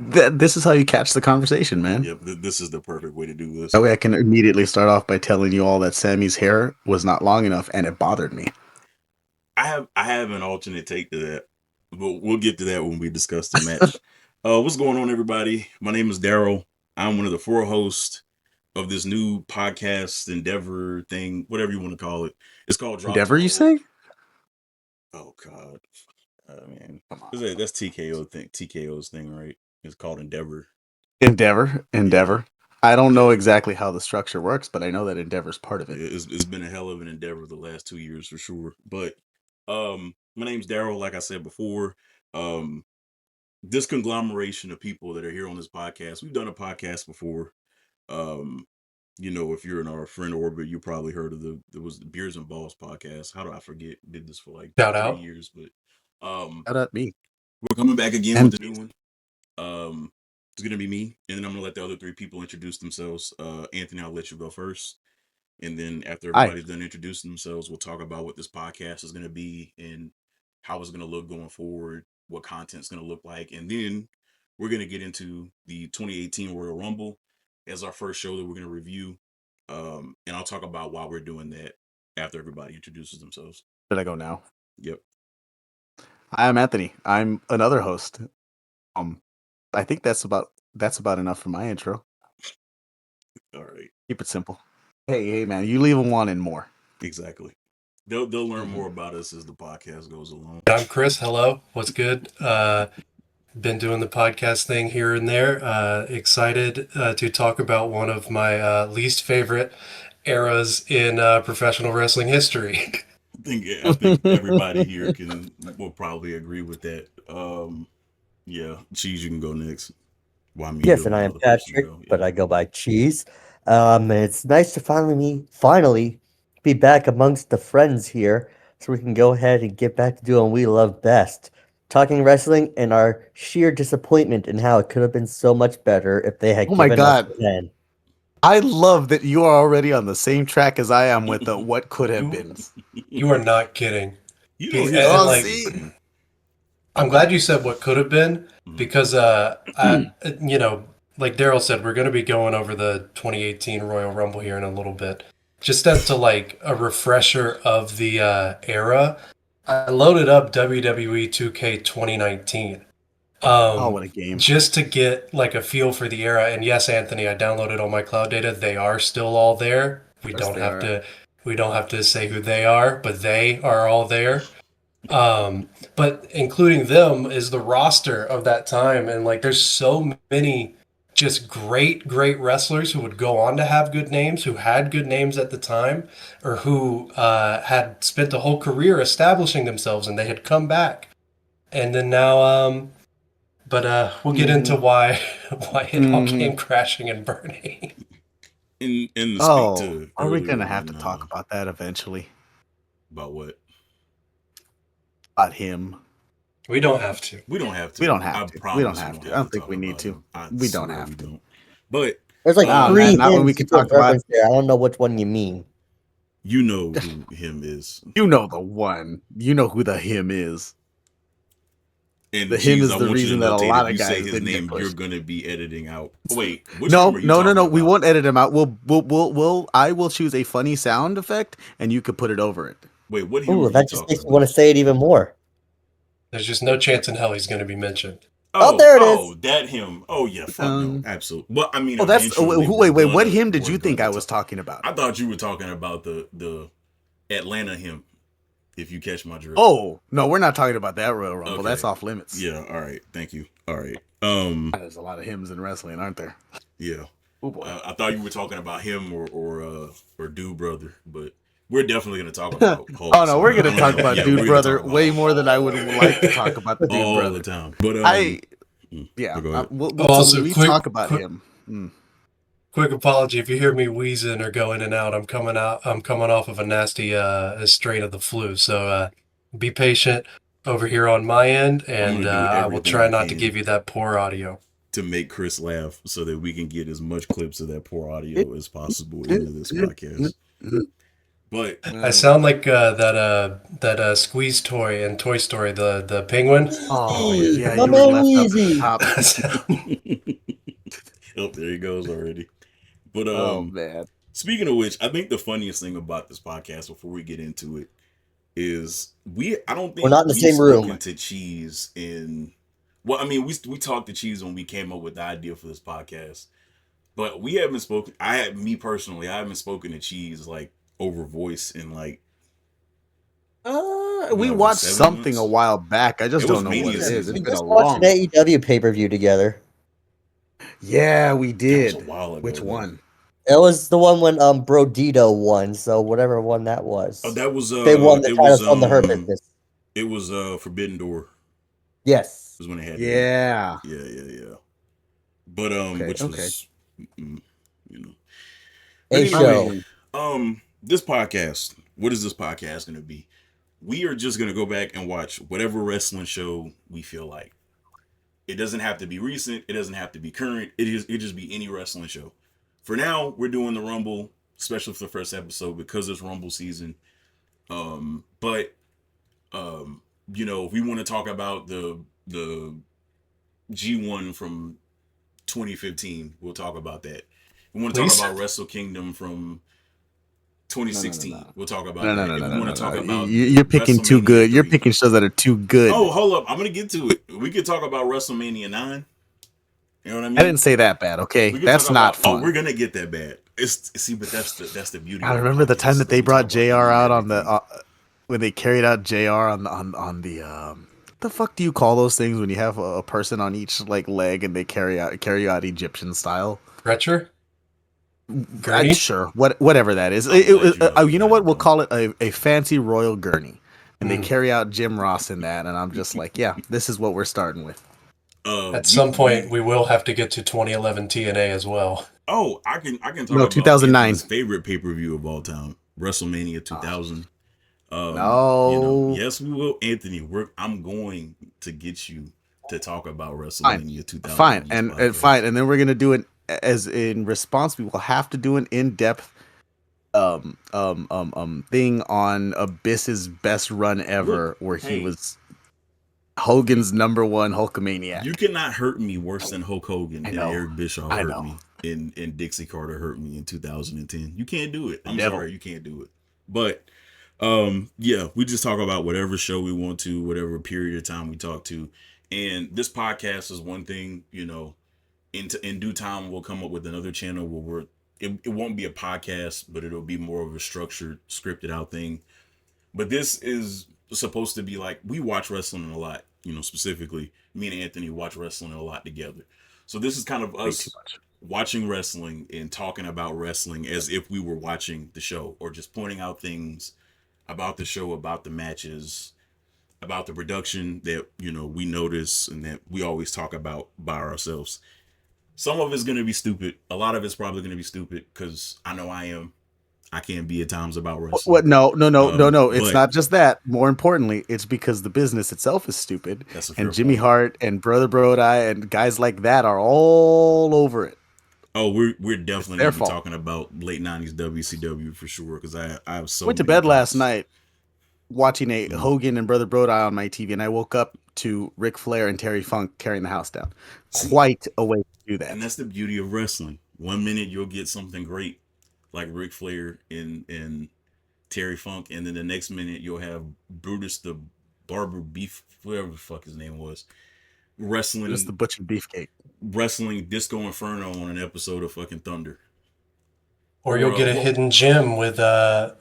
This is how you catch the conversation, man. Yep, this is the perfect way to do this. That way I can immediately start off by telling you all that Sammy's hair was not long enough and it bothered me. I have an alternate take to that, but we'll get to that when we discuss the match. What's going on, everybody? My name is Darrell. I'm one of the four hosts of this new podcast endeavor thing, whatever you want to call it. It's called Drop Endeavor, the you Roll. say? Oh God, man, that's TKO thing. TKO's thing, right? It's called Endeavor. Endeavor. Yeah. I don't know exactly how the structure works, but I know that Endeavor's part of it. It's been a hell of an endeavor the last 2 years for sure. But my name's Darrell. Like I said before, um, this conglomeration of people that are here on this podcast, we've done a podcast before. Um, if you're in our friend orbit, you probably heard of there was the Beers and Balls podcast. How do I forget? Did this for like Shout 3 years, but Shout out me. we're coming back again And with a new one. It's gonna be me, and then I'm gonna let the other three people introduce themselves. Anthony, I'll let you go first. And then after hi. everybody's done introducing themselves, we'll talk about what this podcast is going to be and how it's going to look going forward, what content's going to look like. And then we're going to get into the 2018 Royal Rumble as our first show that we're going to review. And I'll talk about why we're doing that after everybody introduces themselves. Should I go now? Yep. Hi, I'm Anthony. I'm another host. I think that's about enough for my intro. All right. Keep it simple. Hey, man, you leave them wanting more. Exactly. They'll learn more about us as the podcast goes along. I'm Chris. Hello. What's good? Been doing the podcast thing here and there. Excited to talk about one of my least favorite eras in professional wrestling history. I think everybody here will probably agree with that. Yeah, Cheese, you can go next. Well, I mean, Yes, you're and I am another person, Patrick, though, but yeah. I go by Cheese. And it's nice to finally be back amongst the friends here, so we can go ahead and get back to doing what we love best, talking wrestling and our sheer disappointment in how it could have been so much better if they had Oh my given us God. a plan. I love that you are already on the same track as I am with the what could have been. You are not kidding. You know, And, here's and, the like, thing. I'm glad you said what could have been Mhm. because, like Darrell said, we're going to be going over the 2018 Royal Rumble here in a little bit. Just as to like a refresher of the era, I loaded up WWE 2K 2019. Oh, what a game. Just to get like a feel for the era. And yes, Anthony, I downloaded all my cloud data. They are still all there. We Yes, don't they have are. to say who they are, but they are all there. But including them is the roster of that time. And like there's so many just great wrestlers who would go on to have good names, who had good names at the time, or who had spent a whole career establishing themselves and they had come back. And then now but we'll get into why it all came crashing and burning. In the Oh, speak to are we earlier going to have to when, talk about that eventually? about what? About him? We don't have to. We don't have to. We don't have I to. promise We don't have to. I don't think talk we need about to. him. I We don't swear have we to. don't. But There's like Oh, three man, not when we hints can you talk about- reference there. I don't know which one you mean. you know who him is. You know the one. You know who the him is. And The him Cheese, is I the want you to reason that a notate lot if you of say guys his didn't get name, you're pushed. going to be editing out. Wait, which No, one are you no. talking We about? won't edit him out. I will choose a funny sound effect, and you could put it over it. Wait, what him Ooh, are you that just talking makes me want about? to say it even more. There's just no chance in hell he's going to be mentioned. Oh, there it is. Oh, that him. Oh, yeah, fuck no, absolutely. Well, I mean, Oh, that's eventually wait. we're What gonna- him did we're you think gonna I was talk- talking about? I thought you were talking about the Atlanta him, if you catch my drift. Oh no, we're not talking about that Royal Rumble. Okay. That's off limits. Yeah, all right. Thank you. All right. There's a lot of hymns in wrestling, aren't there? Yeah. Oh boy. I thought you were talking about him or Dude Brother, but we're definitely going to talk about Hulk. Oh no, we're gonna talk about Yeah, Dude we're gonna Brother talk about way Hulk more than I would like to talk about the Dude all Brother. the time. But Yeah, go ahead. Also, we quick- talk about quick- him. Quick apology if you hear me wheezing or going in and out. I'm coming off of a nasty strain of the flu, so be patient over here on my end, and do I will everything try I not to can. give you that poor audio. To make Chris laugh so that we can get as much clips of that poor audio as possible into this podcast. But I sound like that squeeze toy in Toy Story, the penguin. Oh yeah, My you were man left up at the Wheezy. top. oh, there he goes already. But Oh man. speaking of which, I think the funniest thing about this podcast, before we get into it, is I don't We're think not in the we've same room. spoken to Cheese in. Well, I mean, we talked to Cheese when we came up with the idea for this podcast, but we haven't spoken. Me personally, I haven't spoken to Cheese like over voice in like We what, watched 7 something months? a while back. I just It was don't know what Mania it is. season. It's We been a just watched long. an AEW pay-per-view together. Yeah, we That was a did. while ago. Which though. one? It was the one when Brodito won, so whatever one that was. Oh, that was They won the titles from the Hurt Business. It was Forbidden Door. Yes. Was when they had Yeah. yeah. But which Okay. was you know. But A anyway, show. this podcast. What is this podcast going to be? We are just going to go back and watch whatever wrestling show we feel like. It doesn't have to be recent. It doesn't have to be current. It just be any wrestling show. For now, we're doing the Rumble, especially for the first episode because it's Rumble season. But if we want to talk about the G1 from 2015, we'll talk about that. We want to talk about Wrestle Kingdom from 2016. No. We'll talk about No. that. If we want to talk about You're picking too good. WrestleMania You're 3. picking shows that are too good. Oh, hold up. I'm gonna get to it. We could talk about WrestleMania 9. You know what I mean? I didn't say that bad. Okay, that's not fun. Oh, we're gonna get that bad. But that's the beauty. I remember the time that they brought JR out on the when they carried out JR on the what the fuck do you call those things when you have a person on each like leg and they carry out Egyptian style? Stretcher? Gurney? Sure, whatever that is. You know what? We'll call it a fancy royal gurney, and they carry out Jim Ross in that, and I'm just like, yeah, this is what we're starting with. At some point, we will have to get to 2011 TNA as well. Oh, I can talk about 2009. Anthony's favorite pay-per-view of all time, WrestleMania 2000. No. Yes, we will, Anthony. I'm going to get you to talk about WrestleMania 2000. Fine, and fine, and then we're gonna do it as in response. We will have to do an in-depth thing on Abyss's best run ever, where he was Hogan's number one Hulkamaniac. You cannot hurt me worse than Hulk Hogan and Eric Bischoff hurt me, and Dixie Carter hurt me in 2010. You can't do it. I'm sorry, you can't do it. But we just talk about whatever show we want to, whatever period of time we talk to. And this podcast is one thing, in due time we'll come up with another channel where it won't be a podcast, but it'll be more of a structured, scripted out thing. But this is supposed to be like, we watch wrestling a lot, specifically me and Anthony watch wrestling a lot together. So this is kind of us watching wrestling and talking about wrestling as if we were watching the show, or just pointing out things about the show, about the matches, about the production that, we notice and that we always talk about by ourselves. Some of it's going to be stupid. A lot of it's probably going to be stupid because I know I am. I can be at times about wrestling. What? No. It's not just that. More importantly, it's because the business itself is stupid. And Jimmy Hart and Brother Brody and guys like that are all over it. Oh, we're definitely going to be talking about late 90s WCW for sure, because I have so went to bed last night watching a Hogan and Brother Brody on my TV, and I woke up to Ric Flair and Terry Funk carrying the house down. Quite a way to do that. And that's the beauty of wrestling. One minute you'll get something great like Ric Flair and Terry Funk, and then the next minute you'll have Brutus the Barber Beef, whatever the fuck his name was, wrestling. Just the Butcher Beefcake. Wrestling Disco Inferno on an episode of fucking Thunder. Or you'll get a hidden gem with a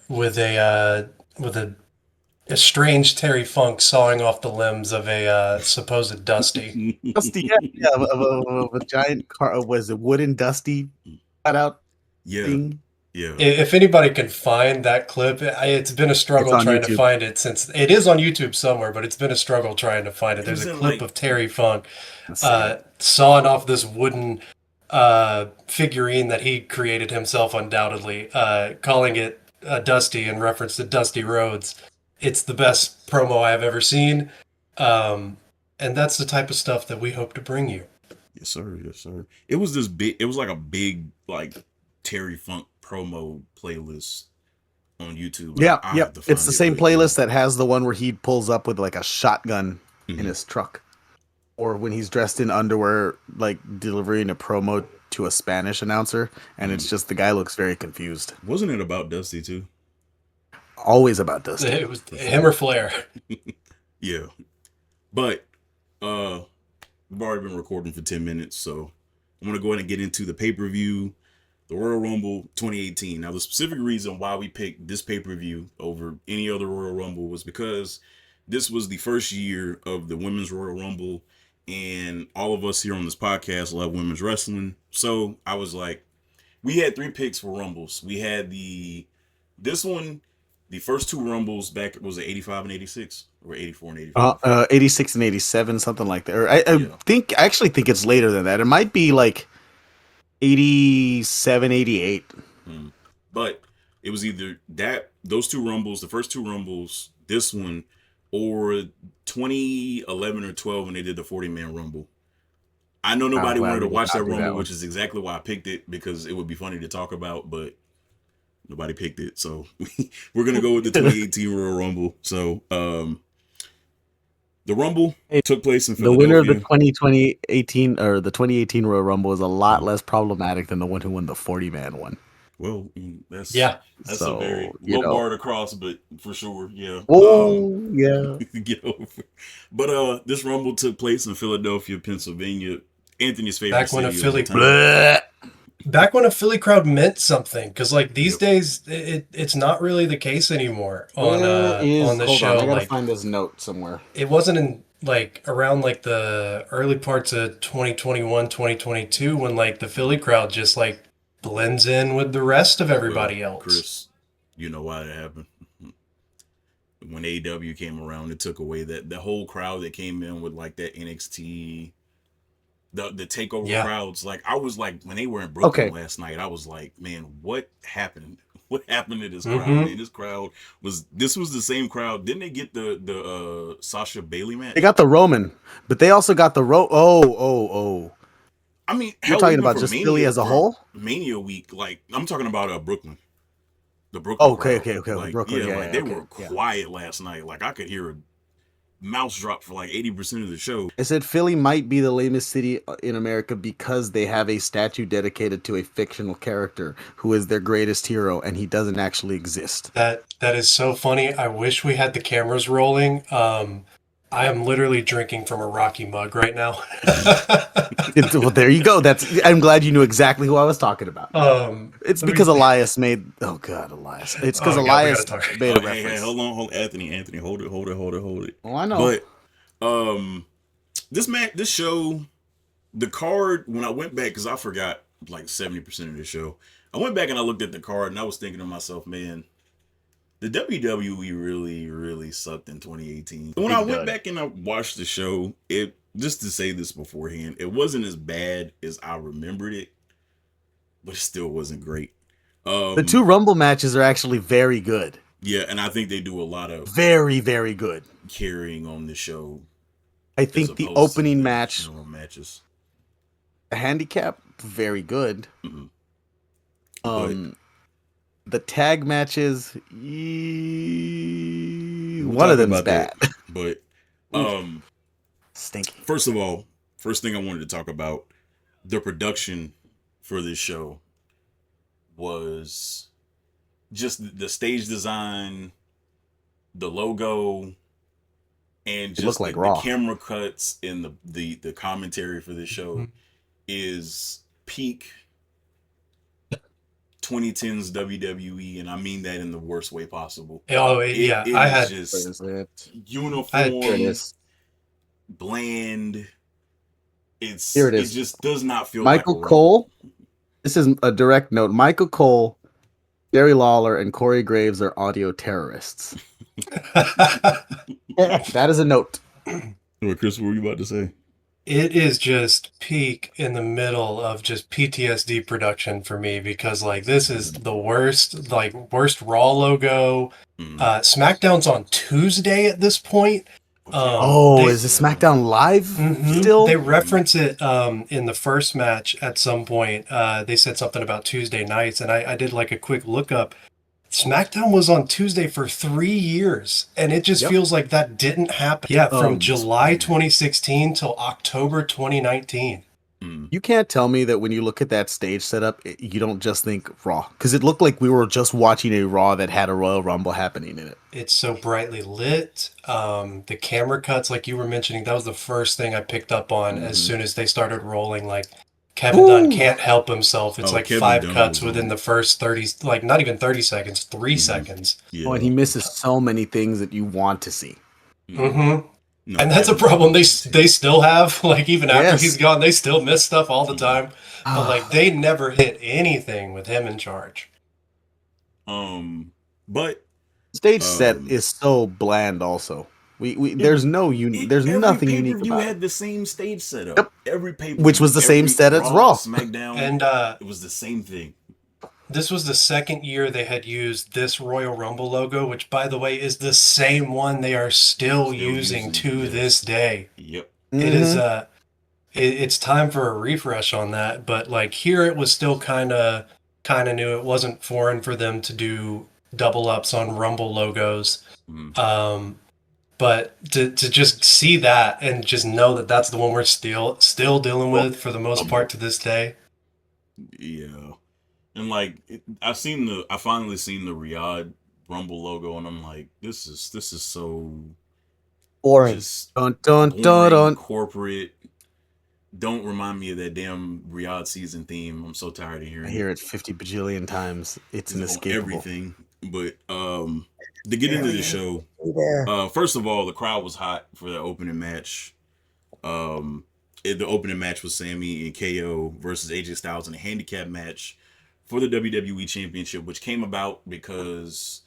strange Terry Funk sawing off the limbs of a supposed Dusty. Dusty, of a giant car. Was it wooden Dusty cutout thing? Yeah. If anybody can find that clip, it's been a struggle trying to find it, since it is on YouTube somewhere, but it's been a struggle trying to find it. There's a clip of Terry Funk sawing off this wooden figurine that he created himself, undoubtedly, calling it Dusty in reference to Dusty Rhodes. It's the best promo I've ever seen, and that's the type of stuff that we hope to bring you. Yes, sir. Yes, sir. It was this big. It was like a big Terry Funk promo playlist on YouTube. Yeah, I yep. have to It's find the it same really playlist quick. that has the one where he pulls up with like a shotgun in his truck, or when he's dressed in underwear, like delivering a promo to a Spanish announcer, and it's just the guy looks very confused. Wasn't it about Dusty too? Always about Dusty. It was him or Flair. Yeah. But we've already been recording for 10 minutes, so I'm gonna go ahead and get into the pay-per-view, the Royal Rumble 2018. Now, the specific reason why we picked this pay-per-view over any other Royal Rumble was because this was the first year of the Women's Royal Rumble, and all of us here on this podcast love women's wrestling. So I was like, we had 3 picks for Rumbles. We had this one, the first 2 Rumbles back, was it 85 and 86 or 84 and 85? 86 and 87, something like that. Or I Yeah. actually think it's later than that. It might be like 87, 88. But it was either those 2 Rumbles, the first 2 Rumbles, this one, or 2011 or 12 when they did the 40-man Rumble. I know nobody wanted to watch that Rumble, which is exactly why I picked it, because it would be funny to talk about, but nobody picked it. So we're going to go with the 2018 Royal Rumble. So the Rumble took place in The Philadelphia. winner of the 2018 or the 2018 Royal Rumble is a lot less problematic than the one who won the 40-man one. Well, that's So, a very you low know. bar to cross, but for sure, yeah. Oh, yeah. Get over it. But this Rumble took place in Philadelphia, Pennsylvania, Anthony's favorite Back when city a Philly, of all time. Bleh. back when a Philly crowd meant something, because like these days it's not really the case anymore on the show. I gotta Like find this note somewhere. it wasn't in like around like the early parts of 2021, 2022 when like the Philly crowd just like blends in with the rest of everybody else. Chris, you know why that happened. When AEW came around, it took away the whole crowd that came in with like that NXT, the takeover crowds. Like I was like, when they were in Brooklyn last night, I was like, man, what happened? What happened to this crowd? Man, this crowd was the same crowd. Didn't they get the Sasha Bailey match? They got the Roman, but they also got the Oh. I mean, you're talking about just Philly as a whole? Mania week, like I'm talking about Brooklyn. The Brooklyn crowd. Okay. Like, Brooklyn, like they were quiet last night. Like I could hear a mouse drop for like 80% of the show. I said Philly might be the lamest city in America because they have a statue dedicated to a fictional character who is their greatest hero, and he doesn't actually exist. That is so funny. I wish we had the cameras rolling. I am literally drinking from a Rocky mug right now. Well, there you go. I'm glad you knew exactly who I was talking about. It's because Elias made. Oh God, Elias! It's because Elias made a reference. Hey, hold on, Anthony, hold it. Oh, I know. But this show, the card. When I went back, because I forgot like 70% of the show, I went back and I looked at the card and I was thinking to myself, man, the WWE really, really sucked in 2018. When I went back and I watched the show, just to say this beforehand, it wasn't as bad as I remembered it, but it still wasn't great. The 2 Rumble matches are actually very good. Yeah, and I think they do a lot of very, very good carrying on the show. I think the opening match, matches, a handicap, very good. The tag matches, one of them's bad. But stinky. First of all, first thing I wanted to talk about, the production for this show was just the stage design, the logo, and just like the camera cuts and the commentary for this show is peak 2010s WWE, and I mean that in the worst way possible. Oh yeah, I had just uniform, bland. Here it is. It just does not feel Michael like Cole. This is a direct note. Michael Cole, Jerry Lawler, and Corey Graves are audio terrorists. That is a note. Chris, what were you about to say? It is just peak in the middle of just PTSD production for me, because like this is the worst Raw logo. SmackDown's on Tuesday at this point. Is the SmackDown live still? They reference it in the first match at some point. They said something about Tuesday nights, and I did like a quick look up. SmackDown was on Tuesday for 3 years, and it just feels like that didn't happen. Yeah, from July 2016 till October 2019. You can't tell me that when you look at that stage setup, you don't just think Raw. Because it looked like we were just watching a Raw that had a Royal Rumble happening in it. It's so brightly lit. The camera cuts, like you were mentioning, that was the first thing I picked up on as soon as they started rolling. Like, Kevin Dunn can't help himself. It's like Kevin 5 Dunn cuts was within on. the first 30, like not even 30 seconds, 3 seconds. Yeah. Oh, and he misses so many things that you want to see. Mm-hmm. No, And that's a Kevin problem Dunn. they still have. Like, even after Yes. he's gone, they still miss stuff all the time. But like, they never hit anything with him in charge. But Stage set is so bland. Also, there's no there's nothing unique about You it. had the same stage setup. Yep. Every pay-per-view, Which was the same set as Raw. SmackDown, And it was the same thing. this was the second year they had used this Royal Rumble logo, which, by the way, is the same one they are still using to this day. Yep. It is it's time for a refresh on that. But like, here it was still kind of new. It wasn't foreign for them to do double ups on Rumble logos. But to just see that and just know that that's the one we're still dealing with for the most part to this day. Yeah. And like, I finally seen the Riyadh Rumble logo, and I'm like, this is so Boring. just Dun, dun, boring, dun, dun. corporate. Don't remind me of that damn Riyadh season theme. I'm so tired of hearing I hear it 50 bajillion times. It's on inescapable. everything. But to get into the show, There. first of all, the crowd was hot for the opening match. The opening match was Sami and KO versus AJ Styles in a handicap match for the WWE Championship, which came about because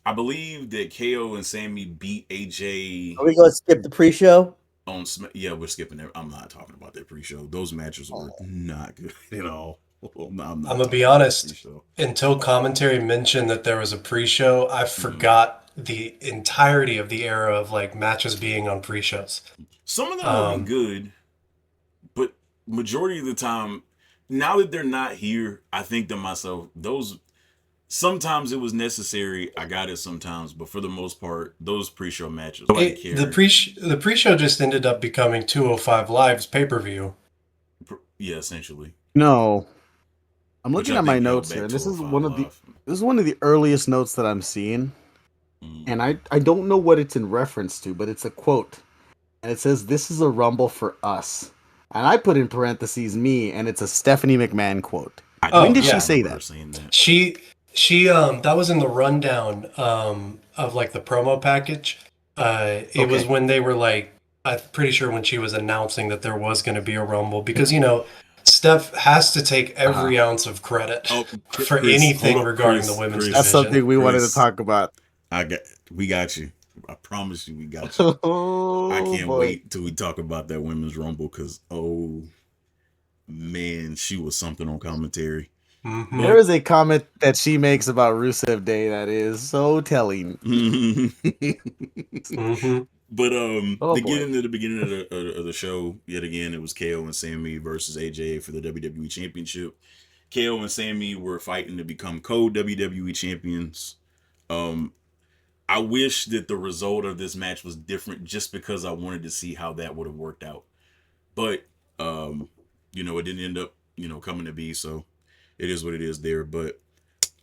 I believe that KO and Sami beat AJ Are we going to skip the pre-show? on yeah, we're skipping it. I'm not talking about that pre-show. Those matches were not good at all. I'm gonna be honest. Until commentary mentioned that there was a pre-show, I forgot the entirety of the era of like matches being on pre-shows. Some of them will be good, but majority of the time, now that they're not here, I think to myself, sometimes it was necessary. I got it sometimes, but for the most part, those pre-show matches, The pre-show just ended up becoming 205 Live's pay-per-view. Yeah, essentially. No, I'm looking at my notes here. This is one of the earliest notes that I'm seeing, and I don't know what it's in reference to, but it's a quote, and it says, "This is a Rumble for us," and I put in parentheses me, and it's a Stephanie McMahon quote. When did she say that? She that was in the rundown of like the promo package. It was when they were like, I'm pretty sure when she was announcing that there was going to be a Rumble, because Steph has to take every ounce of credit for anything regarding the women's division. That's something we wanted to talk about. We got you. I promise you, we got you. I can't wait till we talk about that women's Rumble, because man, she was something on commentary. Mm-hmm. There is a comment that she makes about Rusev Day that is so telling. Mm-hmm. But to get into the beginning of the show, yet again, it was KO and Sami versus AJ for the WWE Championship. KO and Sami were fighting to become co-WWE champions. I wish that the result of this match was different, just because I wanted to see how that would have worked out. But it didn't end up coming to be, so it is what it is there. But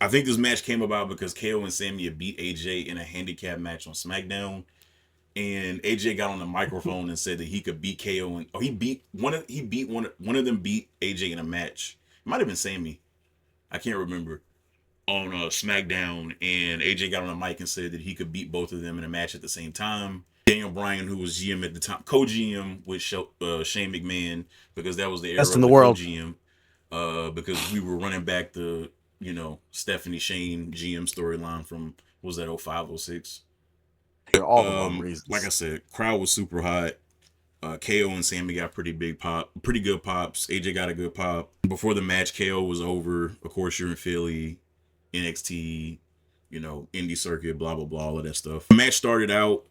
I think this match came about because KO and Sami had beat AJ in a handicap match on SmackDown. And AJ got on the microphone and said that he could beat KO, and one of them beat AJ in a match. It might have been Sami, I can't remember, on SmackDown. And AJ got on the mic and said that he could beat both of them in a match at the same time. Daniel Bryan, who was GM at the time, co-GM with Shane McMahon, because that was the era Best of in the the world. co-GM. Because we were running back the Stephanie Shane GM storyline from, what was that, 05, 06? For all the wrong reasons. Like I said, crowd was super hot. KO and Sami got pretty good pops. AJ got a good pop. Before the match, KO was over. Of course, you're in Philly, NXT, indie circuit, blah, blah, blah, all of that stuff. The match started out.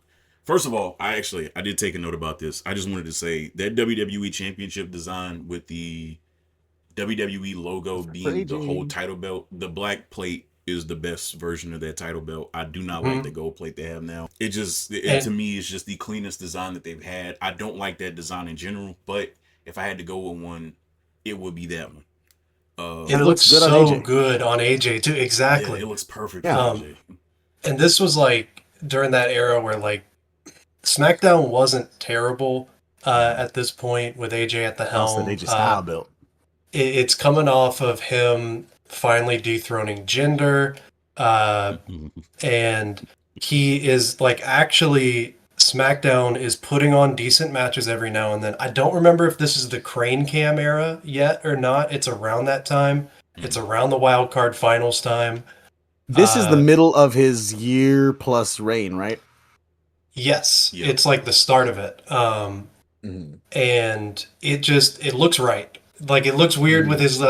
First of all, I did take a note about this. I just wanted to say that WWE Championship design with the WWE logo being the whole title belt, the black plate is the best version of that title belt. I do not like Mhm. the gold plate they have now. It just And- to me is just the cleanest design that they've had. I don't like that design in general, but if I had to go with one, it would be that one. And it looks looks good on so AJ. good on AJ too. Yeah, Exactly. it looks perfect Yeah. for AJ. And this was like during that era where like SmackDown wasn't terrible at this point with AJ at the Also, helm. AJ style built. It's coming off of him finally dethroning Jinder, and he is like actually SmackDown is putting on decent matches every now and then. I don't remember if this is the Crane Cam era yet or not. It's around that time. It's around the wild card finals time. This is the middle of his year plus reign, right? Yes, Yep. it's like the start of it. And it looks right. Like it looks weird with his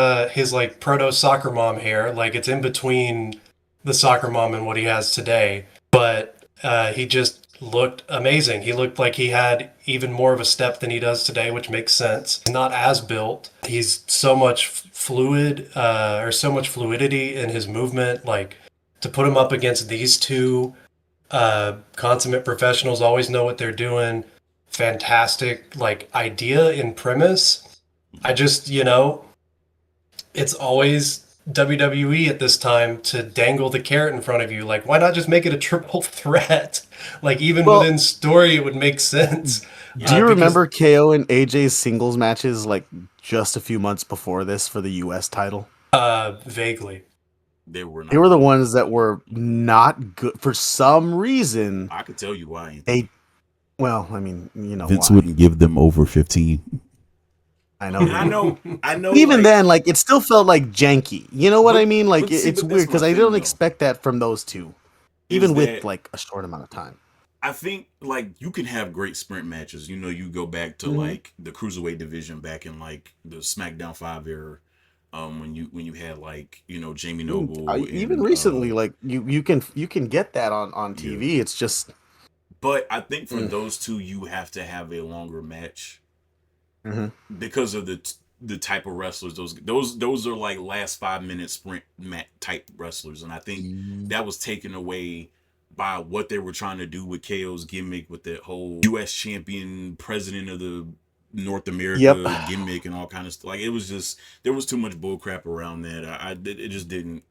like proto soccer mom hair. Like it's in between the soccer mom and what he has today. But he just looked amazing. He looked like he had even more of a step than he does today, which makes sense. He's not as built. He's so much fluid or so much fluidity in his movement. Like to put him up against these two consummate professionals, always know what they're doing. Fantastic like idea in premise. I just, it's always WWE at this time to dangle the carrot in front of you. Like, why not just make it a triple threat? Like, even within story, it would make sense. Do you remember KO and AJ's singles matches like just a few months before this for the US title? Vaguely. They were not. They were the ones that were not good for some reason. I could tell you why. Well, I mean, Vince why. wouldn't give them over 15. I know. I know. Even then, like it still felt like janky. You know what I mean? Like but see, it's but weird that's because my I thing, don't though. expect that from those two, even with like a short amount of time. I think like you can have great sprint matches. You go back to like the cruiserweight division back in like the SmackDown 5 era, when you had like Jamie Noble. Even recently, like you can get that on TV. It's just. But I think for those two, you have to have a longer match because of the type of wrestlers. Those are like last 5 minute sprint type wrestlers, and I think that was taken away by what they were trying to do with KO's gimmick with that whole U.S. champion, president of the North America gimmick and all kind of stuff. Like it was just there was too much bullcrap around that. It just didn't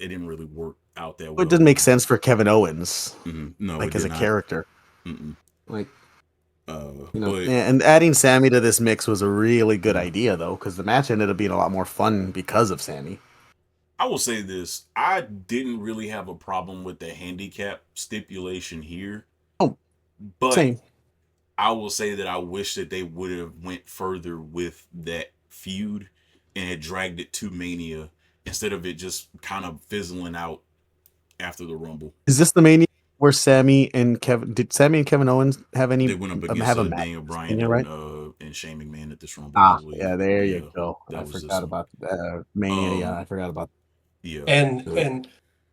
really work out that well. It didn't make sense for Kevin Owens, no, like as a character. Like, but, and adding Sammy to this mix was a really good idea though, because the match ended up being a lot more fun because of Sammy. I will say this: I didn't really have a problem with the handicap stipulation here. Oh, but same. I will say that I wish that they would have went further with that feud and had dragged it to Mania instead of it just kind of fizzling out after the Rumble. Is this the Mania where Sammy and Kevin Owens have any? They went up against Daniel Bryan and Shane McMahon at this Rumble. Yeah, there you go. I forgot about Mania. Yeah, I forgot about. Yeah, and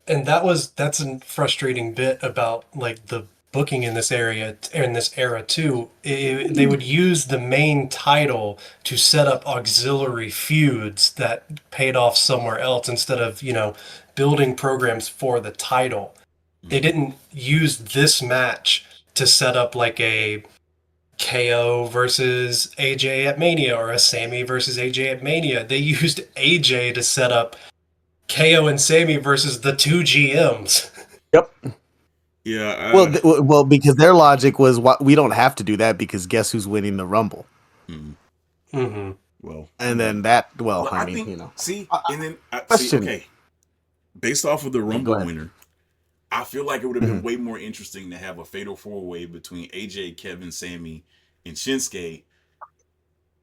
that's a frustrating bit about like the booking in this area in this era too. They would use the main title to set up auxiliary feuds that paid off somewhere else instead of building programs for the title. They didn't use this match to set up like a KO versus AJ at Mania or a Sammy versus AJ at Mania. They used AJ to set up KO and Sammy versus the two GMs. Yep. Yeah. Well, because their logic was, we don't have to do that because guess who's winning the Rumble? Well, and then that. Well, I mean, think, See, and then question. Okay. Based off of the Rumble winner, I feel like it would have been way more interesting to have a fatal 4-way between AJ, Kevin, Sammy, and Shinsuke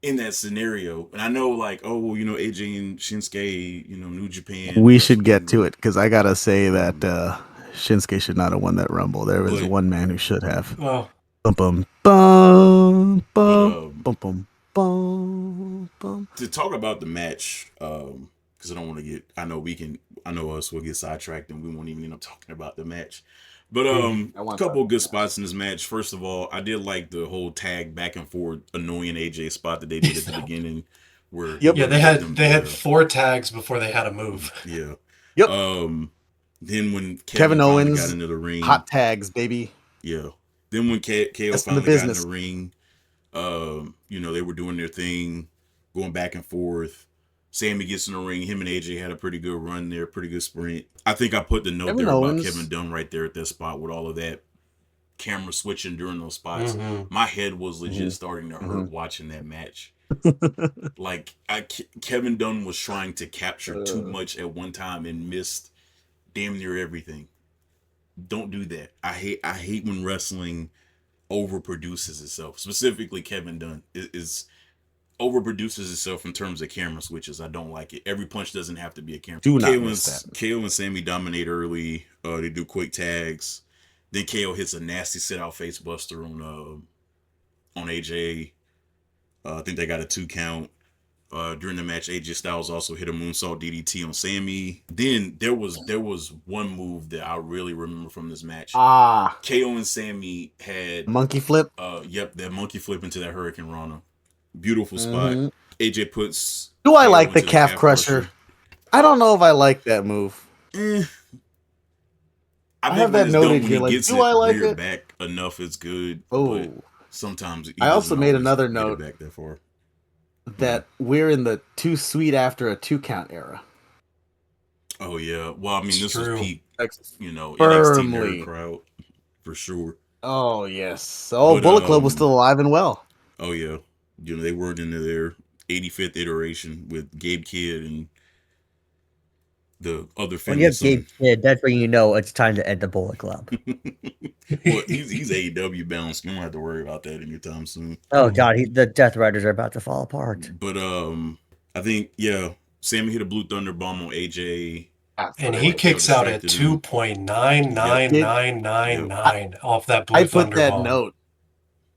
in that scenario. And I know, like, AJ and Shinsuke, New Japan. We should get to it because I gotta say that Shinsuke should not have won that Rumble. There was one man who should have. Oh. Bum bum bum bum bum bum bum bum. To talk about the match, because I don't want to get. I know us will get sidetracked and we won't even end up talking about the match. But a couple of good spots in this match. First of all, I did like the whole tag back and forth annoying AJ spot that they did at the beginning. Where they had 4 tags before they had a move. Yeah. Yep. Then when Kevin finally got Owens, into the ring, hot tags, baby. yeah. Then when KO That's in the finally got in the business. ring, they were doing their thing, going back and forth. Sammy gets in the ring. Him and AJ had a pretty good run there, pretty good sprint. I think I put the note Kevin there about Owens. Kevin Dunn right there at that spot with all of that camera switching during those spots. Mm-hmm. My head was legit starting to hurt watching that match. Like Kevin Dunn was trying to capture too much at one time and missed damn near everything. Don't do that. I hate when wrestling overproduces itself. Specifically, Kevin Dunn is overproduces itself in terms of camera switches. I don't like it. Every punch doesn't have to be a camera. Do not miss that. KO and Sammy dominate early. They do quick tags. Then KO hits a nasty sit out face buster on AJ. I think they got a 2 count. During the match, AJ Styles also hit a moonsault DDT on Sammy. Then there was one move that I really remember from this match. KO and Sammy had monkey flip. Yep, that monkey flip into that Hurricane Rana. Beautiful spot. AJ puts. Do I like the calf crusher? I don't know if I like that move. I have that noted here. Like, do I like it? Back enough, it's good. Oh, but sometimes I also made another note back that far. That we're in the too sweet after a 2 count era. Oh yeah, well I mean this was peak, firmly. NXT crowd for sure. Oh yes, Bullet Club was still alive and well. Oh yeah, they were into their 85th iteration with Gabe Kidd and the other famous. When you have Gabe Kidd, that's when you know it's time to end the Bullet Club. Well, he's AEW bound, so you don't have to worry about that anytime soon. Oh god, the Death Riders are about to fall apart. But I think Sammy hit a Blue Thunder bomb on AJ, and he kicks out at 2.99999 off that Blue Thunder bomb. I put that note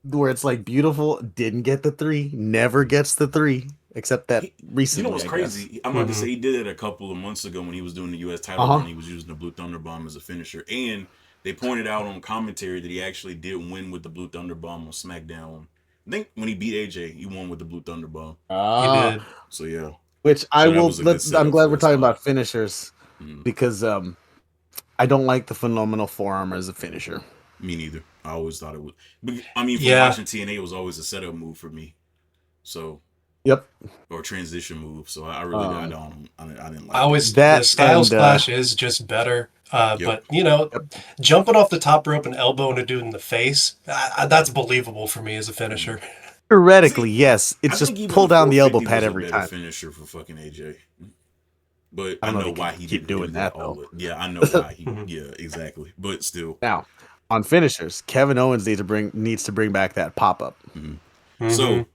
where it's like beautiful, didn't get the 3, never gets the 3. Except that recently. You know what's crazy? I'm about to say he did it a couple of months ago when he was doing the U.S. title run. He was using the Blue Thunder Bomb as a finisher. And they pointed out on commentary that he actually did win with the Blue Thunder Bomb on SmackDown. I think when he beat AJ, he won with the Blue Thunder Bomb. He did. So, yeah. Which I'm glad we're talking about finishers because I don't like the Phenomenal Forearm as a finisher. Me neither. I always thought it was. I mean, from watching TNA, it was always a setup move for me. So... Yep. Or transition move. So I really I didn't like the Style Splash is just better. But jumping off the top rope and elbowing a dude in the face, that's believable for me as a finisher. Theoretically, yes. It's just pull down the elbow pad every time. Finisher for fucking AJ. But I know why he keep doing that though. Yeah, I know why he exactly. But still. Now, on finishers, Kevin Owens needs to bring back that pop-up. So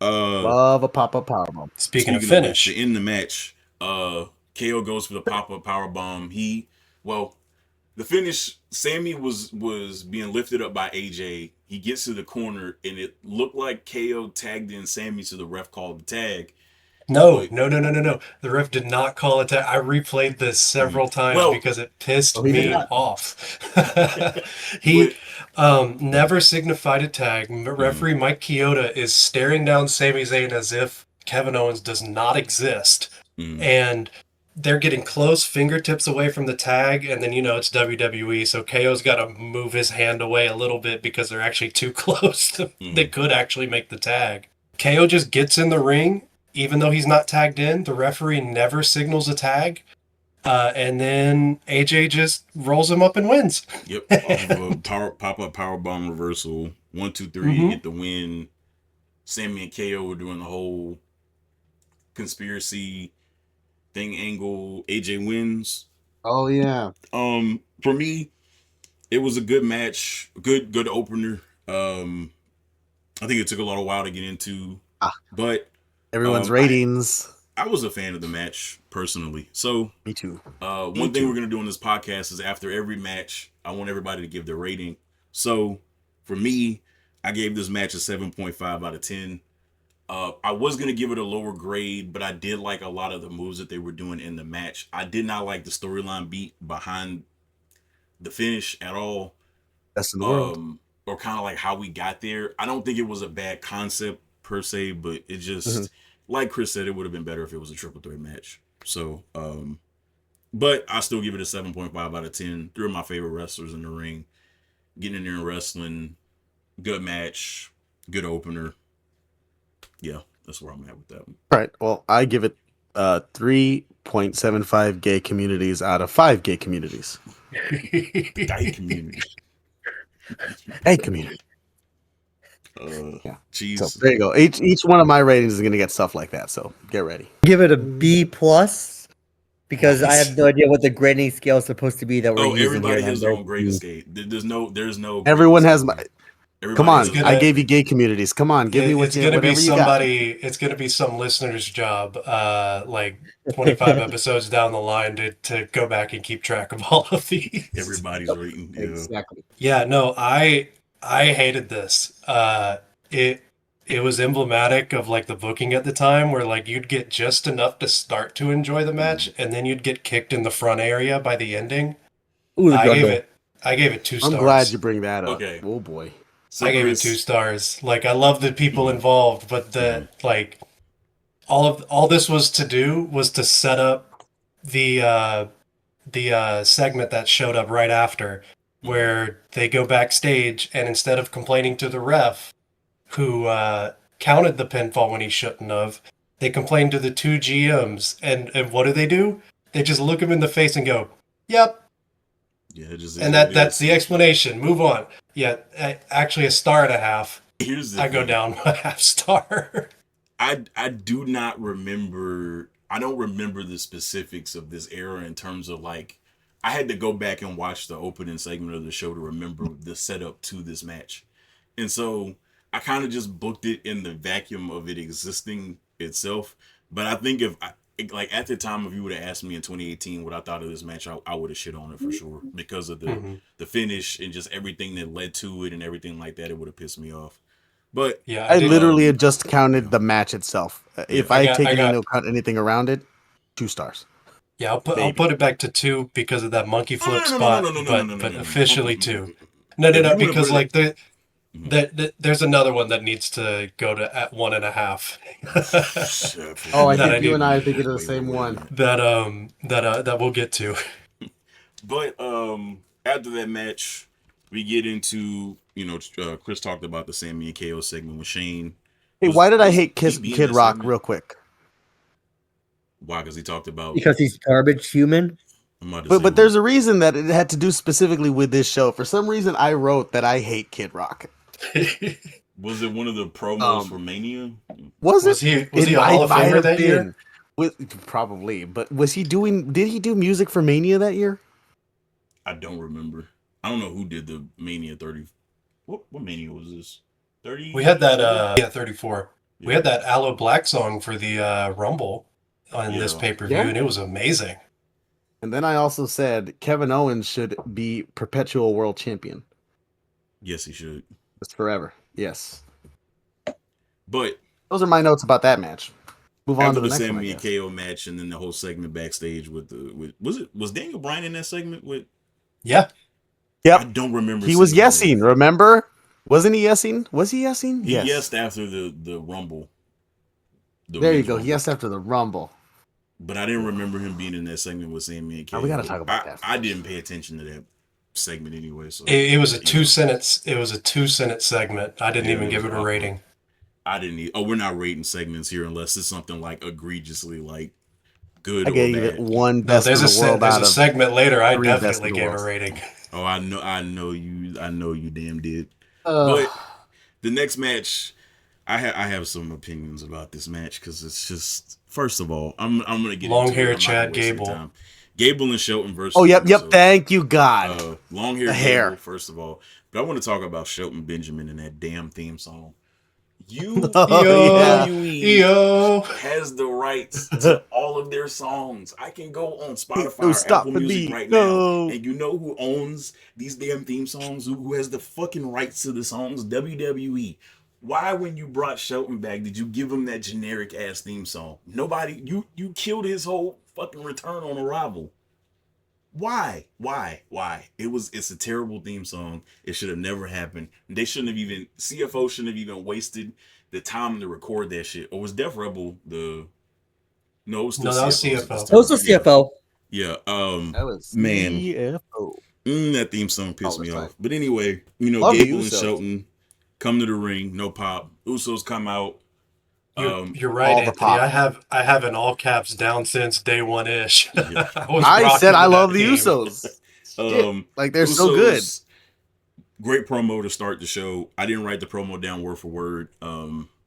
love a pop-up powerbomb. Speaking of finish, in the match, KO goes for the pop-up powerbomb. The finish, Sammy was being lifted up by AJ. He gets to the corner, and it looked like KO tagged in Sammy, so the ref called the tag. No. The ref did not call it tag. I replayed this several times because it pissed me off. He never signified a tag. Referee Mike Chioda is staring down Sami Zayn as if Kevin Owens does not exist. And they're getting close, fingertips away from the tag, and then it's WWE, so KO's got to move his hand away a little bit because they're actually too close. They could actually make the tag. KO just gets in the ring. Even though he's not tagged in, the referee never signals a tag. And then AJ just rolls him up and wins. Yep. Off of a pop-up powerbomb reversal. 1, 2, 3, get the win. Sammy and KO were doing the whole conspiracy thing angle. AJ wins. Oh, yeah. For me, it was a good match. Good opener. I think it took a while to get into. But... Everyone's ratings. I was a fan of the match personally. So me too. One thing we're gonna do on this podcast is after every match, I want everybody to give their rating. So for me, I gave this match a 7.5 out of 10. I was gonna give it a lower grade, but I did like a lot of the moves that they were doing in the match. I did not like the storyline beat behind the finish at all. That's in the world. Or kind of like how we got there. I don't think it was a bad concept per se, but it just like Chris said, it would have been better if it was a triple threat match. So But I still give it a 7.5 out of 10. Three of my favorite wrestlers in the ring. Getting in there and wrestling. Good match. Good opener. Yeah, that's where I'm at with that one. All right. Well, I give it 3.75 gay communities out of 5 gay communities. Gay community. Gay community. Yeah. So Jeez. there you go. Each one of my ratings is going to get stuff like that. So get ready. Give it a B plus because I have no idea what the grading scale is supposed to be that we're using everybody here. has their own grading scale. There's no. Everyone grading has scale. my. Everybody Come on, has I gave you gay communities. Come on, give me It's gonna be whatever you got. somebody. It's gonna be some listener's job, like 25 episodes down the line, to go back and keep track of all of these. Everybody's rating. Yeah. Exactly. Yeah, no, I hated this. It was emblematic of like the booking at the time, where like you'd get just enough to start to enjoy the match, and then you'd get kicked in the front area by the ending. Ooh, the I grundle. gave it 2 stars. I'm glad you bring that up. Okay. Oh boy. So I gave it Chris- 2 stars. Like I love the people involved, but like all this was to do was to set up the segment that showed up right after, where they go backstage and instead of complaining to the ref who counted the pinfall when he shouldn't have, they complain to the 2 GMs, and what do? They just look him in the face and go, "Yep." Yeah, just And that's the explanation. Move on. Yeah, actually a 1.5 stars. Here's the I go thing. down a 1/2 star. I do not remember. I don't remember the specifics of this era in terms of like. I had to go back and watch the opening segment of the show to remember the setup to this match, and so I kind of just booked it in the vacuum of it existing itself. But I think like at the time, if you would have asked me in 2018 what I thought of this match, I would have shit on it for sure because of the finish and just everything that led to it and everything like that. It would have pissed me off. But Yeah, I did- literally had just counted the match itself. If I I got- take I got- into account anything around it, 2 stars. Yeah, I'll Maybe. put it back to 2 because of that monkey flip No, spot, no, but no. officially If 2. you No, wanna because put like it- there's another one that needs to go to at 1.5. Oh, I That think you need- and I are thinking of the same one. that we'll get to. But after that match, we get into Chris talked about the Sami and KO segment with Shane. Hey, Was- why did I was hate he being Kid that Rock segment? real quick? Why? Because he talked about. Because he's garbage human. I'm about to say, But there's a reason that it had to do specifically with this show. For some reason, I wrote that I hate Kid Rock. was it one of the promos Um, for Mania? Was Was it? he It a Hall might- of might Famer have that year? been. Probably, but was he doing? Did he do music for Mania that year? I don't remember. I don't know who did the Mania 30. What Mania was this? 30. We had that 34. We had that Aloe Black song for the Rumble on this Yeah. pay-per-view, Yeah. and it was amazing. And then I also said Kevin Owens should be perpetual world champion. Yes, he should. Just forever. Yes. But Those are my notes about that match. Move on after to the the next one. I Sami and guess. KO match, and then the whole segment backstage with was Daniel Bryan in that segment with? Yeah. Yep. I don't remember. He was seeing him. yesing, remember? Wasn't he yesing? Was he yesing? He Yes. yesed after the Rumble. The There you men's go. Rumble. Yes, after the Rumble. But I didn't remember him being in that segment with Sami and KO. Oh, we gotta talk about that I first. didn't pay attention to that segment anyway. So It was a you know, 2 sentence. It was a 2 sentence segment. I didn't Yeah, even it give was it a awkward. rating. I didn't. We're not rating segments here unless it's something like egregiously like good I or gave bad. it one No, best in there's the world there's out a of. segment later. I 3 best definitely in the gave a world. rating. Oh, I know you damn did. Ugh. But the next match, I have some opinions about this match because it's just first of all, I'm gonna get Long into hair it. I'm not gonna Chad waste your Gable. time. Gable and Shelton versus. Oh, yep. Usos. Thank you, God. Long hair The Gable, hair. first of all. But I want to talk about Shelton Benjamin and that damn theme song. You Oh, yeah. Yo. has the rights to all of their songs. I can go on Spotify No or stopping Apple Music me. right No. now, and you know who owns these damn theme songs? Who has the fucking rights to the songs? WWE. Why, when you brought Shelton back, did you give him that generic ass theme song? Nobody. You killed his whole fucking return on arrival. Why? It's a terrible theme song. It should have never happened. They shouldn't have even, CFO shouldn't have even wasted the time to record that shit. Or was Def Rebel the, no, it was still No, that was CFO. CFO. That was the CFO. Yeah. That was Man, CFO. that theme song pissed me Oversight. off. But anyway, Love the Gable and Usos. Shelton come to the ring, no pop. Usos come out. You're right, all the Anthony. pop. I have in all caps down since day one ish. Yeah. I said I love the theme. Usos. Shit, like they're so Usos, good. Great promo to start the show. I didn't write the promo down word for word,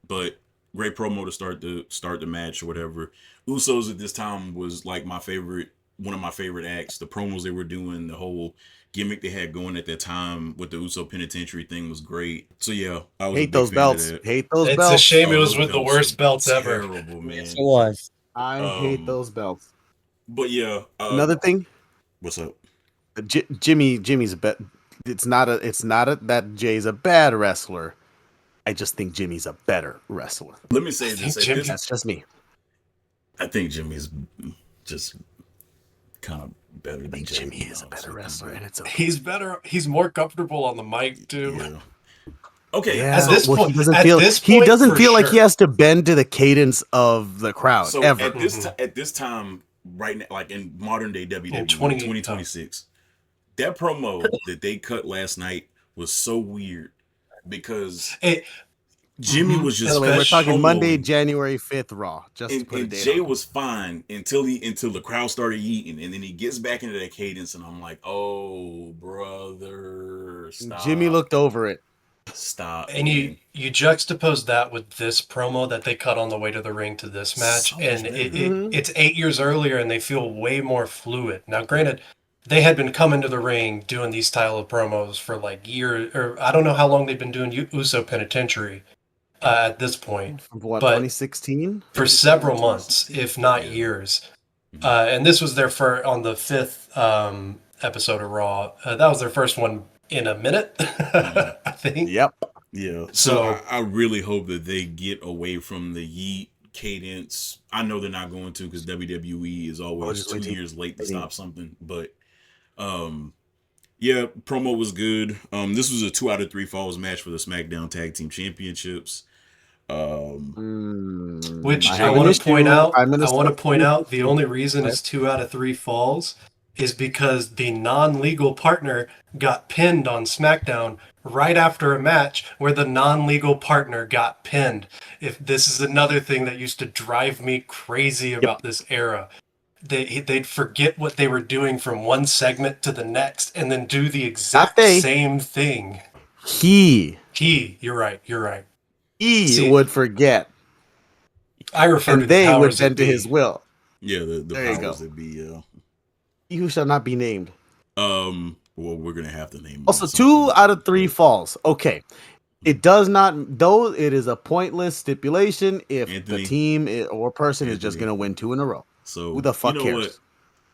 but great promo to start the match or whatever. Usos at this time was like one of my favorite acts. The promos they were doing, the whole gimmick they had going at that time with the Uso Penitentiary thing was great. So yeah, I was a Hate big those fan belts. of that. Hate those It's belts. a shame it was Those with the belts worst are belts ever. terrible, man. Yes, it was. I hate those belts. But yeah, Another thing, what's up? Jimmy's a bet. It's not that Jay's a bad wrestler. I just think Jimmy's a better wrestler. Let me say this. That's just me. I think Jimmy's just kind of better than Jay. Jimmy is a better wrestler, and it's okay. He's better. He's more comfortable on the mic too. Yeah. Okay. Yeah, At this point, he doesn't feel like sure. he has to bend to the cadence of the crowd So ever. at this time, right now, like in modern day WWE, In 2026, that promo that they cut last night was so weird because Jimmy was just. By the way, we're talking promoting, Monday, January 5th, Raw. Just to put a and date Jay on it. was fine until the crowd started eating, and then he gets back into that cadence, and I'm like, oh brother, stop. Jimmy looked over it. Stop. And you juxtapose that with this promo that they cut on the way to the ring to this match, So much and better. it's 8 years earlier, and they feel way more fluid. Now, granted, they had been coming to the ring doing these style of promos for like years, or I don't know how long they've been doing Uso Penitentiary at this point. What, But 2016? for several months, if not years. And this was their first on the 5th episode of Raw. That was their first one in a minute, I think. Yep. Yeah. So So- I really hope that they get away from the yeet cadence. I know they're not going to because WWE is always just 2 wait till- years late to stop something. But yeah, promo was good. This was a 2 out of 3 falls match for the SmackDown Tag Team Championships. Which I have an want issue. to point out. I'm gonna I want to start- point out the only reason it's 2 out of 3 falls is because the non-legal partner got pinned on SmackDown right after a match where the non-legal partner got pinned. If this is another thing that used to drive me crazy about this era. They'd forget what they were doing from one segment to the next and then do the exact same thing. You're right. He would forget. I refer to And the they would powers that bend to be. his will. Yeah, the There you powers go. that be. He who shall not be named. Well, we're gonna have to name. Also, him something. 2 out of 3 falls. Okay. It does not, though it is a pointless stipulation if Anthony, the team or person is just Anthony. going to win 2 in a row. So Who the fuck you know cares?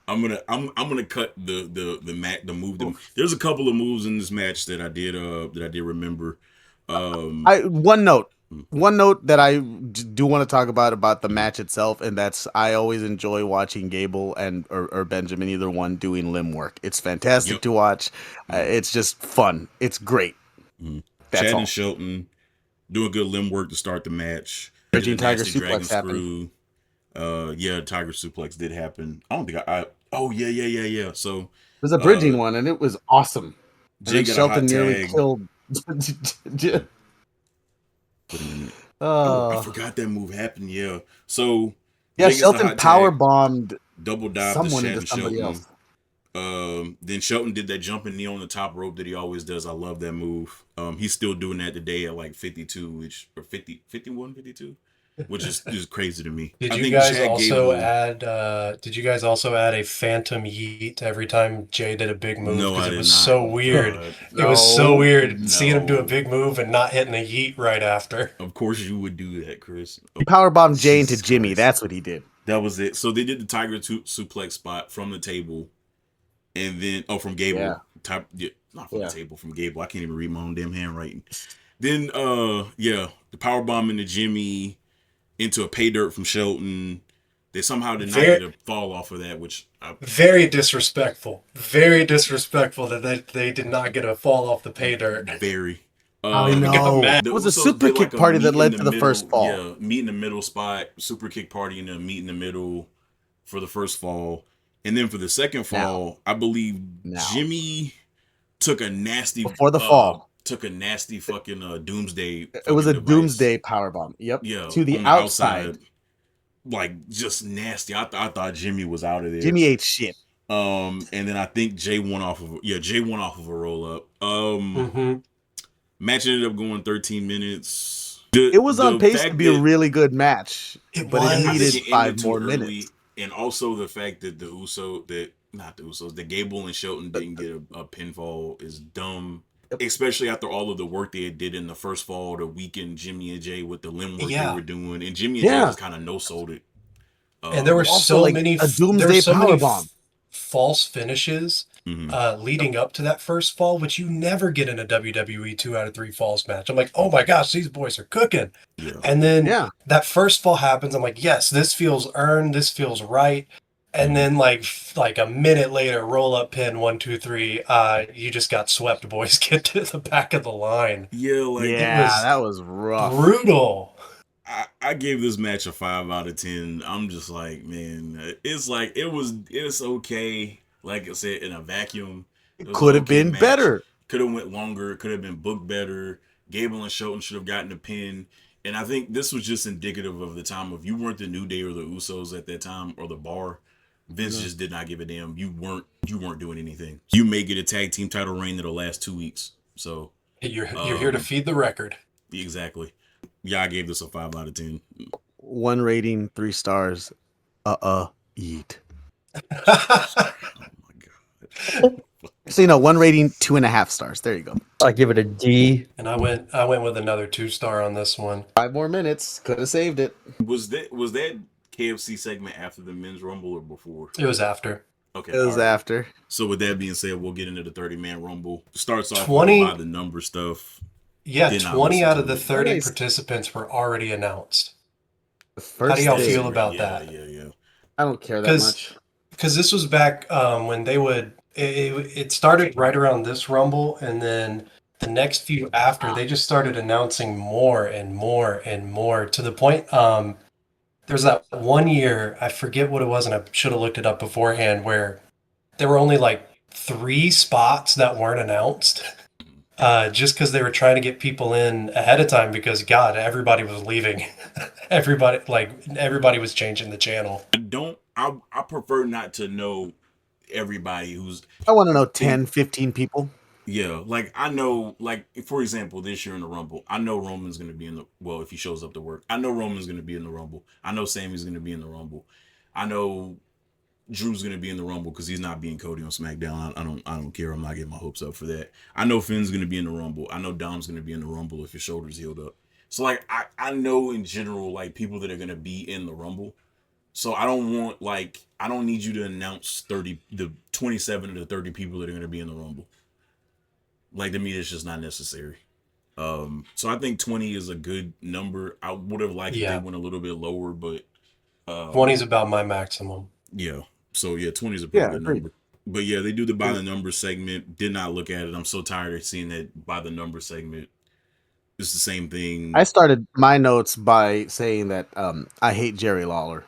what? I'm gonna cut the move. There's a couple of moves in this match that I did remember. One note that I do want to talk about the match itself, and that's I always enjoy watching Gable and or Benjamin, either one, doing limb work. It's fantastic to watch. It's just fun. It's great. That's Chad all. and Shelton doing good limb work to start the match. Bridging Did a Tiger nasty dragon suplex happened. screw. Yeah, Tiger suplex did happen. I don't think oh yeah. So It was a bridging one, and it was awesome. Jay And got a Shelton hot nearly tag. killed. I forgot that move happened. Yeah. So Yeah, Jay gets the Shelton hot power tag, bombed double dive someone to Chad into and somebody Shelton. else. Then Shelton did that jumping knee on the top rope that he always does. I love that move. He's still doing that today at like 52, which or 50, 51, 52, which is crazy to me. Did I you think guys Chad also Gable- add? Did you guys also add a phantom yeet every time Jay did a big move? No, I Because it did was not. so weird. God. It was so weird No. seeing him do a big move and not hitting a yeet right after. Of course you would do that, Chris. He power bombed Jay into Jesus Jimmy. Christ. That's what he did. That was it. So they did the Tiger suplex spot from the table, and then from Gable. Yeah. Not from the table, from Gable. I can't even read my own damn handwriting. Then the power bomb into Jimmy, into a pay dirt from Shelton. They somehow did not get a fall off of that, which Very disrespectful. Very disrespectful that they did not get a fall off the pay dirt. very. I know. mad. It was a So super did, kick a party that meet led in to the middle- first fall. Yeah, meet in the middle spot, super kick party, and a meet in the middle for the first fall. And then for the second fall, I believe Now. Jimmy took a nasty Before the fall. Took a nasty fucking doomsday. It was a device. doomsday powerbomb. Yep. Yeah, To the on outside. Like just nasty. I thought Jimmy was out of there. Jimmy ate shit. And then I think Jay won off of a roll up. Match ended up going 13 minutes. It was on pace to be a really good match, but it needed 5 more minutes. And also the fact that the Gable and Shelton didn't get a pinfall is dumb. Yep. Especially after all of the work they did in the first fall to weaken Jimmy and Jay with the limb work they were doing. And Jimmy and Jay just kind of no-sold it. And there were so many a doomsday powerbomb. False finishes leading up to that first fall, which you never get in a WWE 2 out of 3 falls match. I'm like, oh my gosh, these boys are cooking. Yeah. And then that first fall happens. I'm like, yes, this feels earned. This feels right. And then like a minute later, roll up pin 1, 2, 3. You just got swept, boys. Get to the back of the line. Yeah, that was rough. Brutal. I gave this match a 5 out of 10. I'm just like, man, it's like it's okay. Like I said, in a vacuum, it could have been better. Could have went longer. Could have been booked better. Gable and Shelton should have gotten a pin. And I think this was just indicative of the time of you weren't the New Day or the Usos at that time or the Bar. Vince just did not give a damn. You weren't doing anything. You may get a tag team title reign that'll last 2 weeks. So you're here to feed the record. Exactly. Yeah, I gave this a 5 out of 10. 1 rating, 3 stars. Eat. Oh my god. So 1 rating, 2.5 stars. There you go. I give it a D. And I went with another 2-star on this one. 5 more minutes. Could have saved it. Was that KFC segment after the men's rumble or before? It was after. Okay. It was after. So with that being said, we'll get into the 30-man rumble. Starts off by the number stuff. Yeah, 20 out of the 30 participants were already announced. How do y'all feel about that? Yeah. I don't care that much. Because this was back when they would... It started right around this Rumble, and then the next few after, they just started announcing more and more and more, to the point... There's that one year, I forget what it was, and I should have looked it up beforehand, where there were only like 3 spots that weren't announced. Just because they were trying to get people in ahead of time, because God, everybody was leaving. everybody was changing the channel. I prefer not to know everybody who's... I want to know 10, 15 people. Yeah, like I know, like for example, this year in the Rumble, I know Roman's going to be in the... Well, if he shows up to work, I know Roman's going to be in the Rumble. I know Sammy's going to be in the Rumble. I know Drew's going to be in the Rumble because he's not being Cody on SmackDown. I don't care. I'm not getting my hopes up for that. I know Finn's going to be in the Rumble. I know Dom's going to be in the Rumble if his shoulder's healed up. So like I know in general like people that are going to be in the Rumble. So I don't need you to announce the 27 to 30 people that are going to be in the Rumble. Like, to me, it's just not necessary. So I think 20 is a good number. I would have liked if they went a little bit lower, but 20 is about my maximum. Yeah. So 20 is a pretty good number. But yeah, they do the by the number segment. Did not look at it. I'm so tired of seeing that by the number segment. It's the same thing. I started my notes by saying that I hate Jerry Lawler.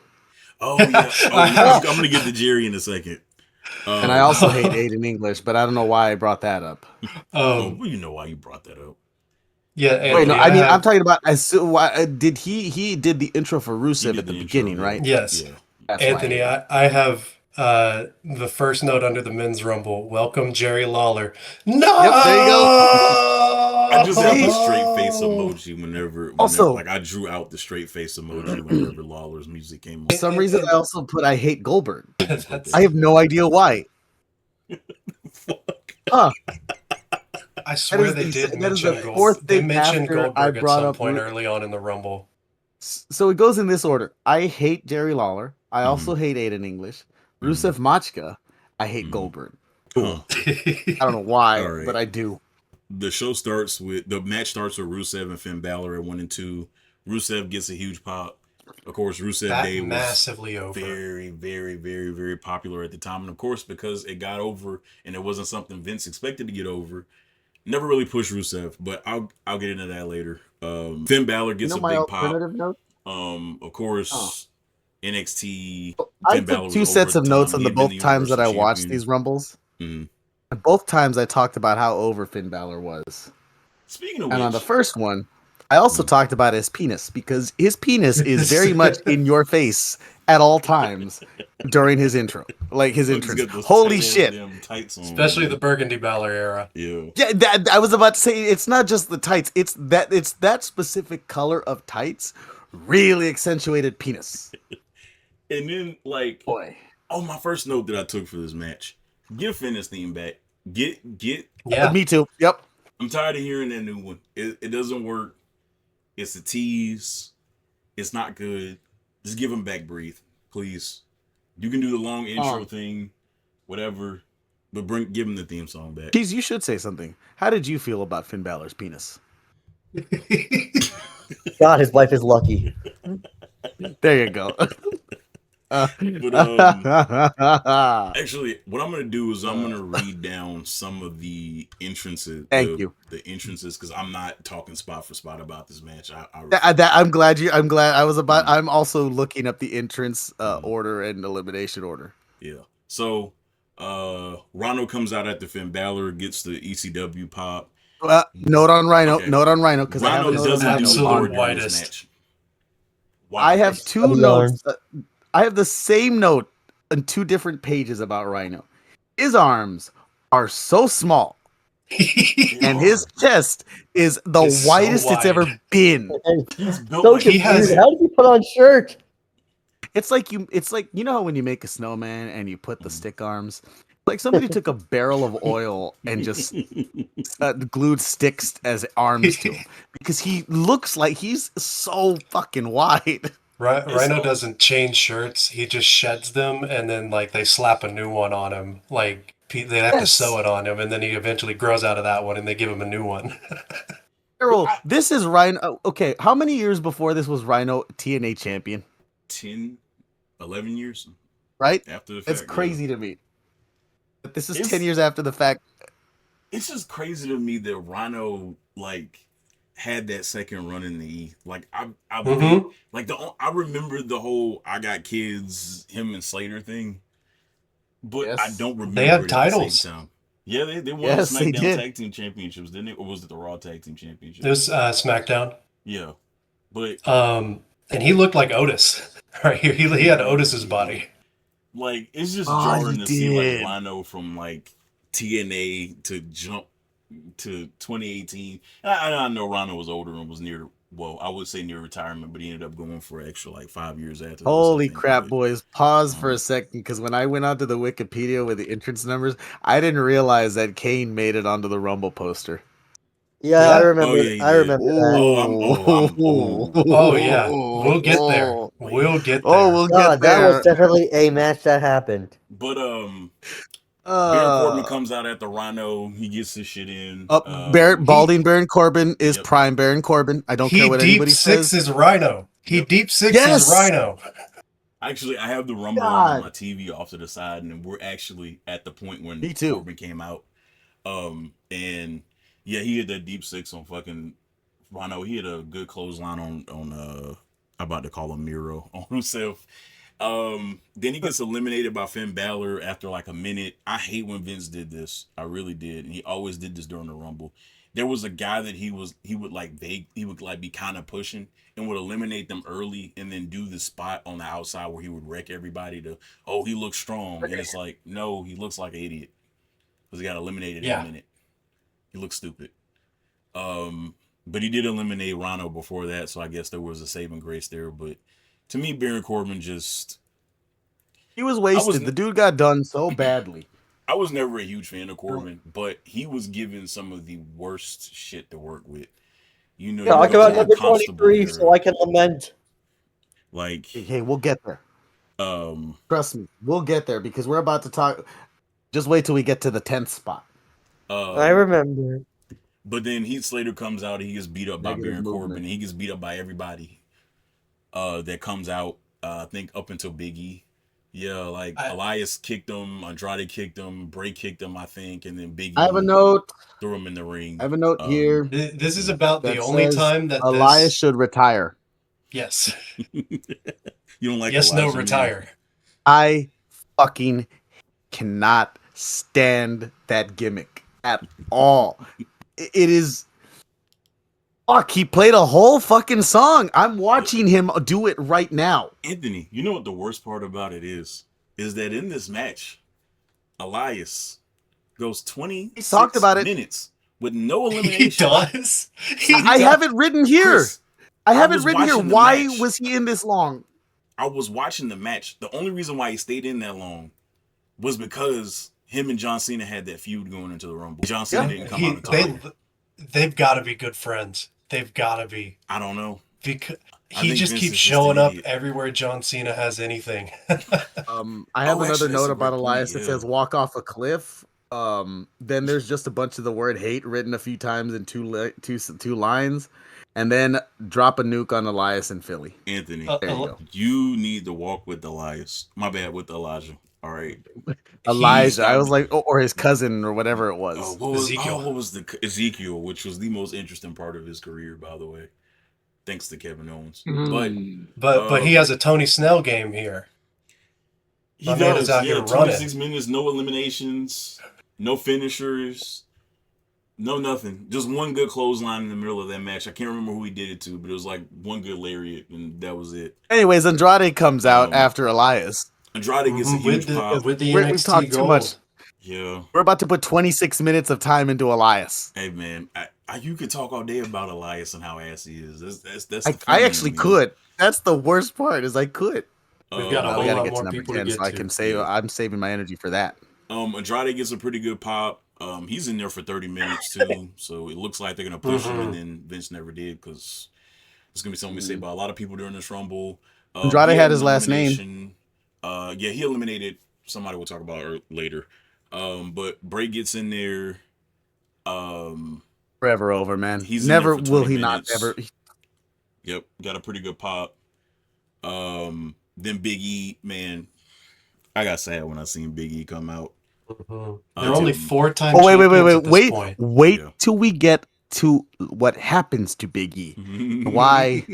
Oh yeah. I'm gonna get to Jerry in a second. And I also hate Aiden English, but I don't know why I brought that up. Well, you know why you brought that up. Yeah. Anthony, wait, no, I mean, I'm talking about did he did the intro for Rusev at the beginning, right? Yes. Yeah. Anthony, I have the first note under the men's rumble. Welcome Jerry Lawler. No. Yep, there you go. I just have the straight face emoji whenever like I drew out the straight face emoji whenever Lawler's music came on. For some reason, I also put I hate Goldberg. I have no idea why. Huh. I swear they did mention Goldberg. They mentioned Goldberg at some point early on in the Rumble. So it goes in this order. I hate Jerry Lawler. I also hate Aiden English. Rusev Machka. I hate Goldberg. Cool. I don't know why, but I do. The match starts with Rusev and Finn Balor at 1 and 2. Rusev gets a huge pop. Of course, Rusev Day was massively over. Very, very, very, very popular at the time. And of course, because it got over and it wasn't something Vince expected to get over, never really pushed Rusev, but I'll get into that later. Finn Balor gets a big pop. Note? Of course, NXT. I Finn Balor took was two over sets at of the notes time. on He the had been the both times that Universal I watched Champion. these Rumbles. Mhm. And both times I talked about how over Finn Balor was. Speaking of And on the which, first one, I also Mhm. talked about his penis because his penis is very much in your face at all times during his intro, like his Bucky's entrance. got those Holy tight ass shit! damn tights on, Especially man. the Burgundy Balor era. Yeah. Yeah, I was about to say it's not just the tights; it's that specific color of tights really accentuated penis. And then like, Boy, my first note that I took for this match: get Finn's theme back. Get. Yeah. me too. Yep. I'm tired of hearing that new one. It doesn't work. It's a tease. It's not good. Just give him back, breathe, please. You can do the long intro thing, whatever, but give him the theme song back. Keys, you should say something. How did you feel about Finn Balor's penis? God, his wife is lucky. There you go. But actually, what I'm gonna do is I'm gonna read down some of the entrances. Thank you. The entrances, because I'm not talking spot for spot about this match. I'm glad you. I'm glad I was about. Mhm. I'm also looking up the entrance order and elimination order. Yeah. So, Rhino comes out after Finn Balor, gets the ECW pop. Note on Rhino. Okay. Note on Rhino because I have a Rhino note on doesn't Rhino. do Absolute Lord during whitest. this match. I have Stubby two notes. arms. I have the same note on two different pages about Rhino. His arms are so small, and his chest is the It's so widest it's ever wide. been. He's built So like he has- confused. How did he put on shirt? It's like you know how when you make a snowman and you put the stick arms, like somebody took a barrel of oil and just glued sticks as arms to him because he looks like he's so fucking wide. Rhino doesn't change shirts. He just sheds them, and then like they slap a new one on him. Like they have to Yes. sew it on him, and then he eventually grows out of that one, and they give him a new one. Darrell, this is Rhino. Okay, how many years before this was Rhino TNA champion? 10, 11 years Right? after the fact. It's crazy to me. But this is It's- 10 years after the fact. It's just crazy to me that Rhino like had that second run in the E. Like I Mhm. like I remember the whole I got kids him and Slater thing, but Yes. I don't remember They had it at titles. the same time. Yeah, they won Yes, the they SmackDown did. Tag Team Championships, didn't it? Or was it the Raw Tag Team Championship? It was SmackDown. Yeah, but And he looked like Otis. Right, he had Otis's body. like it's just Oh, jarring he to see like did. Rhino from like TNA to jump to 2018. And I know Rhino was older and was near. Well, I would say near retirement, but he ended up going for an extra like 5 years after. Holy this, I think. crap, But, boys. Pause for a second because when I went onto the Wikipedia with the entrance numbers, I didn't realize that Kane made it onto the Rumble poster. Yeah, Yeah. I remember. Oh, yeah, I he remember did. that. Oh yeah, we'll get there. We'll get there. Oh, we'll God, get that was there. definitely a match that happened. But Baron Corbin comes out at the Rhino. He gets his shit in. Balding Baron Corbin is Yep. prime Baron Corbin. I don't He care what deep anybody says. sixes Rhino. He Yep. deep sixes Yes! Rhino. Actually, I have the Rumble God. on my TV off to the side, and we're actually at the point when Me too. Corbin came out. And yeah, he had that deep six on fucking Rhino. He had a good clothesline on I'm about to call him Miro on himself. Then he gets eliminated by Finn Balor after like a minute. I hate when Vince did this. I really did. And he always did this during the Rumble. There was a guy that he would be kind of pushing and would eliminate them early and then do the spot on the outside where he would wreck everybody he looks strong. And it's like, no, he looks like an idiot. Because he got eliminated in a minute. He looks stupid. But he did eliminate Rhino before that, so I guess there was a saving grace there. But to me, Baron Corbin He was wasted. The dude got done so badly. I was never a huge fan of Corbin, but he was given some of the worst shit to work with. You know, Talk about number Constable 23 era. so I can lament. Like, Hey, we'll get there. Trust me, we'll get there because we're about to talk. Just wait till we get to the 10th spot. I remember. But then Heath Slater comes out. He gets beat up by Baron Corbin. He gets beat up by everybody that comes out. I think up until Big E. Yeah, like Elias kicked him, Andrade kicked him, Bray kicked him, I think, and then Big E I have a note. Threw him in the ring. I have a note here. This is about the that only says time that Elias should retire. Yes. You don't like Yes, no, Elijah, man? retire. I fucking cannot stand that gimmick at all. It is. Fuck, he played a whole fucking song. I'm watching him do it right now. Anthony, you know what the worst part about it is? Is that in this match, Elias goes 26 talked about it. minutes with no He elimination. does. I have it written here. Chris, I have it was written here. watching the Why match. was he in this long? I was watching the match. The only reason why he stayed in that long was because him and John Cena had that feud going into the Rumble. John Cena didn't come out and talk. They've got to be good friends. They've got to be. I don't know. Because I he think just Vince keeps is just showing an up idiot. everywhere John Cena has anything. I have Oh, another actually, note that's a about great Elias point, that yeah. says walk off a cliff. Then there's just a bunch of the word hate written a few times in two lines, and then drop a nuke on Elias in Philly. Anthony, There you go. you need to walk with Elias. My bad, with Elijah. All right. Elijah. I was like, or his cousin or whatever it was. Ezekiel. What was the Ezekiel, which was the most interesting part of his career, by the way, thanks to Kevin Owens. But he has a Tony Snell game here. He My man is does. out Yeah, here 26 running. minutes, no eliminations, no finishers, no nothing. Just one good clothesline in the middle of that match. I can't remember who he did it to, but it was like one good lariat, and that was it. Anyways, Andrade comes out after Elias. Andrade gets a huge pop. With the We've NXT talked too much. gold. Yeah. We're about to put 26 minutes of time into Elias. Hey man, you could talk all day about Elias and how ass he is. That's the I funny actually in me. could. That's the worst part. Is I could. We've got a We whole gotta lot get to more number people to 10, get so I to. can save. Yeah. I'm saving my energy for that. Andrade gets a pretty good pop. He's in there for 30 minutes too, so it looks like they're gonna push him, and then Vince never did because it's gonna be something we say about a lot of people during this Rumble. Andrade he had an his last name. elimination. Yeah, he eliminated somebody we'll talk about later. But Bray gets in there. Forever over, man. He's in Never there for will 20 he minutes. not ever. Yep, got a pretty good pop. Then Big E, man, I got sad when I seen Big E come out. They're only 4-time Oh champions at this point. wait Yeah. till we get to what happens to Big E. Why?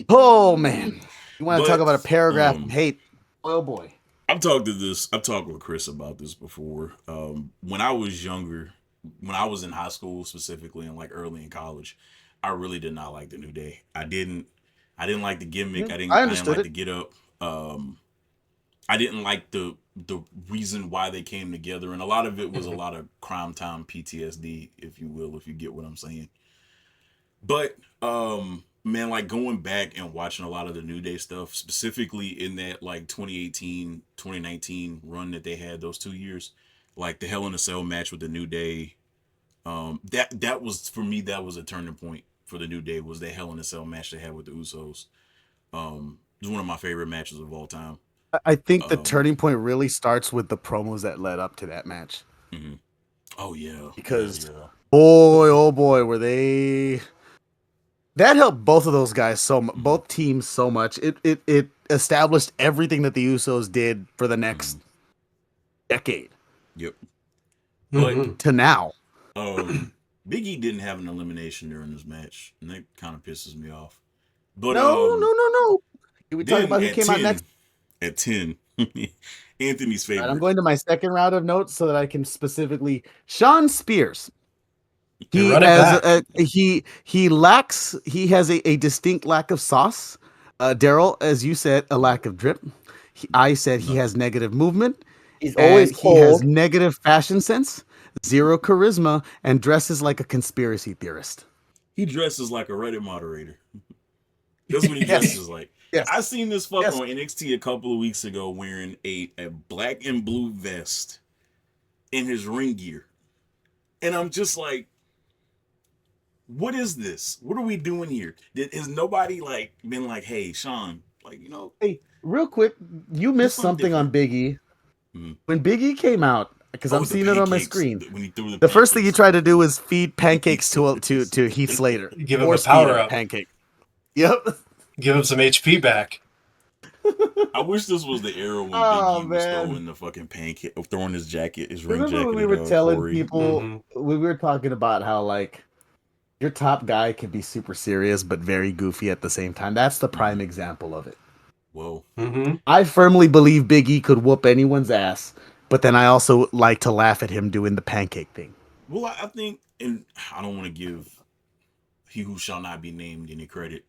Oh man, you want to talk about a paragraph of hate? Oh boy. I've talked with Chris about this before. When I was younger, when I was in high school specifically and like early in college, I really did not like the New Day. I didn't like the gimmick. I didn't understood like it. the get up. I didn't like the reason why they came together, and a lot of it was a lot of crime time PTSD, if you will, if you get what I'm saying. But man, like going back and watching a lot of the New Day stuff, specifically in that like 2018, 2019 run that they had those 2 years, like the Hell in a Cell match with the New Day, that was, for me, that was a turning point for the New Day, was that Hell in a Cell match they had with the Usos. It was one of my favorite matches of all time. I think the turning point really starts with the promos that led up to that match. Mm-hmm. Oh yeah, because boy, oh boy, were they. That helped both of those guys both teams so much. It established everything that the Usos did for the next decade. Yep. But to now. Big E didn't have an elimination during this match, and that kind of pisses me off. But No. We talking about who came 10, out next? At 10, Anthony's favorite. Right, I'm going to my second round of notes so that I can specifically. Sean Spears. He has he has a distinct lack of sauce. Darrell, as you said, a lack of drip. I said he has negative movement. He's always cold. He has negative fashion sense, zero charisma, and dresses like a conspiracy theorist. He dresses like a Reddit moderator. That's what he dresses like. Yes. I seen this fuck on NXT a couple of weeks ago wearing a black and blue vest in his ring gear. And I'm just like, what is this? What are we doing here? Has nobody like been like, hey, Sean, like, you know? Hey, real quick, you missed something on Big E. Mm-hmm. When Big E came out, because I'm seeing it on my screen, when he threw the first thing he tried to do was feed pancakes to Heath Slater. Give him a power up pancake. Yep. Give him some HP back. I wish this was the era when Big E was throwing the fucking pancake, throwing his jacket, his ring jacket. When we were telling people, we were talking about how like your top guy can be super serious but very goofy at the same time. That's the prime example of it. Well, I firmly believe Big E could whoop anyone's ass, but then I also like to laugh at him doing the pancake thing. well, I think, and I don't want to give he who shall not be named any credit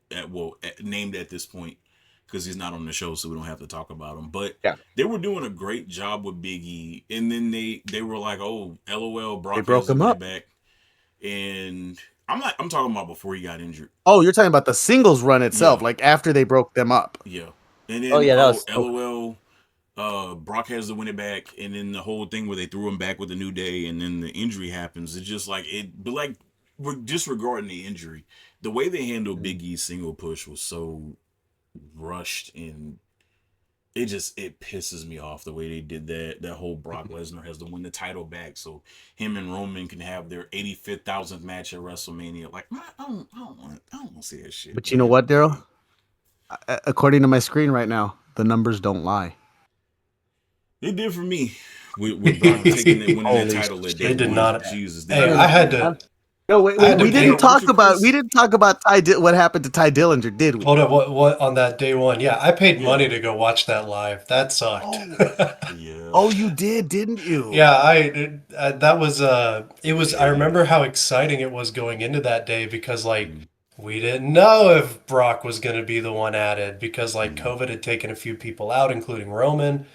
named at this point because he's not on the show, so we don't have to talk about him. But Yeah. they were doing a great job with Big E, and then they were like, "Oh, LOL, Brock broke has the him win up. back," and I'm talking about before he got injured. Oh, you're talking about the singles run itself, Yeah. like after they broke them up. Yeah, and then Oh, yeah, that was LOL. Brock has to win it back, and then the whole thing where they threw him back with a New Day, and then the injury happens. It's just like it, but like we're disregarding the injury. The way they handled Big E's single push was so rushed, and it pisses me off the way they did that. That whole Brock Lesnar has to win the title back, so him and Roman can have their 85,000th match at WrestleMania. Like, I don't want to see that shit. But you know what, Darrell? According to my screen right now, the numbers don't lie. It did for me with Brock winning that title at day It did one. not. Jesus, Hey, I had to. No, wait, we didn't talk about what happened to Ty Dillinger, did we? Hold up, what on that day one? Yeah, I paid money to go watch that live. That sucked. Yeah. Oh, you did, didn't you? Yeah, that was it was. I remember how exciting it was going into that day because like we didn't know if Brock was going to be the one added because like COVID had taken a few people out, including Roman.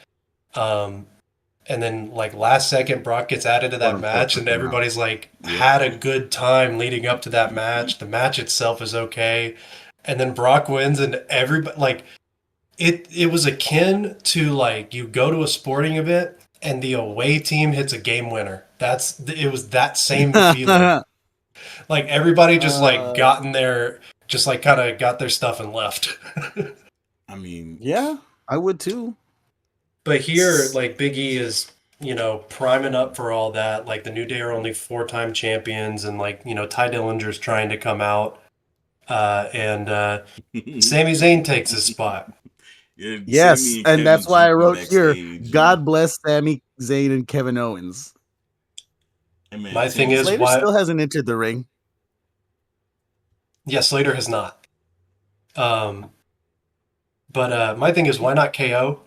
And then like last second Brock gets added to that match and everybody's like had a good time leading up to that match. The match itself is okay. And then Brock wins and everybody like it was akin to like you go to a sporting event and the away team hits a game winner. It was that same feeling. Like everybody just like got in there, just like kind of got their stuff and left. I mean, yeah, I would too. But here, like Big E is, priming up for all that. Like the New Day are only 4-time champions, and like Ty Dillinger's trying to come out, and Sami Zayn takes his spot. Yeah, yes, and that's why I wrote here, God bless Sami Zayn and Kevin Owens. Man, my thing is, Slater still hasn't entered the ring. Yeah, Slater has not. But my thing is, why not KO?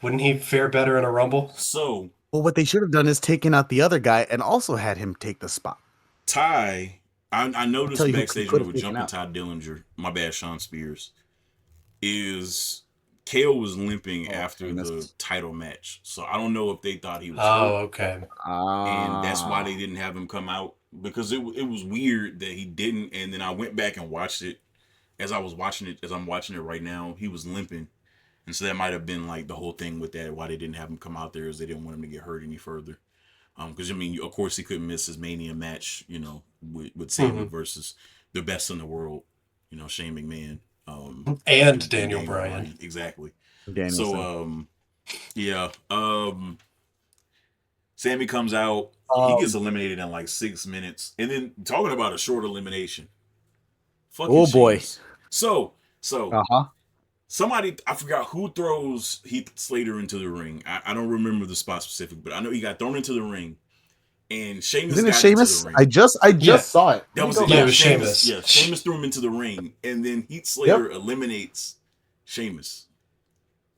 Wouldn't he fare better in a Rumble? So, well, what they should have done is taken out the other guy and also had him take the spot. Ty, I noticed backstage when we were jumping Ty Dillinger, my bad, Sean Spears, is KO was limping after the title match. So I don't know if they thought he was hurt. Okay. And that's why they didn't have him come out, because it was weird that he didn't. And then I went back and watched it as I'm watching it right now. He was limping. And so that might have been like the whole thing with that, why they didn't have him come out there, is they didn't want him to get hurt any further. Because, of course, he couldn't miss his Mania match, with Sami versus the best in the world, Shane McMahon. And Daniel Bryan. Exactly. Danielson. So, Sami comes out. He gets eliminated in like 6 minutes. And then talking about a short elimination. Oh, boy. So. Uh-huh. Somebody, I forgot who throws Heath Slater into the ring. I don't remember the spot specific, but I know he got thrown into the ring. And Sheamus Isn't it got Sheamus? into the ring. I just saw it. That was it. Yeah, it was Sheamus. Yeah, Sheamus threw him into the ring, and then Heath Slater eliminates Sheamus.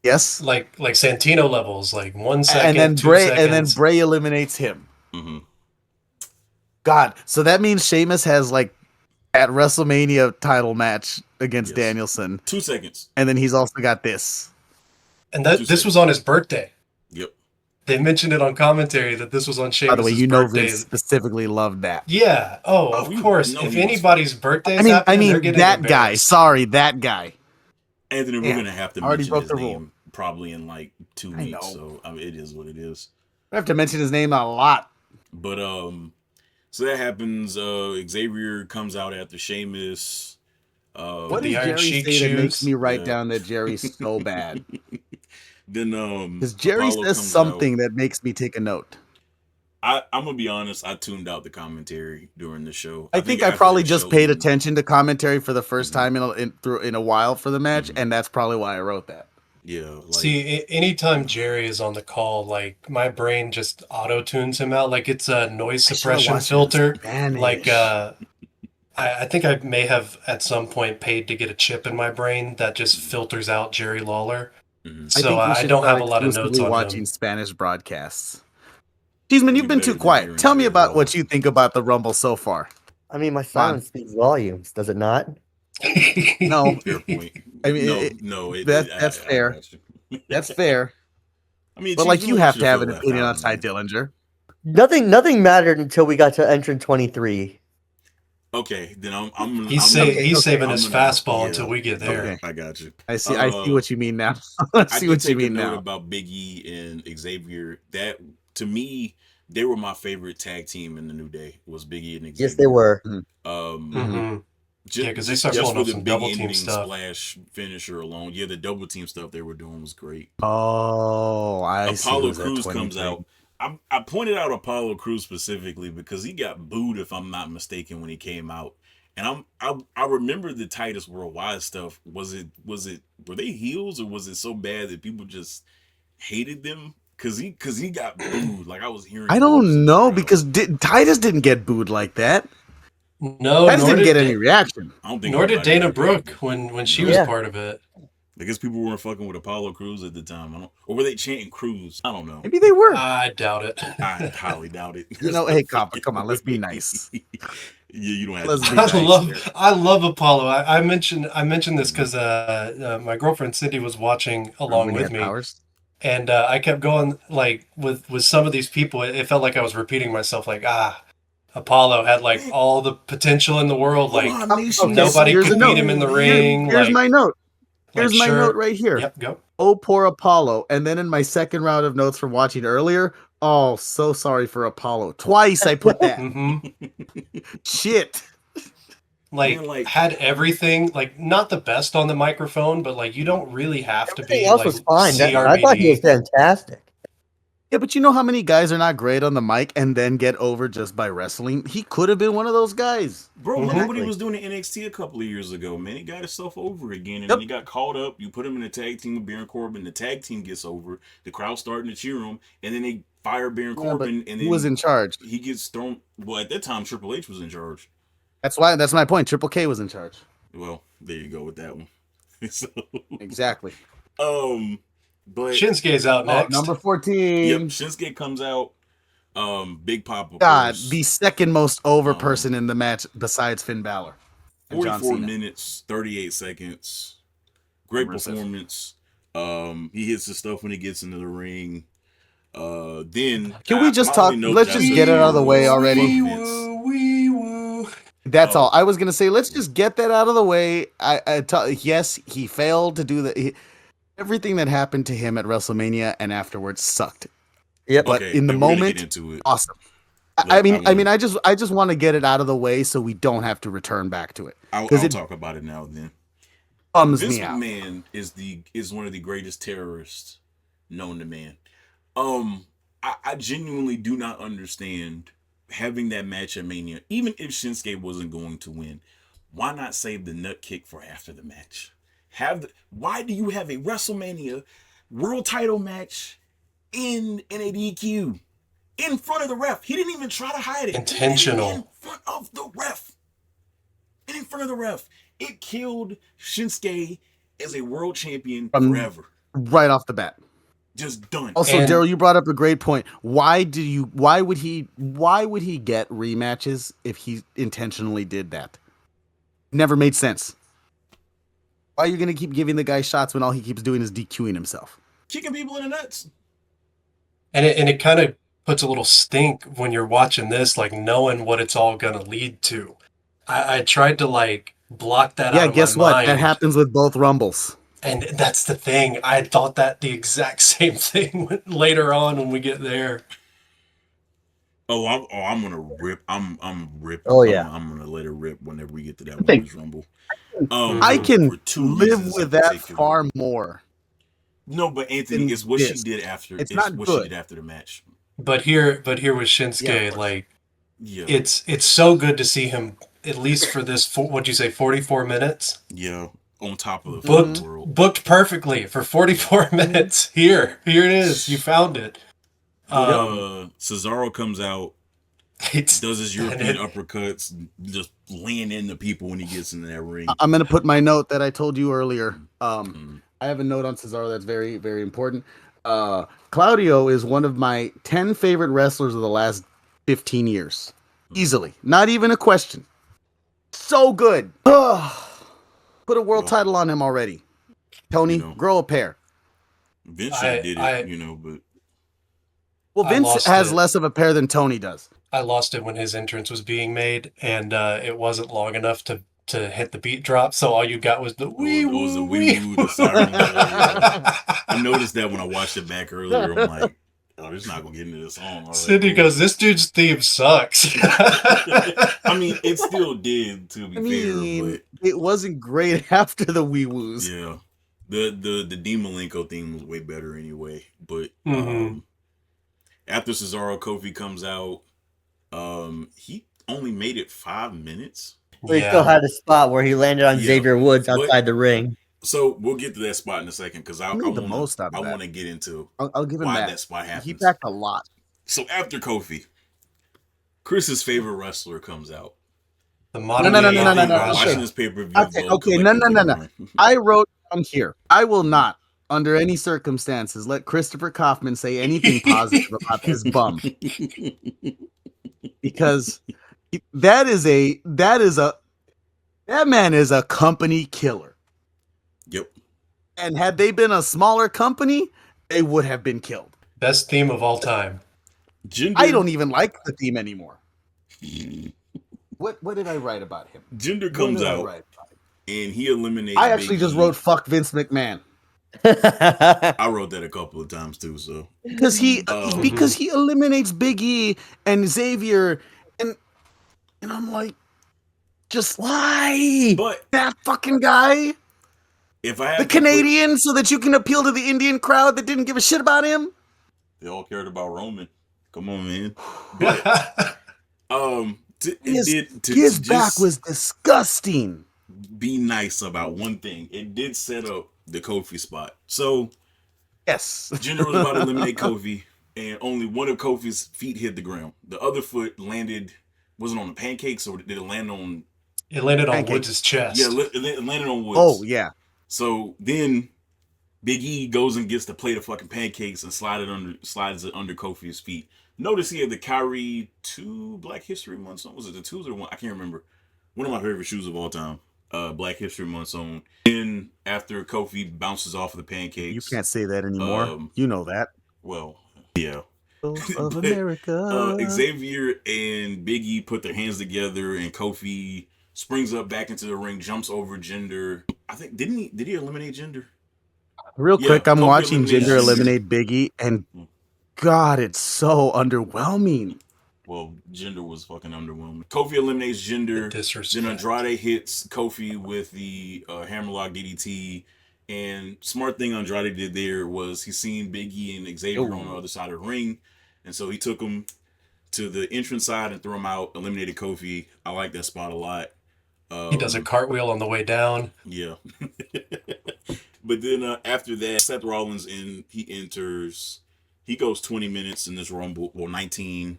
Yes, like Santino levels, like 1 second, and then 2 Bray, seconds. and then Bray eliminates him. Mm-hmm. God, so that means Sheamus has like at WrestleMania title match against Danielson. 2 seconds. And then he's also got this. And this was on his birthday. Yep. They mentioned it on commentary that this was on Sheamus' birthday. By the way, birthday. Vince specifically loved that. Yeah. Oh, of course. If anybody's birthday is I mean that guy. embarrassed. Sorry, that guy. Anthony, we're going to have to mention his name rule. probably in like 2 weeks. So, it is what it is. I have to mention his name a lot. But, so that happens. Xavier comes out after Sheamus. What did Jerry say that makes me write down that Jerry's so bad? Then because Jerry Apollo says something that makes me take a note. I'm gonna be honest, I tuned out the commentary during the show. I think I probably just paid attention to commentary for the first time in a while for the match, and that's probably why I wrote that. Yeah. See, anytime Jerry is on the call, like my brain just auto tunes him out, like it's a noise suppression filter. Like I I think I may have at some point paid to get a chip in my brain that just filters out Jerry Lawler. Mhm. So I think you I should don't start have a lot of notes exclusively on watching him. Spanish broadcasts. Cheeseman, you've You been better too than quiet. hearing Tell me Jerry about what Lawler. you think about the Rumble so far. I mean, my Come on. silence speaks volumes, does it not? No. Fair point. I mean, that's fair. I got you. That's fair. I mean, But Chief, like, you you don't want have you to have feel an left opinion out, on Ty man. Dillinger. Nothing mattered until we got to entrant 23. Okay, then I'm He's saving his fastball until we get there. Okay. I got you. I see what you mean now. I see did what you take a mean note now. about Big E and Xavier. That, to me, they were my favorite tag team in the New Day. Was Big E and Xavier? Yes, they were. Mm-hmm. Just, Yeah, 'cause they start pulling for off the some big double team ending stuff. splash finisher alone. Yeah, the double team stuff they were doing was great. Oh, I see. Apollo who's at Crews comes 23. out. I pointed out Apollo Crews specifically because he got booed, if I'm not mistaken, when he came out. And I remember the Titus Worldwide stuff. Were they heels, or was it so bad that people just hated them? Cause he got booed. Like, I was hearing. I booze in don't the know crowd. because Titus didn't get booed like that. No, Titus nor didn't did get any reaction. I don't think nor did everybody Dana got Brooke booed. when she No. was Yeah. part of it. I guess people weren't fucking with Apollo Crews at the time. Or were they chanting Crews? I don't know. Maybe they were. I doubt it. I highly doubt it. You know, hey, Copper, come on, let's be nice. Yeah, you don't have Let's to be be nice. I love Apollo. I mentioned this because my girlfriend Cindy was watching along When he with had me, powers. and I kept going like with some of these people. It felt like I was repeating myself. Like Apollo had like all the potential in the world. Like Hold on, Nation. nobody here's could a note. beat him in the ring. Here's like, my note. like, Here's my sure. note right here. Yep, go. Oh, poor Apollo. And then in my second round of notes from watching earlier, oh, so sorry for Apollo. Twice I put that. hmm Shit. Man, Had everything, like not the best on the microphone, but like you don't really have to Everything be else like was fine. CRBD. I thought he was fantastic. Yeah, but you know how many guys are not great on the mic and then get over just by wrestling? He could have been one of those guys. Bro, look what Exactly. he was doing in NXT a couple of years ago, man. He got himself over again, and Yep. then he got called up. You put him in a tag team with Baron Corbin. The tag team gets over. The crowd's starting to cheer him, and then they fire Baron Yeah, but Corbin, and Who then was in charge? he gets thrown. Well, at that time, Triple H was in charge. That's my point. Triple K was in charge. Well, there you go with that one. So, Exactly. but Shinsuke's out Oh, next. number 14. yep, Shinsuke comes out. Big Pop. Of God, course. the second most over Um, person in the match besides Finn Balor. And John 44 Cena. minutes, 38 seconds. Great Impressive. performance. He hits the stuff when he gets into the ring. Then Can we just my talk? only note Let's that I just said get it out of the way was already. fuck Vince. Wee woo. That's Oh. all. I was gonna say. Let's just get that out of the way. Yes, he failed to do everything that happened to him at WrestleMania and afterwards sucked. Yep. But Okay, in the then we're gonna moment, get into it. awesome. Look, I mean, I just want to get it out of the way so we don't have to return back to it. I'll 'cause it talk about it now. Then bums Vince me out. McMahon is one of the greatest terrorists known to man. I genuinely do not understand having that match at Mania. Even if Shinsuke wasn't going to win, why not save the nut kick for after the match? Why do you have a WrestleMania world title match in a DQ in front of the ref? He didn't even try to hide it. Intentional. He did it in front of the ref. And in front of the ref, it killed Shinsuke as a world champion forever. Right off the bat. Just done. Also, And- Darrell, you brought up a great point. Why would he get rematches if he intentionally did that? Never made sense. Why are you gonna keep giving the guy shots when all he keeps doing is DQing himself? Kicking people in the nuts. And it kind of puts a little stink when you're watching this, like knowing what it's all gonna lead to. I tried to like block that out Yeah, of guess my what? mind. That happens with both Rumbles. And that's the thing. I thought that the exact same thing later on when we get there. I'm gonna rip. I'm ripping. Oh, yeah. I'm gonna let it rip whenever we get to that think- Women's Rumble. I can for two live reasons with in that particular. far more. No, but Anthony, than it's what this. she did after. It's not what good. she did after the match. But here with Yeah, Shinsuke, of course. like Yeah, it's so good to see him at least for this. What'd you say? 44 minutes. yeah. On top of the Booked fucking world. booked perfectly for 44 minutes. Here it is. You found it. Cesaro comes out. does his European uppercuts, just laying into people when he gets into that ring. I'm gonna put my note that I told you earlier. I have a note on Cesaro that's very, very important. Claudio is one of my 10 favorite wrestlers of the last 15 years. Easily. Not even a question. So good. Put a world title on him already. Tony, grow a pair. Vince did it, but... Well, Vince has less of a pair than Tony does. I lost it when his entrance was being made, and it wasn't long enough to hit the beat drop, so all you got was the wee-woo, the siren. I noticed that when I watched it back earlier. I'm like, oh, it's not going to get into this song. Right, Cindy goes, this dude's theme sucks. I mean, it still did, to be fair, but... It wasn't great after the wee-woos. Yeah. The Dean Malenko theme was way better anyway, but after Cesaro, Kofi comes out, he only made it 5 minutes. But he still had a spot where he landed on Xavier Woods outside the ring. So we'll get to that spot in a second because I want to get into I'll give him why that spot happens. He backed a lot. So after Kofi, Chris's favorite wrestler comes out. The modern no. Watching this pay-per-view. Okay, no. I wrote on here. I will not, under any circumstances, let Christopher Kaufman say anything positive about his bum. Because that man is a company killer. Yep. And had they been a smaller company, they would have been killed. Best theme of all time. I don't even like the theme anymore. What did I write about him? Jinder comes out and he eliminates. I actually just wrote "fuck Vince McMahon." I wrote that a couple of times too. So because he eliminates Big E and Xavier, and I'm like, just why? But that fucking guy. If I have the Canadian, so that you can appeal to the Indian crowd that didn't give a shit about him. They all cared about Roman. Come on, man. But, his back was disgusting. Be nice about one thing. It did set up the Kofi spot. So, yes, Jinder was about to eliminate Kofi, and only one of Kofi's feet hit the ground. The other foot landed. Was it on the pancakes or did it land on? It landed on Woods' chest. Yeah, it landed on Woods. Oh yeah. So then Big E goes and gets the plate of fucking pancakes and slides it under Kofi's feet. Notice he had the Kyrie 2 Black History Month on. Was it the 2s or 1? I can't remember. One of my favorite shoes of all time. Black History Month on. Then after Kofi bounces off of the pancakes. You can't say that anymore. You know that. Well, yeah. Of America. Xavier and Big E put their hands together and Kofi springs up back into the ring, jumps over Jinder. I think did he eliminate Jinder? Real quick, I'm watching Jinder eliminate Big E, and God, it's so underwhelming. Well, Jinder was fucking underwhelming. Kofi eliminates Jinder. Then Andrade hits Kofi with the hammerlock DDT. And smart thing Andrade did there was he seen Big E and Xavier on the other side of the ring. And so he took them to the entrance side and threw them out, eliminated Kofi. I like that spot a lot. He does a cartwheel on the way down. Yeah. But then after that, Seth Rollins he enters. He goes 20 minutes in this Rumble, 19.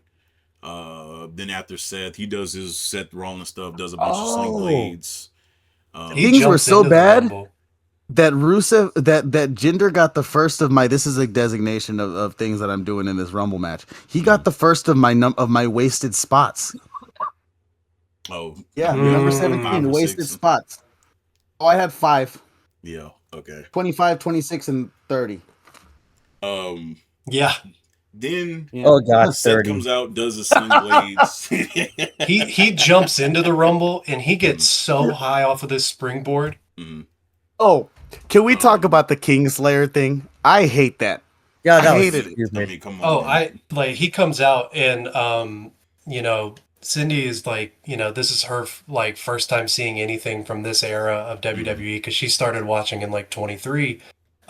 Then after Seth, he does his Seth Rollins stuff, does a bunch of sling blades. Things were so bad that Rusev, that Jinder got the first of my. This is a designation of things that I'm doing in this Rumble match. He got the first of my wasted spots. Oh yeah, number 17 wasted spots. Oh, I had 5. Yeah. Okay. 25, 26, and 30. Yeah. Then God, Seth 30 comes out, does the sling blades. he jumps into the Rumble and he gets so high off of this springboard. Mm-hmm. Oh, can we talk about the Kingslayer thing? I hate that. Yeah, I hated it. I mean, come on, he comes out and Cindy is like, this is her like first time seeing anything from this era of WWE because she started watching in like 23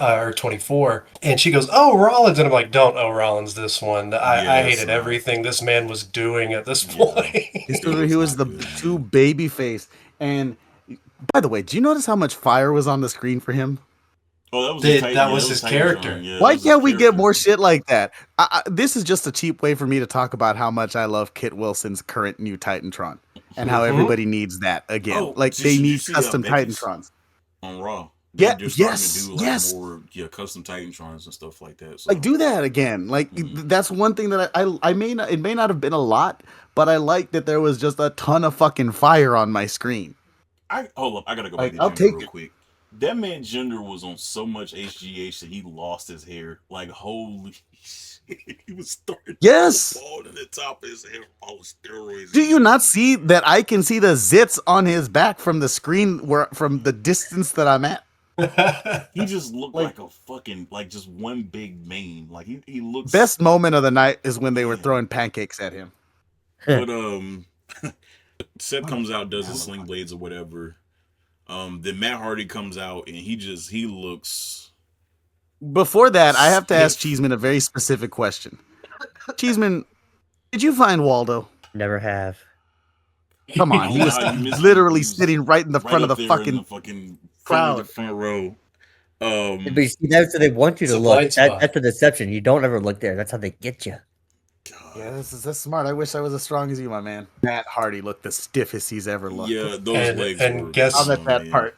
or 24, and she goes, "Oh, Rollins," and I'm like, "Don't Rollins this one." I hated everything this man was doing at this point. He was the too baby face. And by the way, do you notice how much fire was on the screen for him? Oh, that was his that was his character. Yeah, Why can't we get more shit like that? This is just a cheap way for me to talk about how much I love Kit Wilson's current new Titantron and how everybody needs that again. Oh, like they need custom Titantrons on Raw. Yeah, They're starting to do yes. more custom Titantrons and stuff like that. So. Like do that again. Like that's one thing that I may not, it may not have been a lot, but I like that there was just a ton of fucking fire on my screen. Hold up, I gotta go back to Jinder real quick. That man Jinder was on so much HGH that he lost his hair. Like holy shit, he was starting yes, bald in the top of his hair, all steroids. Do you not see that I can see the zits on his back from the screen where from the distance that I'm at? He just looked like a fucking just one big mane. Like he looks. Best moment of the night is when they were throwing pancakes at him. But Seth comes out, does his sling blades or whatever. Then Matt Hardy comes out and he looks. Before that, I have to ask Cheeseman a very specific question. Cheeseman, did you find Waldo? Never have. Come on, he was literally sitting right in the front of the fucking crowd. Front row. But you see, that's how they want you to look. That's the deception. You don't ever look there. That's how they get you. God. Yeah, that's smart. I wish I was as strong as you, my man. Matt Hardy looked the stiffest he's ever looked. Yeah, those legs. And guess that part.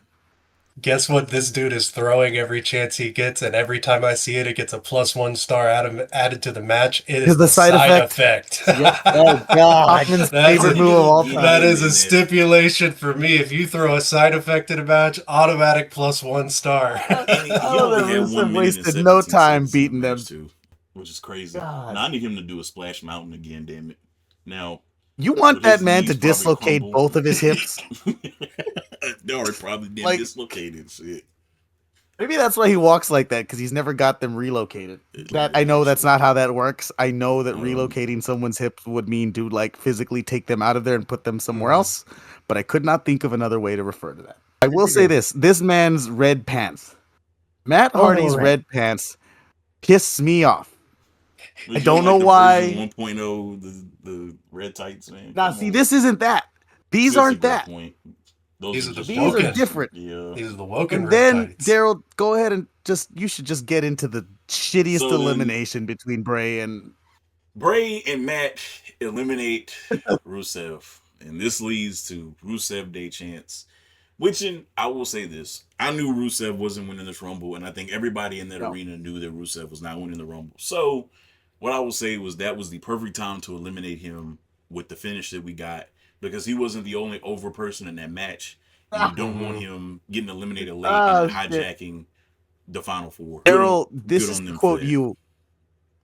Guess what? This dude is throwing every chance he gets, and every time I see it, it gets a +1 star added to the match. It is the side effect. Yep. Oh god, favorite move of all time. That is a stipulation for me. If you throw a side effect in a match, automatic +1 star. Rusev wasted no time beating them too, which is crazy. Now, I need him to do a Splash Mountain again. Damn it! Now you want that man to dislocate both of his hips? They already probably been dislocated. Shit. Maybe that's why he walks like that, because he's never got them relocated. That I know that's not how that works. I know that relocating someone's hips would mean to physically take them out of there and put them somewhere else, but I could not think of another way to refer to that. I will say this man's red pants, Matt Hardy's red pants, piss me off. I don't know why. 1.0, the red tights, man. Now, see, this isn't that. These aren't that. These are different. Yeah. These are the Woken. And then, Darrell, go ahead and you should just get into the shittiest elimination between Bray and Matt eliminate Rusev. And this leads to Rusev Day chants. I will say this. I knew Rusev wasn't winning this Rumble, and I think everybody in that arena knew that Rusev was not winning the Rumble. So, what I will say was that was the perfect time to eliminate him with the finish that we got, because he wasn't the only over person in that match. And you don't want him getting eliminated late and hijacking the Final Four. Darrell, this is to quote you.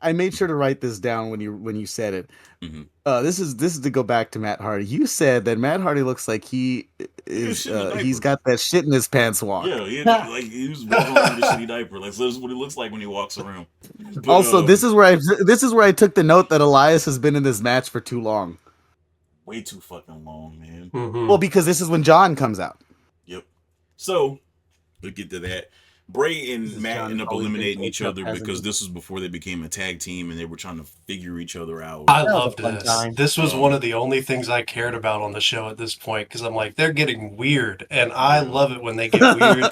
I made sure to write this down when you said it. Mm-hmm. This is to go back to Matt Hardy. You said that Matt Hardy looks like he's got that shit in his pants walk. Yeah, he was walking around with a shitty diaper. Like, so this is what he looks like when he walks around. But, also, this is where I took the note that Elias has been in this match for too long. Way too fucking long, man. Mm-hmm. Well, because this is when John comes out. Yep. So we'll get to that. Bray and Matt end up eliminating each other because this was before they became a tag team and they were trying to figure each other out. I loved this. This was one of the only things I cared about on the show at this point, because I'm like, they're getting weird, and I love it when they get weird.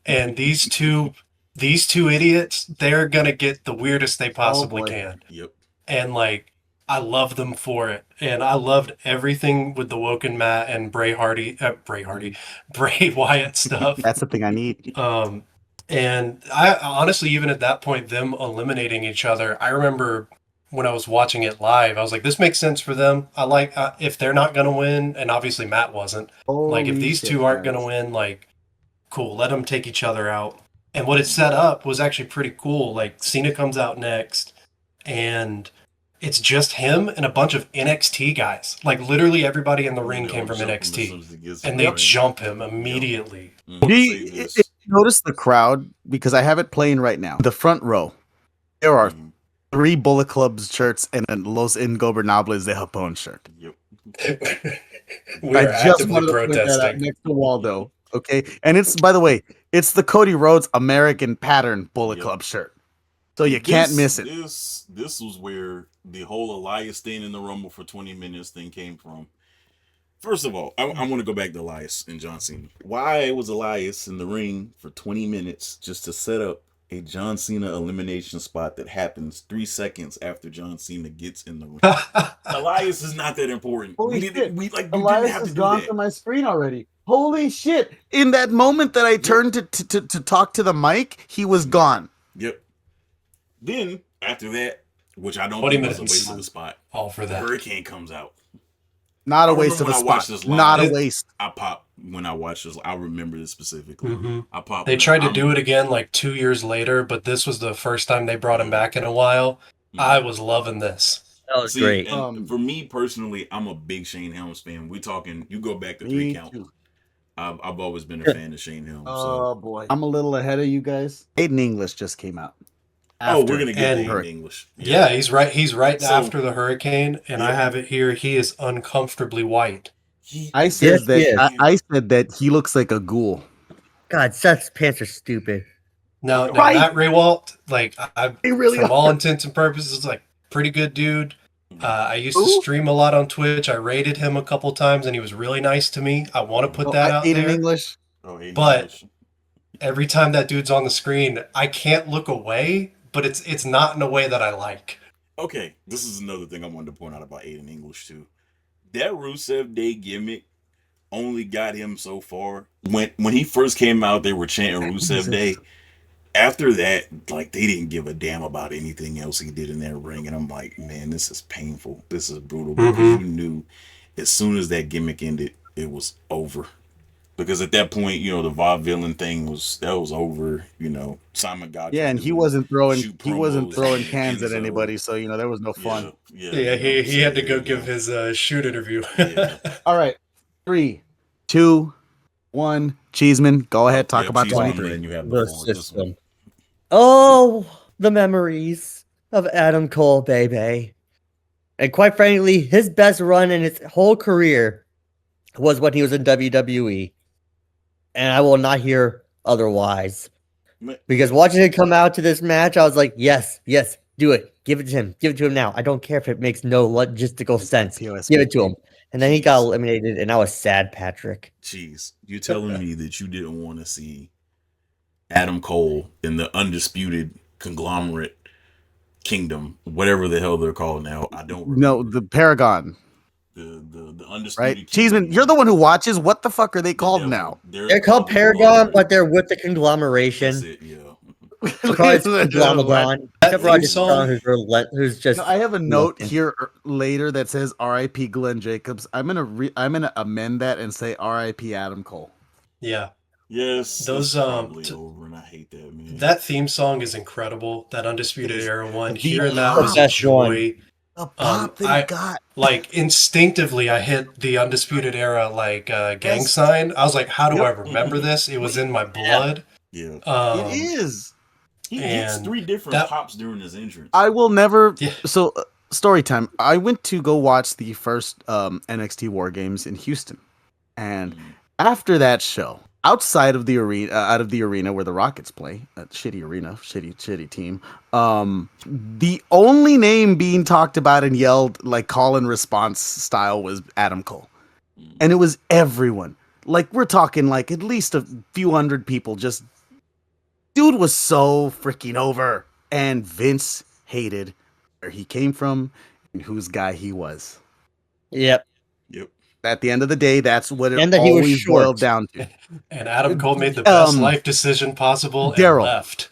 And these two idiots, they're gonna get the weirdest they possibly can. Yep. And I love them for it. And I loved everything with the Woken Matt and Bray Wyatt stuff. That's the thing I need. And I honestly, even at that point, them eliminating each other, I remember when I was watching it live, I was like, this makes sense for them. I like, if they're not going to win, and obviously Matt wasn't, if these two aren't going to win, cool, let them take each other out. And what it set up was actually pretty cool. Cena comes out next, and it's just him and a bunch of NXT guys. Literally everybody in the ring came from NXT, and they jump him immediately. Notice the crowd, because I have it playing right now. The front row, there are 3 Bullet Clubs shirts and a Los Ingobernables de Japón shirt. Yep. I just wanted to put that up next to Waldo. Okay, and it's, by the way, it's the Cody Rhodes American pattern Bullet Club shirt, so you can't miss it. This was where the whole Elias staying in the Rumble for 20 minutes thing came from. First of all, I want to go back to Elias and John Cena. Why was Elias in the ring for 20 minutes just to set up a John Cena elimination spot that happens 3 seconds after John Cena gets in the ring? Elias is not that important. Holy You shit. didn't Elias have to is do gone that. from my screen already. Holy shit. In that moment that I turned to talk to the mic, he was gone. Yep. Then, after that, which I don't 20 think was a minutes. waste of the spot, All for that. Hurricane comes out. Not a I waste of remember a when I watched spot. this live. Not a It- waste. I popped when I watched this. I remember this specifically. Mhm. I popped. They when tried to I'm- do it again like 2 years later, but this was the first time they brought him back in a while. I was loving this. That was See, great. and for me personally, I'm a big Shane Helms fan. We're talking. You go back to 3 count. Too. I've always been a fan of Shane Helms. Oh boy. I'm a little ahead of you guys. Aiden English just came out. We're gonna get and- the in English. Yeah, he's right. He's right So- after the hurricane, and I Yeah. have it here. He is uncomfortably white. I Yes, said he is. that I said that he looks like a ghoul. God, Seth's pants are stupid. Now Right. Matt Raywalt, like I They really from are. all intents and purposes, like pretty good dude. I used to Who? stream a lot on Twitch. I rated him a couple times, and he was really nice to me. I want to put that out Aiden there. English. Aiden But- English. Every time that dude's on the screen, I can't look away, but it's not in a way that I like. Okay, this is another thing I wanted to point out about Aiden English too. That Rusev Day gimmick only got him so far. When he first came out, they were chanting Rusev Day. After that, like they didn't give a damn about anything else he did in that ring, and I'm like, man, this is painful. This is brutal because you knew as soon as that gimmick ended, it was over. Because at that point, the vaudevillain thing was over. Simon Gotch. Yeah, and he wasn't throwing cans at anybody, so there was no fun. Yeah, he had to go give his shoot interview. Yeah. All right. 3, 2, 1. Cheeseman, go ahead, talk about Cheeseman, 23. and you have The the floor. This one. system. Oh, the memories of Adam Cole, baby. And quite frankly, his best run in his whole career was when he was in WWE. And I will not hear otherwise. Because watching him come out to this match, I was like, yes, do it. Give it to him. Give it to him now. I don't care if it makes no logistical sense. POS. Give it to him. And then he got eliminated, and I was sad, Patrick. Jeez, you telling me that you didn't want to see Adam Cole in the undisputed conglomerate kingdom, whatever the hell they're called now? I don't remember. No, the Paragon, the undisputed right? kingdom. Cheeseman, you're the one who watches. What the fuck are they The called devil. now? They're called the Paragon, conglomerate. but they're with the conglomeration. That's it, yeah. Probably it's Conglomeragon. Except Roger theme song? Strong, who's just. No, I have a note looking. here later that says R.I.P. Glenn Jacobs. I'm gonna amend that and say R.I.P. Adam Cole. Yeah. Yes, Those, it's probably over, and I hate that, man. That theme song is incredible. That Undisputed It is Era one. the Hearing that bop. was a Best joy. The pop that he I- got. Like instinctively, I hit the Undisputed Era gang Yes. sign. I was like, how do I Yep. remember this? It was in my blood. yeah, It is. he hits and 3 different that- pops during his entrance. I will never. Yeah. So, story time. I went to go watch the first NXT War Games in Houston, and after that show, outside of the arena, out of the arena where the Rockets play, a shitty arena, shitty team. The only name being talked about and yelled like call and response style was Adam Cole, and it was everyone. Like we're talking like at least a few hundred people. Just dude was so freaking over, and Vince hated where he came from and whose guy he was. Yep. Yep. At the end of the day, that's what it And that he was always short. boiled down to. And Adam Cole made the best Um, life decision possible and Darrell. left.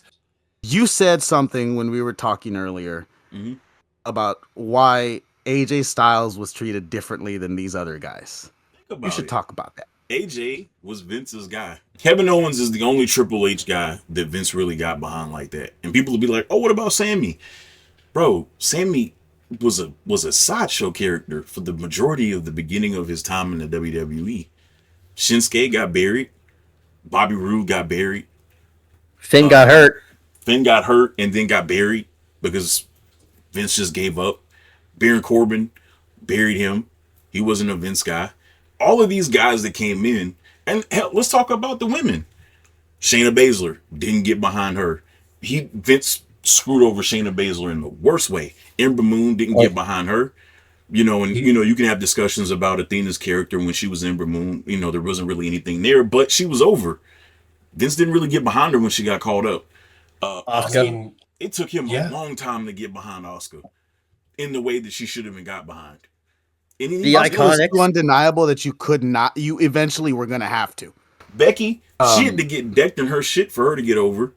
You said something when we were talking earlier Mhm. about why AJ Styles was treated differently than these other guys. Think You about should it. talk about that. AJ was Vince's guy. Kevin Owens is the only Triple H guy that Vince really got behind like that. And people will be like, "Oh, what about Sammy?" Bro, Sammy was a sideshow character for the majority of the beginning of his time in the WWE. Shinsuke got buried. Bobby Roode got buried. Finn got hurt. Finn got hurt and then got buried because Vince just gave up. Baron Corbin buried him. He wasn't a Vince guy. All of these guys that came in, and hell, let's talk about the women. Shayna Baszler didn't get behind her. Vince screwed over Shayna Baszler in the worst way. Ember Moon didn't get behind her. You know, and you can have discussions about Athena's character when she was Ember Moon. You know, there wasn't really anything there, but she was over. Vince didn't really get behind her when she got called up. Asuka, it took him a long time to get behind Asuka in the way that she should have been got behind. And The Iconics. It was undeniable that you could not. You eventually were going to have to. Becky, she had to get decked in her shit for her to get over.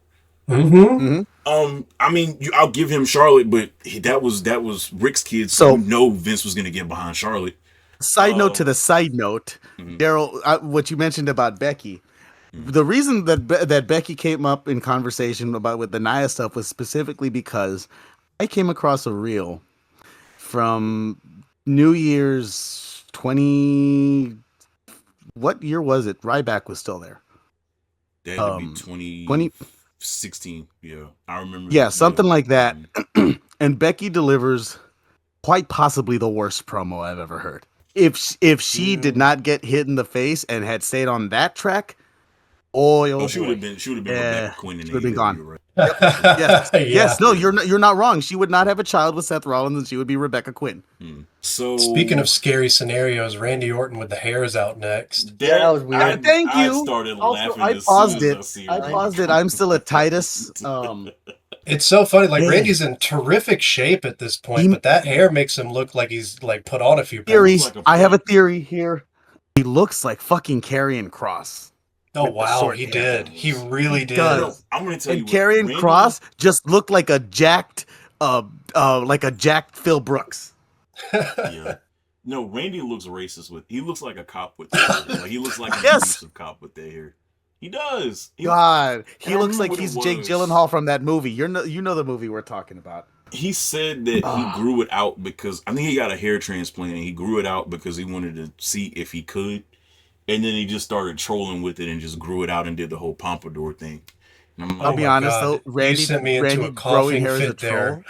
I mean, I'll give him Charlotte, but that was Rick's kid, so Vince was going to get behind Charlotte. Side note to the side note, Darrell, what you mentioned about Becky, the reason that Becky came up in conversation with the Nia stuff was specifically because I came across a reel from New Year's 20. What year was it? Ryback was still there. That had to be 2016. Yeah, I remember. Yeah, something like that. And Becky delivers quite possibly the worst promo I've ever heard. If she did not get hit in the face and had stayed on that track, she would have been Rebecca Quinn and she would have been gone. Right? Yep. Yes, yes. No, you're not wrong. She would not have a child with Seth Rollins, and she would be Rebecca Quinn. So speaking of scary scenarios, Randy Orton with the hairs out next. That was weird. Thank you. I started laughing. I paused it. I paused it. I'm still a Titus. It's so funny. Like Randy's in terrific shape at this point, but that hair makes him look like he's like put on a few theories. I have a theory here. He looks like fucking Karrion Kross. Oh wow, he did. He really did. No, I'm gonna tell you. And Karrion Kross just looked like a jacked Phil Brooks. Yeah. No, Randy looks racist he looks like a cop with that hair. Like he looks like an abusive cop with that hair. He does. He looks like he's Jake Gyllenhaal from that movie. You know the movie we're talking about. He said that he grew it out because I think he got a hair transplant and he grew it out because he wanted to see if he could. And then he just started trolling with it and just grew it out and did the whole pompadour thing. I'll be honest though, Randy sent me into a coughing fit there.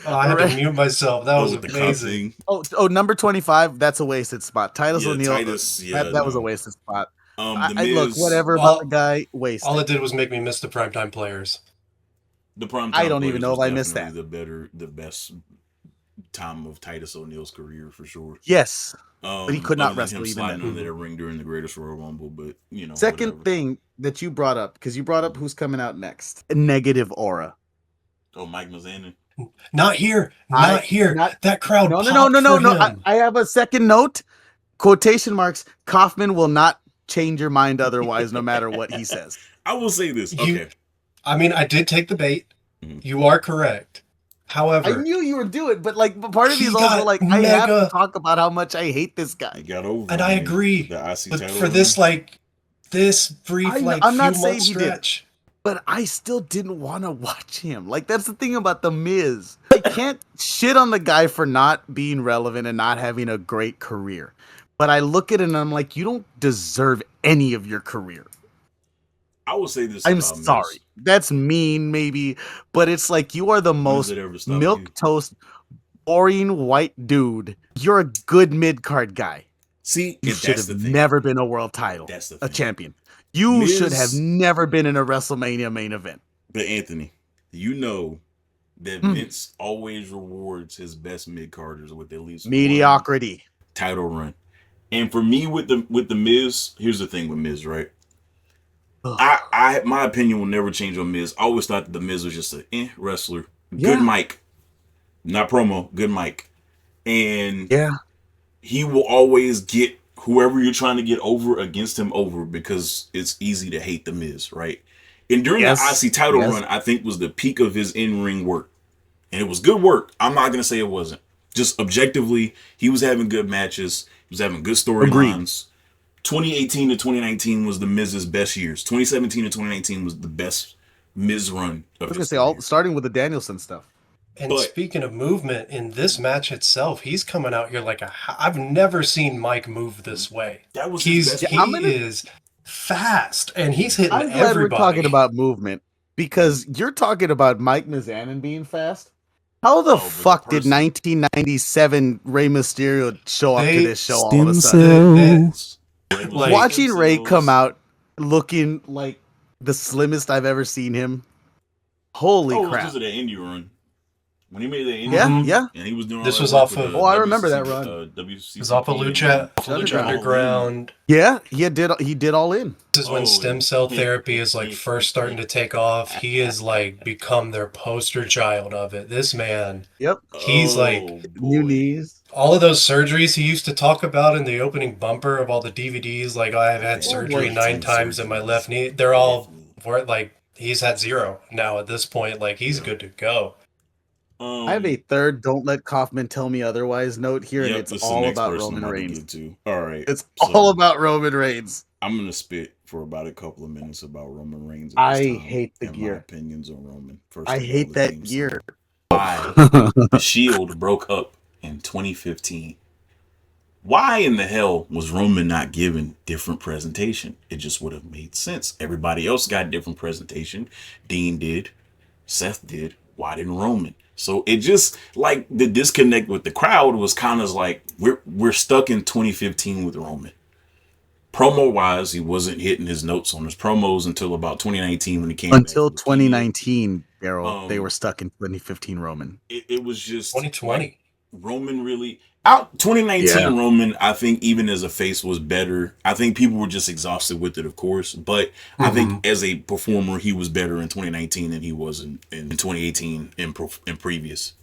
I had to mute myself. That was amazing. Oh, number 25. That's a wasted spot. Titus O'Neil. That was a wasted spot. Look, whatever about the guy. Wasted. All it did was make me miss the primetime players. The primetime. I don't even know if I missed that. The best time of Titus O'Neil's career for sure. Yes. But he could not wrestle even then. Under that ring during the Greatest Royal Rumble, but Second thing that you brought up, because you brought up who's coming out next. Negative aura. Oh, Mike Mizanin. Not here. Not here. That crowd. No. I have a second note. Quotation marks. Kaufman will not change your mind otherwise, no matter what he says. I will say this. Okay. I did take the bait. You are correct. However, I knew you would do it, but part of me is also like, I have to talk about how much I hate this guy. He got over, and I agree. But for this brief I'm not few saying month he stretch, did, but I still didn't want to watch him. That's the thing about the Miz. I can't shit on the guy for not being relevant and not having a great career, but I look at it and I'm like, you don't deserve any of your career. I will say this. I'm sorry. Miz. That's mean, maybe, but it's like you are the most milquetoast, boring white dude. You're a good mid-card guy. See, you should have never been a world title, a champion. You should have never been in a WrestleMania main event. But Anthony, you know that Vince always rewards his best mid-carders with at least mediocrity title run. And for me, with the Miz, here's the thing with Miz, right? My opinion will never change on Miz. I always thought that the Miz was just a wrestler. Good mic. Not promo, good mic. And he will always get whoever you're trying to get over against him over because it's easy to hate the Miz, right? And during the IC title run, I think was the peak of his in-ring work. And it was good work. I'm not going to say it wasn't. Just objectively, he was having good matches. He was having good storylines. 2018 to 2019 was the Miz's best years. 2017 to 2019 was the best Miz run. I was going to say, starting with the Danielson stuff. And speaking of movement, in this match itself, he's coming out here like I've never seen Mike move this way. That was he is fast, and he's hitting everybody. I'm glad we're talking about movement, because you're talking about Mike Mizanin being fast. How the fuck did 1997 Rey Mysterio show up to this show all of a sudden? Watching Ray come out looking like the slimmest I've ever seen him. Holy crap. Because of the indie run. when he made the Yeah, injury, yeah. and he was doing all This that was work off with of- the Oh, I remember that WCC, run. It was off of Lucha Underground. Underground. Yeah, he did all in. This is when stem cell therapy is like first starting to take off. He is like become their poster child of it. This man, Yep. he's like New knees. all of those surgeries he used to talk about in the opening bumper of all the DVDs. Like I've had surgery 9 times in my left knee. They're all like he's had 0 now at this point. Like he's good to go. I have a third "Don't let Kaufman tell me otherwise" note here, and this it's is the all next about person Roman I'm about to Reigns. get to. All right, It's so all about Roman Reigns. I'm gonna spit for about a couple of minutes about Roman Reigns. I At this time hate the and gear. my opinions on Roman. First I of all, hate the that theme gear. song. Why the Shield broke up in 2015? Why in the hell was Roman not given different presentation? It just would have made sense. Everybody else got different presentation. Dean did. Seth did. Why didn't Roman? So it just like the disconnect with the crowd was kind of like we're stuck in 2015 with Roman. Promo wise, he wasn't hitting his notes on his promos until about 2019 when he came Until back. 2019, Darrell, they were stuck in 2015 Roman. It was just 2020. like, Roman really out 2019 Yeah. Roman, I think even as a face was better. I think people were just exhausted with it, of course, but I think as a performer he was better in 2019 than he was in 2018 in previous.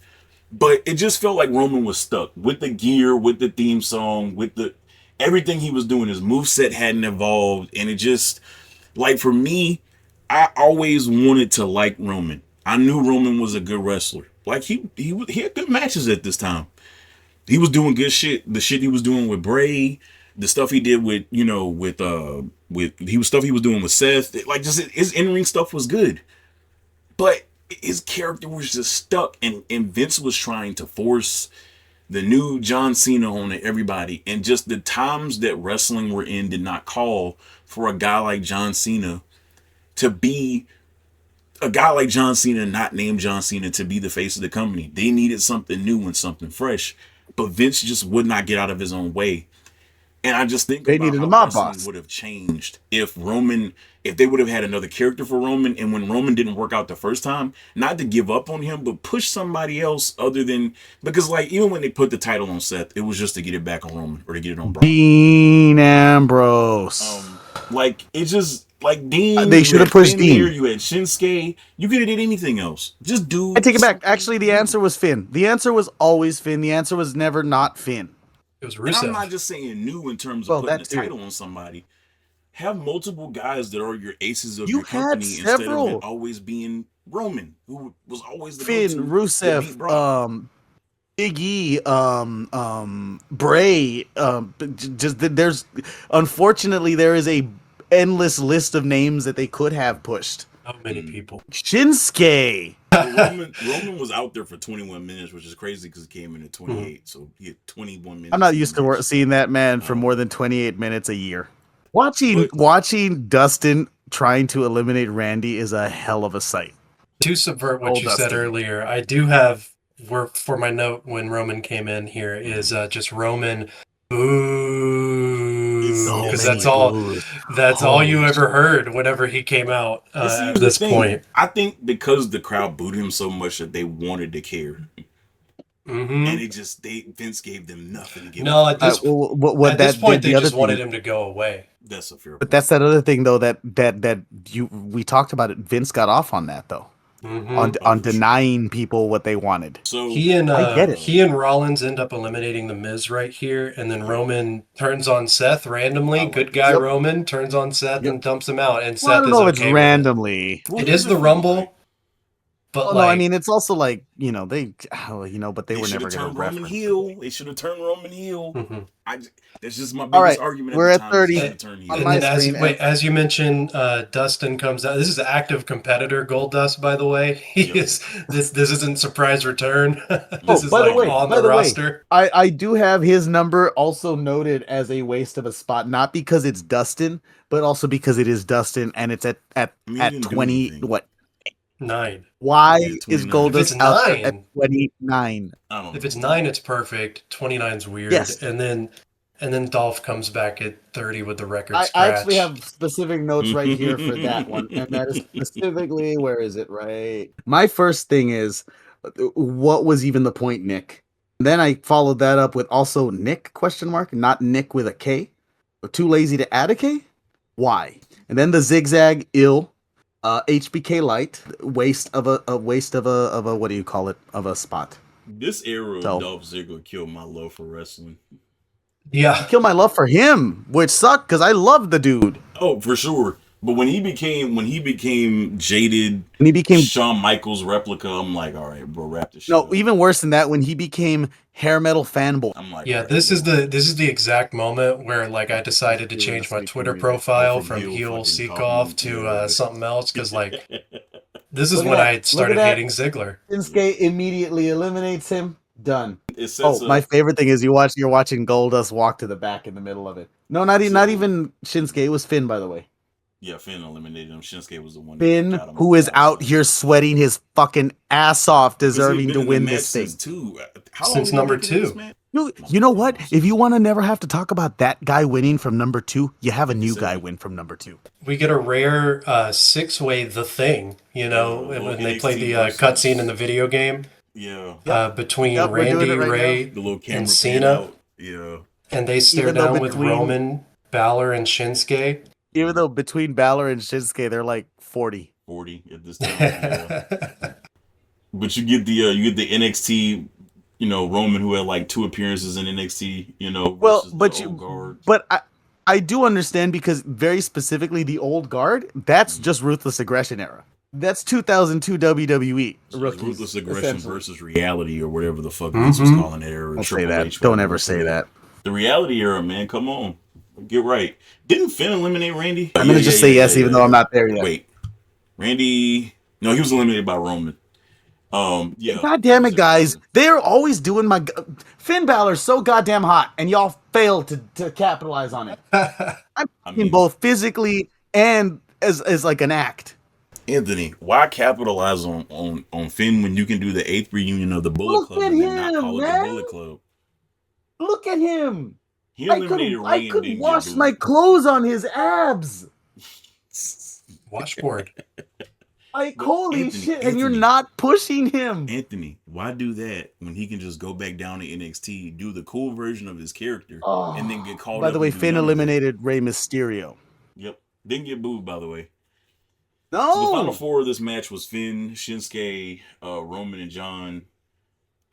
But it just felt like Roman was stuck with the gear, with the theme song, with the everything he was doing. His moveset hadn't evolved, and it just like for me, I always wanted to like Roman. I knew Roman was a good wrestler. Like he had good matches at this time. He was doing good shit. The shit he was doing with Bray, the stuff he did with stuff he was doing with Seth. Like just his in-ring stuff was good. But his character was just stuck, and Vince was trying to force the new John Cena on everybody, and just the times that wrestling were in did not call for a guy like John Cena to be a guy like John Cena, not named John Cena, to be the face of the company. They needed something new and something fresh, but Vince just would not get out of his own way. And I just think They about needed how a mob wrestling boss. would have changed if they would have had another character for Roman, and when Roman didn't work out the first time, not to give up on him, but push somebody else other than, because like even when they put the title on Seth, it was just to get it back on Roman or to get it on Brock. Dean Ambrose. Like it just like Dean. They you should have had pushed Finn here, Dean. You had Shinsuke. You could have did anything else. Just do. I take it back. Actually, the answer was Finn. The answer was always Finn. The answer was never not Finn. It was And I'm Rusev. not just saying new in terms of Well, putting that a too. title on somebody. Have multiple guys that are your aces of You your had company instead several. of it always being Roman, who was always the Finn, go-to that beat Rusev, Brock. Big E, Bray. There's unfortunately there is a endless list of names that they could have pushed. So many people. Shinsuke. Roman was out there for 21 minutes, which is crazy because he came in at 28, so he had 21 minutes. I'm not used to seeing that man for more than 28 minutes a year. Watching Dustin trying to eliminate Randy is a hell of a sight. To subvert what Old you said Dustin. earlier, I do have work for my note when Roman came in here is just Roman boo, So because many that's all boos. that's all you ever heard whenever he came out But see, at here's this the thing. point. I think because the crowd booed him so much that they wanted to care, Hmm. and Vince gave them nothing to give. No, him. at this What at this that point did, the they other just wanted thing, him to go away. That's a fair. but that's that other thing though that we talked about it. Vince got off on that though, on for denying people what they wanted. So He and I get it. he and Rollins end up eliminating the Miz right here, and then Roman turns on Seth randomly. Good guy Yep. Roman turns on Seth and dumps him out, and Well, I Seth don't is know if it's okay with it. randomly. what It does is the feel Rumble, like? but Well, like no, I mean it's also like but they They were should never have going turned to Roman reference. heel. They should have turned Roman heel. Mhm. That's just my biggest All right, argument. we're at at the time, is 30. they should have turned heel. On And my then screen, as you mentioned, Dustin comes out. This is active competitor Goldust, by the way. He Yep. is this isn't surprise return. This Oh, is by the like way, on by the the way, roster. I do have his number also noted as a waste of a spot, not because it's Dustin, but also because it is Dustin and it's at I mean, he didn't do 20 anything. what? 9. Why Yeah, is 29. If it's Goldust out there 9, at 29? I don't if know. it's 9, it's perfect. 29's weird. Yes. And then Dolph comes back at 30 with the record I scratch. actually have specific notes right here for that one, and that is specifically where is it? Right. My first thing is What was even the point, Nick? Then I followed that up with also Nick question mark, not Nick with a K. Too lazy to add a K? Why? And then the zigzag ill, HBK light, waste of a what do you call it? Of a spot. This era of So- Dolph Ziggler killed my love for wrestling. Yeah. Kill my love for him, which sucked because I love the dude. Oh, for sure. But when he became jaded, And he became Shawn Michaels replica, I'm like, all right, bro, wrap this shit no, up. even worse than that, when he became hair metal fanboy. I'm like, Yeah, all right, this is bro. the exact moment where like I decided to change my Twitter profile from heel seek off to something else because like this is Look at when that. I Look started at that. hating Ziggler. Shinsuke immediately eliminates him. Done. It sets Oh, up, my favorite thing is you're watching Goldust walk to the back in the middle of it. No, not even Shinsuke. It was Finn, by the way. yeah, Finn eliminated him. Shinsuke was the one. Finn, that got him who is outside. out here sweating his fucking ass off, Because he'd deserving been to in the win match this thing. since two. How long Since he been number making this two. match? You know what? If you want to never have to talk about that guy winning from number 2, you have a new Say guy it. win from number 2. We get a rare six-way The Thing, you know, Yeah, when little they play NXT the versus- cutscene in the video game Yeah, between Yep, we're doing Randy, it right Ray, the little camera and pan Cena, out. Yeah, and they stare Even though down with between- Roman, Balor, and Shinsuke. Even though between Balor and Shinsuke, they're like 40. 40 at this time. Yeah. But you get the NXT, you know, Roman who had like 2 appearances in NXT, you know. Well, versus but the old guard. but I do understand because very specifically the old guard, that's just ruthless aggression era. That's 2002 WWE So it's rookies. ruthless aggression essentially. versus reality, or whatever the fuck Vince was Mhm. calling it. Or Don't say Triple that. H, Don't whatever ever it say was. that. The reality era, man. Come on, get right. Didn't Finn eliminate Randy? I'm gonna just say yes, even though I'm not there yet. Wait, Randy? No, he was eliminated by Roman. Yeah. God damn it, guys! They're always doing my Finn Balor's so goddamn hot, and y'all failed to capitalize on it. I'm talking both physically and as like an act. Anthony, why capitalize on Finn when you can do the 8th reunion of the Bullet Look Club at and then not him, call it man. the Bullet Club? Look at him. He I eliminated could Ray and didn't wash get my booed. clothes on his abs. Washboard. Like But holy Anthony, shit! And you're Anthony. not pushing him. Anthony, why do that when he can just go back down to NXT, do the cool version of his character, Oh, and then get called by up the way, and do Finn none of that? eliminated Rey Mysterio. Yep. Didn't get booed, by the way. So the final No, 4 of this match was Finn, Shinsuke, Roman, and John.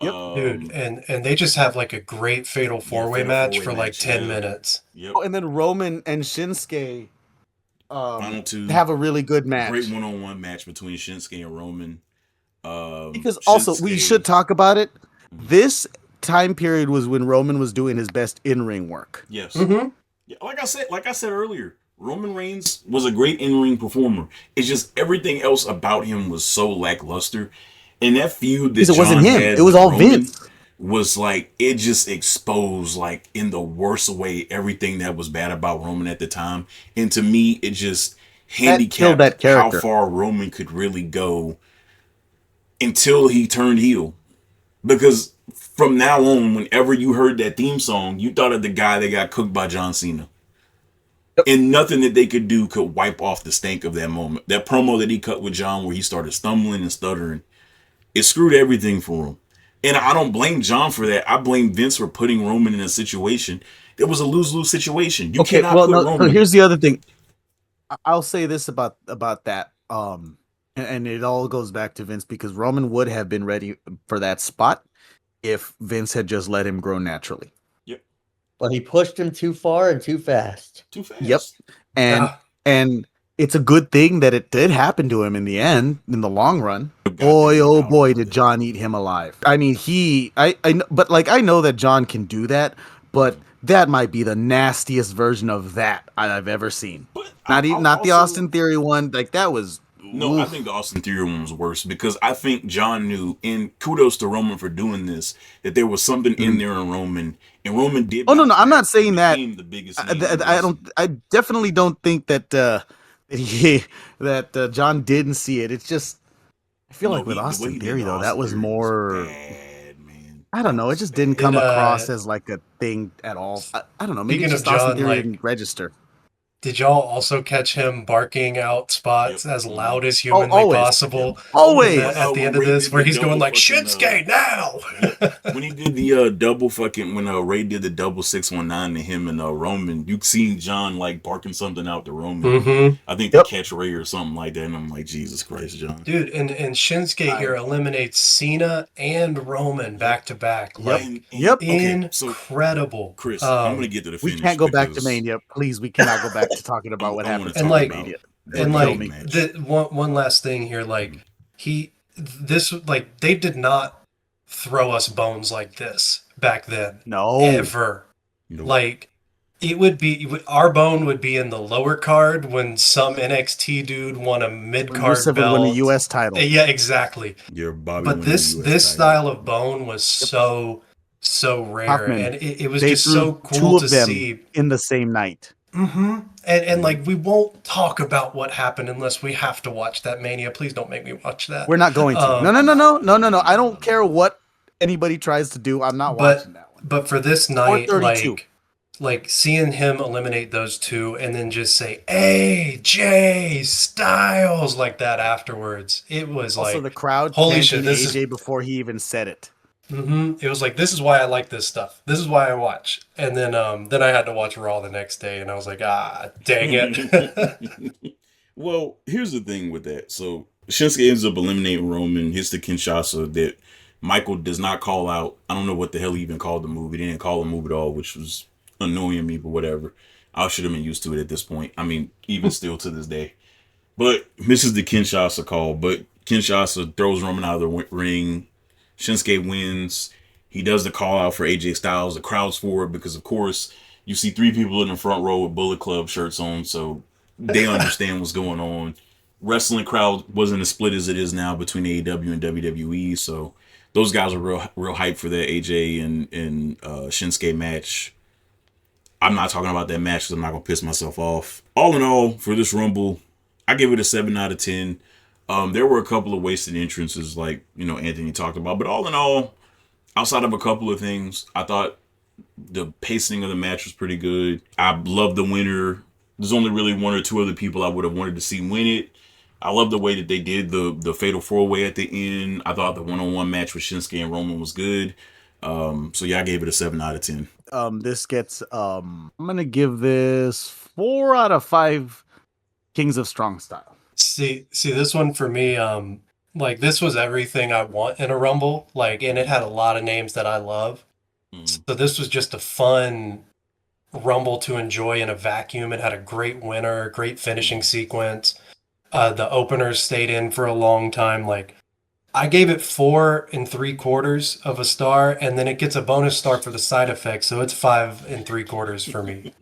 Yep. Dude, and they just have like a great fatal four-way fatal match four-way for like match, 10 yeah. minutes. Yep. and then Roman and Shinsuke Final 2. have a really good match. Great one-on-one match between Shinsuke and Roman. Because also we Shinsuke- should talk about it. This time period was when Roman was doing his best in-ring work. Yes. Mm-hmm. Yeah, like I said earlier, Roman Reigns was a great in-ring performer. It's just everything else about him was so lackluster. And that feud that Because it wasn't John him. had It was with all Roman Vince. was like, it just exposed, like, in the worst way, everything that was bad about Roman at the time. And to me, it just killed handicapped that how character. far Roman could really go until he turned heel. Because from now on, whenever you heard that theme song, you thought of the guy that got cooked by John Cena. And nothing that they could do could wipe off the stank of that moment. That promo that he cut with John where he started stumbling and stuttering, it screwed everything for him. And I don't blame John for that. I blame Vince for putting Roman in a situation. It was a lose-lose situation. You cannot put so Roman. here's the other thing. I'll say this about that. And it all goes back to Vince because Roman would have been ready for that spot if Vince had just let him grow naturally. But he pushed him too far and too fast. Too fast. Yep. And it's a good thing that it did happen to him in the end, in the long run. Boy, oh boy, did John eat him alive. I mean, but like I know that John can do that, but that might be the nastiest version of that I've ever seen. But Not the also- Austin Theory one. Like that was. No, I oof. think the Austin Theory one was worse because I think John knew, and kudos to Roman for doing this, that there was something in there in Roman, and Roman did. Oh no, bounce I'm back not saying and that. became the biggest I name in wrestling. definitely don't think that John didn't see it. It's just I feel like with The way he Austin did Theory the though, that Austin was Theory more. bad, man. I don't know. It just didn't Did, come across as like a thing at all. I don't know. Maybe Speaking just of Austin John, Theory like- didn't register. Did y'all also catch him barking out spots Yep. as loud as humanly always. possible Always. at the When end of Ray this, did where the he's going double like fucking, Shinsuke now? Yep. When he did the double fucking when Ray did the double 619 to him and Roman, you seen John like barking something out to Roman. Mm-hmm. I think to Yep. catch Ray or something like that, and I'm like, Jesus Christ, John. Dude, and Shinsuke here eliminates Cena and Roman back to back. Yep. Like, Yep. Okay, so incredible. Chris, I'm gonna get to the We finish. can't go back to because Mania. Please, we cannot go back to talking about what I wanna happened talk And to like, about Mania. the and Kill like me. match. the one last thing here, like this, like they did not throw us bones like this back then. No. Ever. Nope. Like our bone would be in the lower card when some NXT dude won a mid When card Rusev would belt. win the U.S. title. Yeah, exactly. Your Bobby But winning this the US this title. style of bone was so rare, Hoffman, and it was they just threw so two cool of to them see. in the same night. Mm-hmm. And like we won't talk about what happened unless we have to watch that Mania. Please don't make me watch that. We're not going to. No. I don't care what anybody tries to do. I'm not watching that one. But for this night, 432. like seeing him eliminate those two and then just say AJ Styles like that afterwards, it was Also, like the crowd holy chanting shit, this AJ is before he even said it. It was like, this is why I like this stuff. This is why I watch. And then I had to watch Raw the next day, and I was like, dang it. Well, here's the thing with that. So Shinsuke ends up eliminating Roman, hits the Kinshasa that Michael does not call out. I don't know what the hell he even called the move. He didn't call a move at all, which was annoying me, but whatever. I should have been used to it at this point. I mean, even still to this day. But misses the Kinshasa call. But Kinshasa throws Roman out of the ring. Shinsuke wins. He does the call out for AJ Styles. The crowd's for it because, of course, you see three people in the front row with Bullet Club shirts on, so they understand what's going on. Wrestling crowd wasn't as split as it is now between AEW and WWE, so those guys are real hyped for that AJ and Shinsuke match. I'm not talking about that match because I'm not gonna piss myself off. All in all, for this Rumble, I give it a 7 out of 10. There were a couple of wasted entrances, like Anthony talked about, but all in all, outside of a couple of things, I thought the pacing of the match was pretty good. I love the winner. There's only really one or two other people I would have wanted to see win it. I love the way that they did the fatal 4-way at the end. I thought the one-on-one match with Shinsuke and Roman was good. So yeah, I gave it a 7 out of 10. This gets I'm gonna give this 4 out of 5 Kings of Strong Style. See this one for me, like this was everything I want in a Rumble, like, and it had a lot of names that I love. So this was just a fun Rumble to enjoy in a vacuum. It had a great winner, great finishing sequence. The openers stayed in for a long time. Like, I gave it 4 3/4 of a star, and then it gets a bonus star for the side effects, so it's 5 3/4 for me.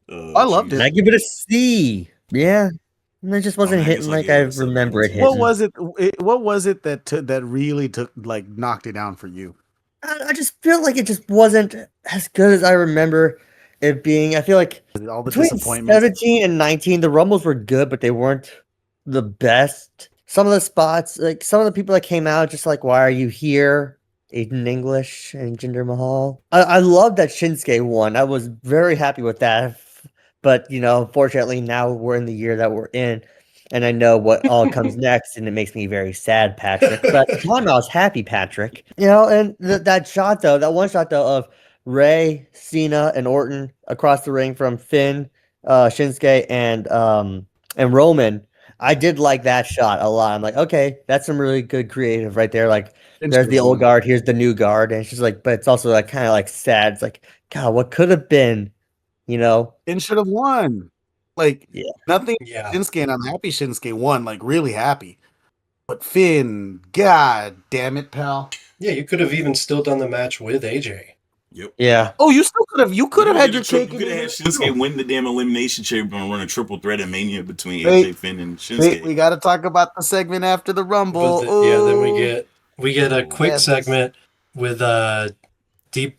I loved it. And I give it a C. Yeah. And it just wasn't hitting like I remember it hitting. What was it? What was it that really knocked it down for you? I just feel like it just wasn't as good as I remember it being. I feel like All the between disappointments. 17 and 19, the Rumbles were good, but they weren't the best. Some of the spots, like some of the people that came out, just like, why are you here? Aiden English and Jinder Mahal. I love that Shinsuke won. I was very happy with that. But, unfortunately, now we're in the year that we're in, and I know what all comes next, and it makes me very sad, Patrick. But at the time, I was happy, Patrick. And that shot, though, that one shot, though, of Ray, Cena, and Orton across the ring from Finn, Shinsuke, and Roman, I did like that shot a lot. I'm like, okay, that's some really good creative right there. Like, there's the old guard, here's the new guard, and it's just like, but it's also like kind of like sad. It's like, God, what could have been? And should have won. Like, nothing. Yeah. Shinsuke, and I'm happy Shinsuke won. Like, really happy. But Finn, God damn it, pal. Yeah, you could have even still done the match with AJ. Yep. Yeah. Oh, you still could have. You could have had your cake. You could have had Shinsuke win the damn elimination chamber and run a triple threat at Mania between AJ, Finn, and Shinsuke. We got to talk about the segment after the Rumble. Then we get a quick segment with Deep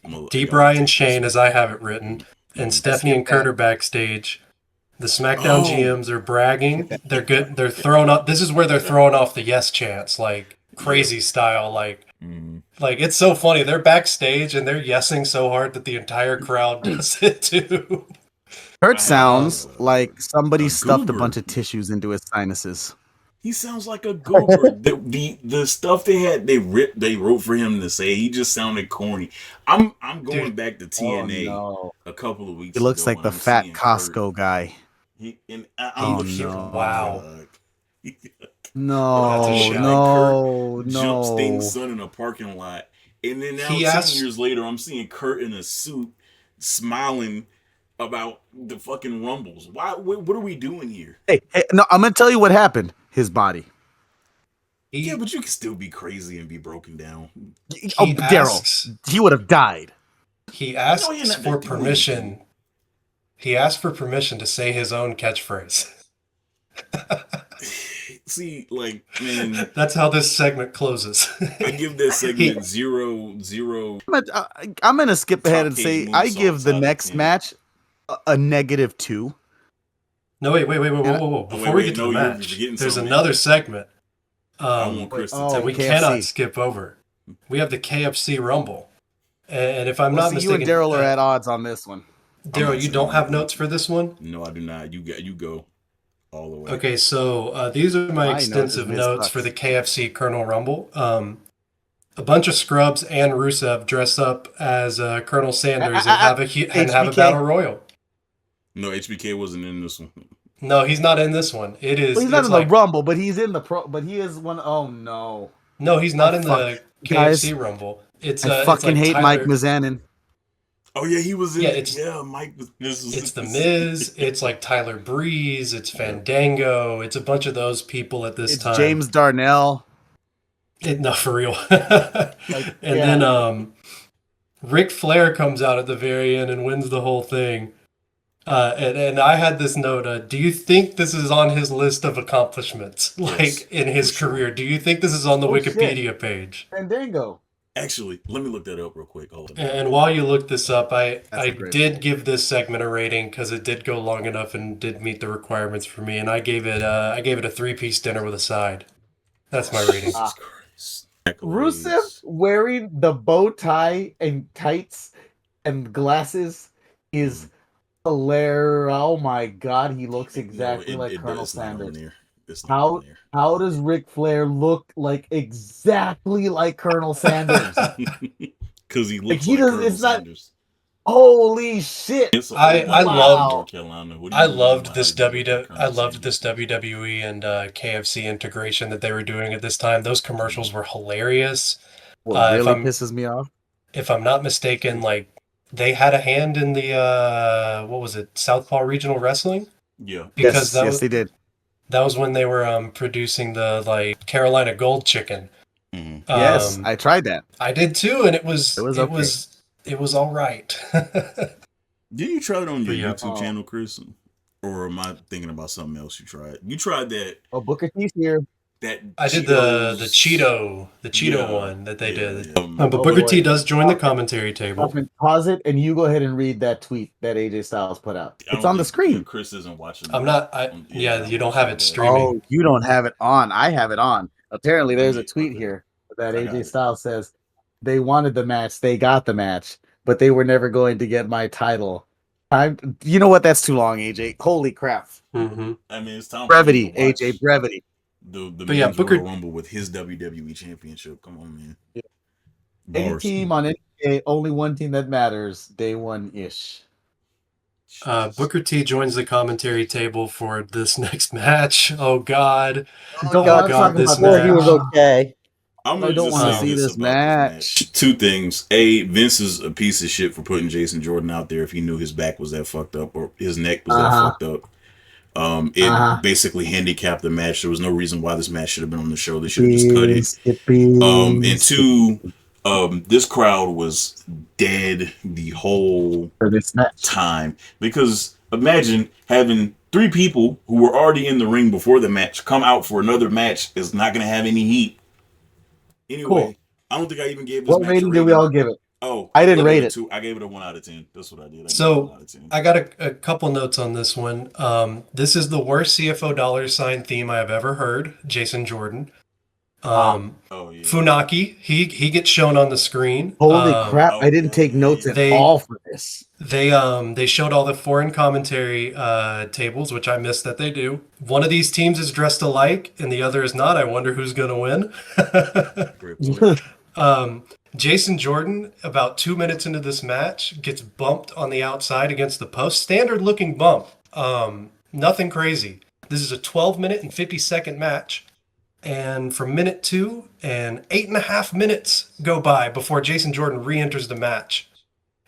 Ryan Shane, as I have it written, and Stephanie and Kurt are backstage. The SmackDown GMs are bragging. They're good. They're throwing up. This is where they're throwing off the yes chants, like crazy style. Like it's so funny. They're backstage and they're yesing so hard that the entire crowd does it too. Kurt I sounds have like somebody a stuffed a goober. bunch of tissues into his sinuses. He sounds like a goober. The stuff they wrote for him to say, he just sounded corny. I'm going Dude, back to Oh TNA no. a couple of He weeks looks ago, like and the I'm fat seeing Kurt. Costco guy. I'm Oh looking. wow. Oh, That's a No, looking shock. like Kurt no, jumped Sting's no. son in a parking lot, and then now He 10 asked, years later, I'm seeing Kurt in a suit, smiling about the fucking rumbles. Why? What are we doing here? Hey, no, I'm gonna tell you what happened. His body. Yeah, he but you can still be crazy and be broken down. Oh, he Darrell, asks he would have died. he No, he asks didn't have for to do anything. permission. He asked for permission to say his own catchphrase. See, like, man, That's how this segment closes. I give that He segment zero I'm gonna skip ahead top and cage say I give moonsaults the out of next 10. match a -2. No, wait, And whoa. Oh, Before we get to no, the you're match, forgetting there's something. another segment I want Chris to that tell we you. cannot KFC. skip over. We have the KFC Rumble. And if I'm Well, not see, you and mistaken, Darrell are at odds on this one. I'm Daryl, not you saying don't have anything. notes for this one? No, I do not. You go all the way. Okay, so these are my My note is extensive Miz notes sucks. for the KFC Colonel Rumble. A bunch of scrubs and Rusev dress up as Colonel Sanders and have a HBK. battle royal. No, HBK wasn't in this one. No, he's not in this one. It is. Well, he's not it's in the like Rumble, but he's in the pro. But he is one. Oh no, no, he's not in fuck. the Guys, KFC Rumble. It's I it's fucking like hate Mike Tyler. Mizanin. Oh yeah, he was in. Yeah, Yeah, Mike was. It's The Miz. It's like Tyler Breeze. It's Fandango. It's a bunch of those people at this It's time. James Darnell. No, for real. Like, And yeah. then Ric Flair comes out at the very end and wins the whole thing. And I had this note. Do you think this is on his list of accomplishments, Yes, like in his for sure. career? Do you think this is on the Oh, shit. Wikipedia page? Fandango. Actually, let me look that up real quick. Hold on. And while you look this up, I great did give this segment a rating because it did go long enough and did meet the requirements for me. And I gave it a 3-piece dinner with a side. That's my rating. Jesus Christ. Rusev wearing the bow tie and tights and glasses is hilarious. Oh my god, he looks exactly like Colonel Sanders. How does Ric Flair look like exactly like Colonel Sanders? Because he looks he like does- Colonel it's not- Sanders. Holy shit! I loved I this WWE and KFC integration that they were doing at this time. Those commercials were hilarious. What if really I'm- pisses me off? If I'm not mistaken, like they had a hand in the what was it, Southpaw Regional Wrestling? Yeah. Because yes, they did. that was when they were producing the like Carolina Gold Chicken. Mhm. Yes, I tried that. I did too, and it was all right. Did you try it on your But yeah. YouTube channel, Chris? Or am I thinking about something else you tried? You tried that. Oh, Booker T's here. I did the Cheeto one that they did. But Booker T does join the commentary table. Pause it, and you go ahead and read that tweet that AJ Styles put out. It's on the screen. Chris isn't watching. I'm not. You don't have it streaming. Oh, you don't have it on. I have it on. Apparently, there's a tweet here that I got AJ it. Styles says they wanted the match, they got the match, but they were never going to get my title. You know what? That's too long, AJ. Holy crap! Mm-hmm. I mean, it's time. Brevity, for you to watch AJ. Brevity. The But yeah, men's Booker- Royal Rumble with his WWE Championship. Come on, man. Yeah. Any Bars. team on any day, only one team that matters. Day one ish. Booker T joins the commentary table for this next match. Oh God! Don't God, want to talk this about Well, that. he was okay. I'm I gonna don't just wanna say see this this about match. this match. Two things. A, Vince is a piece of shit for putting Jason Jordan out there if he knew his back was that fucked up or his neck was that fucked up. It basically handicapped the match. There was no reason why this match should have been on the show. They should have just cut it. And two, this crowd was dead the whole For this match. time, because imagine having three people who were already in the ring before the match come out for another match is not going to have any heat. Anyway, Cool. I don't think I even gave this What match rating a did we all give it? Oh, I didn't gave rate a it. 2. I gave it a 1 out of 10. That's what I did. I gave it So, a 1 out of 10. I got a couple notes on this one. This is the worst CFO dollar sign theme I have ever heard. Jason Jordan. Oh yeah. Funaki, he gets shown on the screen. Holy crap! I didn't yeah, take yeah, notes yeah. at all for this. They showed all the foreign commentary tables, which I missed that they do. One of these teams is dressed alike, and the other is not. I wonder who's going to win. Great point. Jason Jordan, about 2 minutes into this match, gets bumped on the outside against the post. Standard looking bump. Nothing crazy. This is a 12-minute and 50-second match. And from minute 2 and 8.5 minutes go by before Jason Jordan re-enters the match.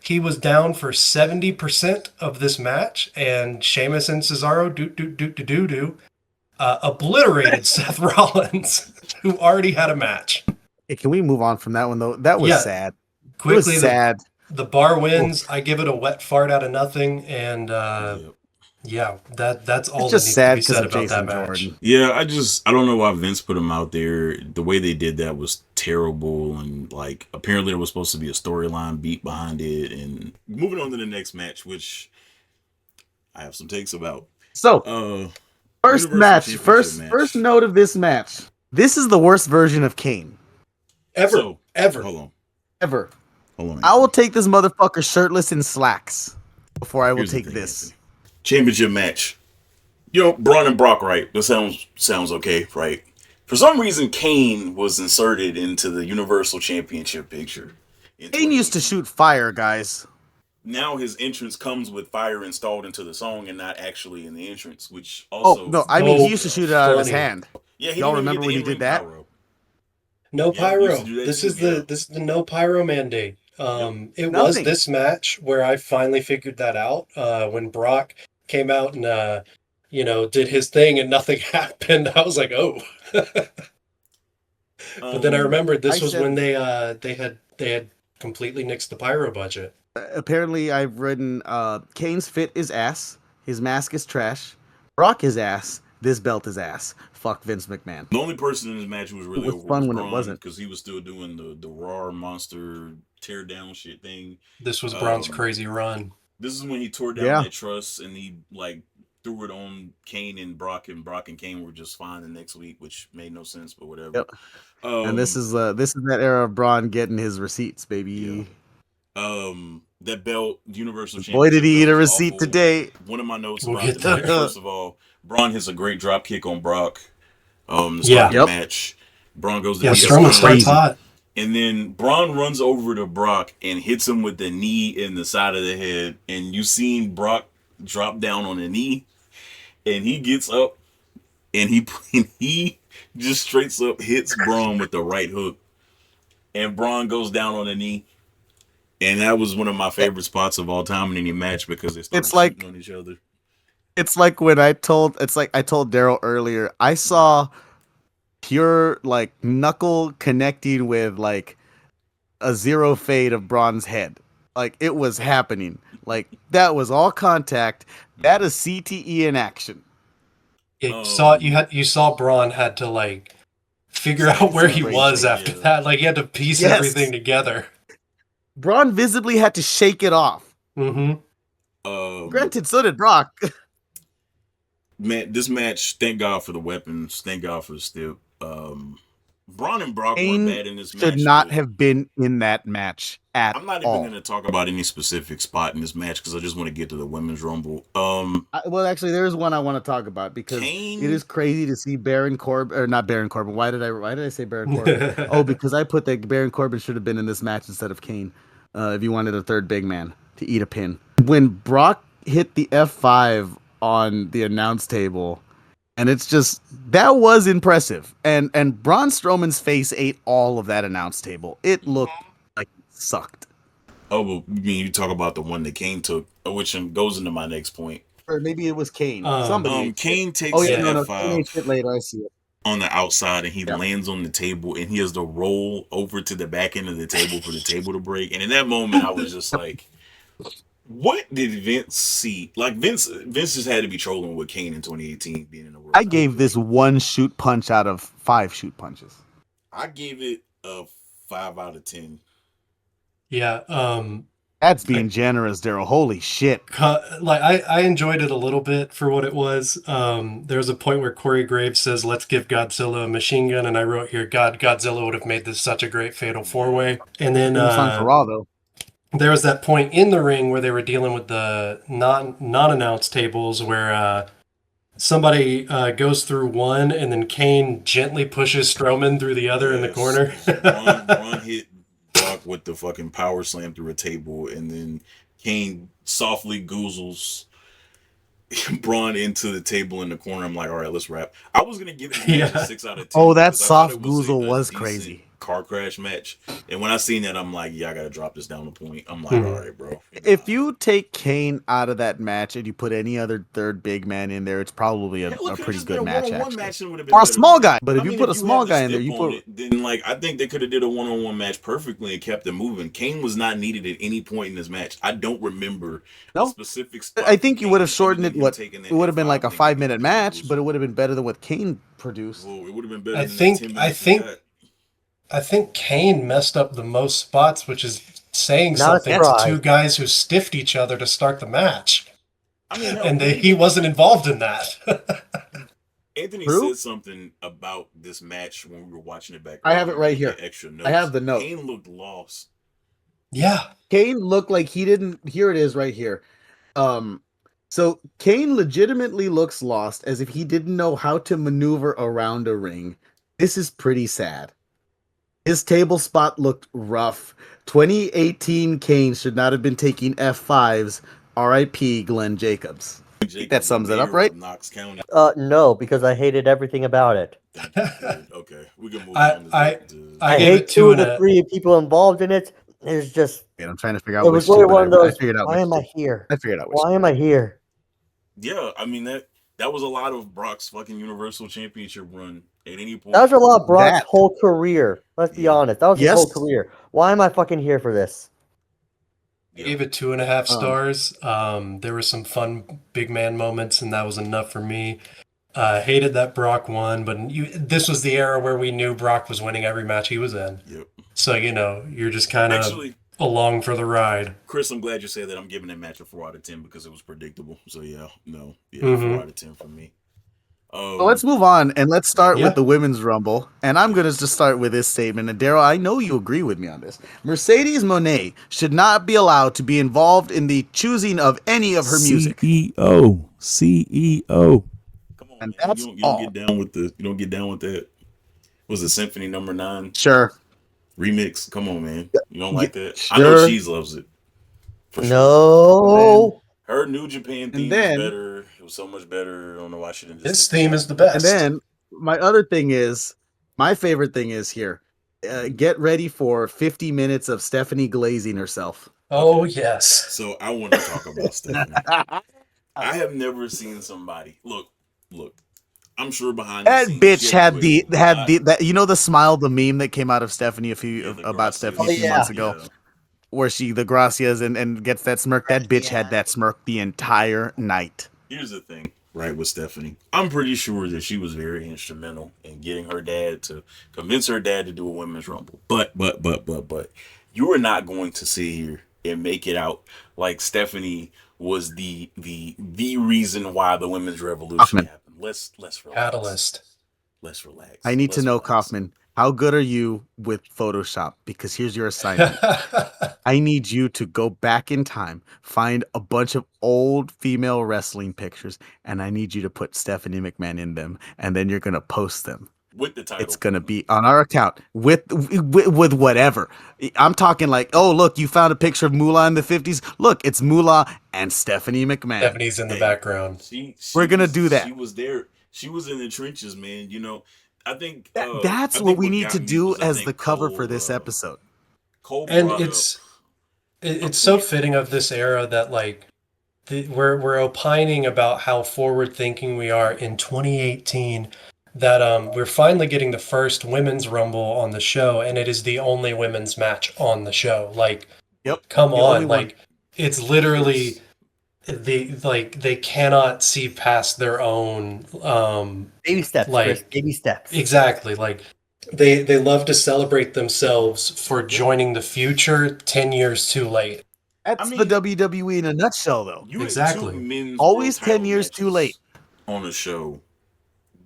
He was down for 70% of this match, and Sheamus and Cesaro obliterated Seth Rollins, who already had a match. Hey, can we move on from that one though? That was sad. Quickly, it was sad. The bar wins. I give it a wet fart out of nothing, and that's all It's that just needs sad to be because said of about Jason that match. Jordan. Yeah, I don't know why Vince put him out there. The way they did that was terrible, and like apparently there was supposed to be a storyline beat behind it. And moving on to the next match, which I have some takes about. So, first Universal match, Championship first note of this match. This is the worst version of Kane Ever. Hold ever. on. I will take this motherfucker shirtless in slacks before I will Here's the take thing, this. Anthony. Championship match. Braun and Brock, right? That sounds okay, right? For some reason, Kane was inserted into the Universal Championship picture. Kane used to shoot fire, guys. Now his entrance comes with fire installed into the song and not actually in the entrance, which also... Oh, no, I mean, he used to shoot it out of his funny. hand. Yeah, he Y'all didn't even remember get when the he did in-ring that? pyro. No Yeah, we pyro. used to do that This too, is yeah. the no pyro mandate. It was Nothing. this match where I finally figured that out. When Brock came out and did his thing and nothing happened. I was like, oh. But then I remembered this was when they had completely nixed the pyro budget. Apparently, I've written Kane's fit is ass. His mask is trash. Brock is ass. This belt is ass. Fuck Vince McMahon. The only person in this match who was really It was over fun was when it Braun, wasn't. because he was still doing the raw monster tear down shit thing. This was Braun's crazy run. This is when he tore down that truss and he like threw it on Kane and Brock and Kane were just fine the next week, which made no sense, but whatever. Yep. And this is that era of Braun getting his receipts, baby. Yeah. That belt, Universal Championship. Boy, did he eat a belt was receipt awful. today. One of my notes We'll about get the match, there. first of all, Braun hits a great drop kick on Brock. To start the match. Braun goes to Strowman starts hot. And then Braun runs over to Brock and hits him with the knee in the side of the head. And you seen Brock drop down on the knee. And he gets up and he just straight up hits Braun with the right hook. And Braun goes down on the knee. And that was one of my favorite spots of all time in any match because they started shooting on each other. It's like when I told Darrell earlier, I saw pure like knuckle connecting with like a zero fade of Braun's head. Like it was happening. Like that was all contact. That is CTE in action. Yeah, you saw Braun had to like figure out where he was after that. Like he had to piece everything together. Braun visibly had to shake it off. Mm-hmm. Granted, so did Brock. Man, this match, thank God for the weapons. Thank God for the steel. Braun and Brock weren't bad in this match. Should not have been in that match at all. I'm not even going to talk about any specific spot in this match because I just want to get to the Women's Rumble. Well, actually, there is one I want to talk about because it is crazy to see Baron Corbin, or not Baron Corbin. Why did I say Baron Corbin? Oh, because I put that Baron Corbin should have been in this match instead of Kane. If you wanted a third big man to eat a pin. When Brock hit the F5 on the announce table, and it's just, that was impressive. And Braun Strowman's face ate all of that announce table. It looked like it sucked. Oh, well, you talk about the one that Kane took, which goes into my next point. Or maybe it was Kane. Somebody. Kane takes the F5 shit later, I see it. on the outside, and he lands on the table, and he has to roll over to the back end of the table for the table to break. And in that moment, I was just like, what did Vince see? Like, Vince just had to be trolling with Kane in 2018 being in the world. I gave this one shoot punch out of 5 shoot punches. I gave it a 5 out of 10. Yeah, That's being generous, Darrell. Holy shit. Like I enjoyed it a little bit for what it was. There was a point where Corey Graves says, "Let's give Godzilla a machine gun," and I wrote here, Godzilla would have made this such a great fatal 4-way. And then Theme song for Raw, though. there was that point in the ring where they were dealing with the non-announced tables where somebody goes through one and then Kane gently pushes Strowman through the other in the corner. Braun hit Brock with the fucking power slam through a table, and then Kane softly goozles Braun into the table in the corner. I'm like, all right, let's wrap. I was gonna give it a 6 out of 10. Oh, that because I thought soft it was goozle a was decent crazy. Car crash match, and when I seen that, I'm like, yeah, I gotta drop this down a point. I'm like, all right, bro. If you take Kane out of that match and you put any other third big man in there, it's probably a pretty good match, actually. Or a small guy. But if you put a small guy in there, you put then like I think they could have did a one-on-one match perfectly and kept it moving. Kane was not needed at any point in this match. I don't remember a specific spot. I think you would have shortened it. It would have been like a 5-minute match, but it would have been better than what Kane produced. Well, it would have been better. I think Kane messed up the most spots, which is saying something to two guys who stiffed each other to start the match. I mean, and he wasn't involved in that. Anthony said something about this match when we were watching it back. I have it right here. Extra notes. I have the note. Kane looked lost. Yeah. Kane looked like he didn't. Here it is right here. So Kane legitimately looks lost, as if he didn't know how to maneuver around a ring. This is pretty sad. His table spot looked rough. 2018 Kane should not have been taking F5s. R.I.P. Glenn Jacobs. That sums it up, right? Knox County. No, because I hated everything about it. Okay, we can move on. I hate 2 of the 3 people involved in it. It's just. And I'm trying to figure out. It was really one of those. Why am I here? I figured out. Why am I here? Yeah, I mean that was a lot of Brock's fucking Universal Championship run at any point. That was a lot of Brock's whole career. Let's be honest. That was his whole career. Why am I fucking here for this? I gave it 2.5 stars. There were some fun big man moments, and that was enough for me. Hated that Brock won, but this was the era where we knew Brock was winning every match he was in. Yep. So, you're just kind of along for the ride. Chris, I'm glad you said that. I'm giving that match a 4 out of 10 because it was predictable. So, 4 out of 10 for me. So let's move on and let's start with the Women's Rumble. And I'm going to just start with this statement. And Darrell, I know you agree with me on this. Mercedes Moné should not be allowed to be involved in the choosing of any of her music. CEO. Come on, and man. That's you don't get down with that. Was it Symphony No. 9? Sure. Remix. Come on, man. You don't like that? Sure. I know Cheese loves it. No. Her New Japan theme was better. It was so much better. I don't know why she didn't just. This theme is the best. And then my favorite thing is here. Get ready for 50 minutes of Stephanie glazing herself. Oh, yes. So I want to talk about Stephanie. I have never seen somebody. Look. I'm sure behind that the scenes, bitch had the smile, the meme that came out of Stephanie a few months ago. Yeah. Where the Gracias and gets that smirk. That bitch had that smirk the entire night. Here's the thing, right, with Stephanie. I'm pretty sure that she was very instrumental in getting her dad to convince her dad to do a Women's Rumble. But you are not going to sit here and make it out like Stephanie was the reason why the Women's Revolution happened. Let's relax. Catalyst. Let's relax. I need to know, Kaufman, how good are you with Photoshop? Because here's your assignment. I need you to go back in time, find a bunch of old female wrestling pictures, and I need you to put Stephanie McMahon in them, and then you're going to post them. With the title. It's going to be on our account with whatever. I'm talking like, oh, look, you found a picture of Moolah in the 50s. Look, it's Moolah and Stephanie McMahon. Stephanie's in the background. We're going to do that. She was there. She was in the trenches, man. I think that's what we need to do as the cover for this episode. And it's so fitting of this era that we're opining about how forward thinking we are in 2018 that we're finally getting the first Women's Rumble on the show, and it is the only women's match on the show. Come on, it's literally they cannot see past their own baby steps, Chris, baby steps. Exactly. They love to celebrate themselves for joining the future 10 years too late. That's I the mean, WWE in a nutshell, though. you had two Exactly. men's Always world title 10 years too late. matches on a show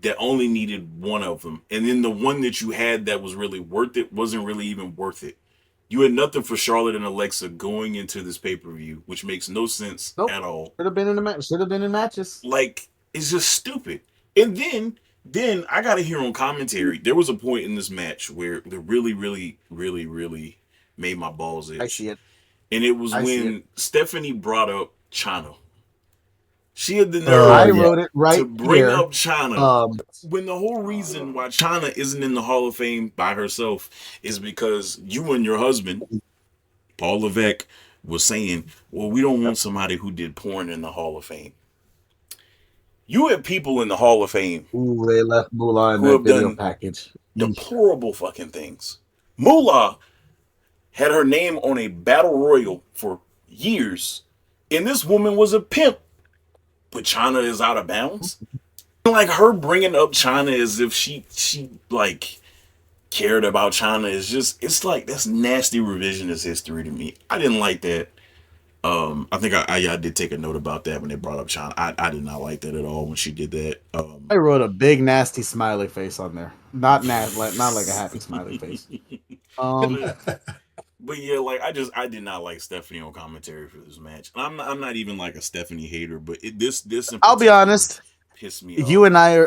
that only needed one of them, and then the one that you had that was really worth it wasn't really even worth it. You had nothing for Charlotte and Alexa going into this pay-per-view, which makes no sense Nope. at all. Should have been in the match. Should have been in matches. Like, it's just stupid. And then I gotta hear on commentary. There was a point in this match where it really, really, really, really made my balls itch. I see it. And it was I see when Stephanie brought up China. She had the I nerve wrote it right to bring here. up China when the whole reason why China isn't in the Hall of Fame by herself is because you and your husband, Paul Levesque, was saying, well, we don't want somebody who did porn in the Hall of Fame. You have people in the Hall of Fame Ooh, they left Moolah in who that have video done package. deplorable fucking things. Moolah had her name on a battle royal for years, and this woman was a pimp. But China is out of bounds. Like her bringing up China as if she like cared about China is just, it's like, that's nasty revisionist history to me. I didn't like that. I think I did take a note about that when they brought up China. I did not like that at all when she did that. I wrote a big nasty smiley face on there. Not like a happy smiley face. But yeah, like I did not like Stephanie on commentary for this match. I'm not even like a Stephanie hater, but this in I'll be particular honest. pissed me off. You and I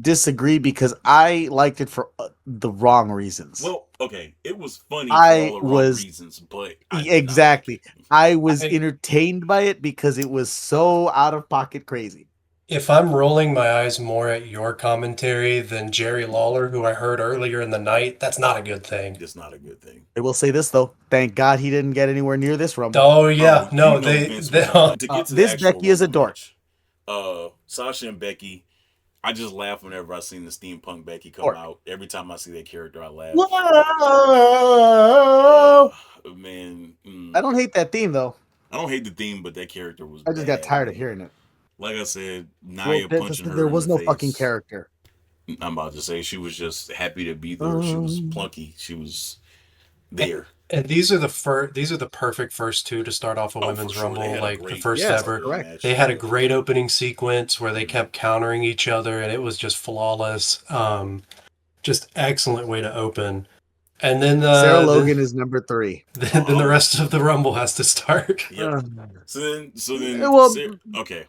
disagree because I liked it for the wrong reasons. Well, okay, it was funny for all the wrong reasons, but exactly. I was entertained by it because it was so out of pocket crazy. If I'm rolling my eyes more at your commentary than Jerry Lawler, who I heard earlier in the night, that's not a good thing. It's not a good thing. I will say this though: thank God he didn't get anywhere near this Rumble. Oh yeah, no, you know they Vince they was- to get to the this actual Becky is a Rumble dork. match, Sasha and Becky. I just laugh whenever I seen the steampunk Becky come Dork. out. Every time I see that character, I laugh. Whoa! Man, I don't hate that theme though. I don't hate the theme, but that character was. I just got tired of hearing it. Like I said, Nia Well, punching her. there was in the no face. fucking character. I'm about to say she was just happy to be there. She was plunky. She was there. And these are the perfect first two to start off a women's for sure. They rumble, had a like the great first Yes, ever. correct. They had a great opening sequence where they kept countering each other, and it was just flawless. Just excellent way to open. And then Sarah Logan is number 3. Then the rest of the rumble has to start. Yep. So then, Well, okay.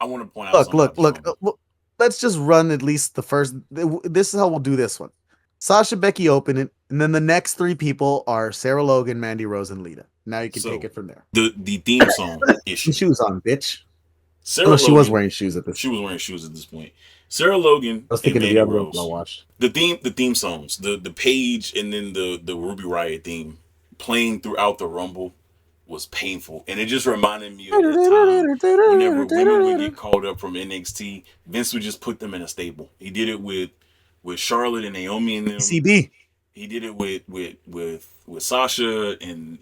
I want to point out. Look. Let's just run at least the first. This is how we'll do this one. Sasha, Becky open it, and then the next 3 people are Sarah Logan, Mandy Rose, and Lita. Now you can take it from there. The theme song issue. Shoes on, bitch. Sarah she was wearing shoes at this. She was wearing shoes at this point. Sarah Logan. I was thinking and of the Mandy other Rose. ones I watched. The theme songs, the Paige and then the Ruby Riott theme playing throughout the Rumble was painful, and it just reminded me of the time whenever women would get called up from NXT, Vince would just put them in a stable. He did it with Charlotte and Naomi and them. CB. He did it with Sasha and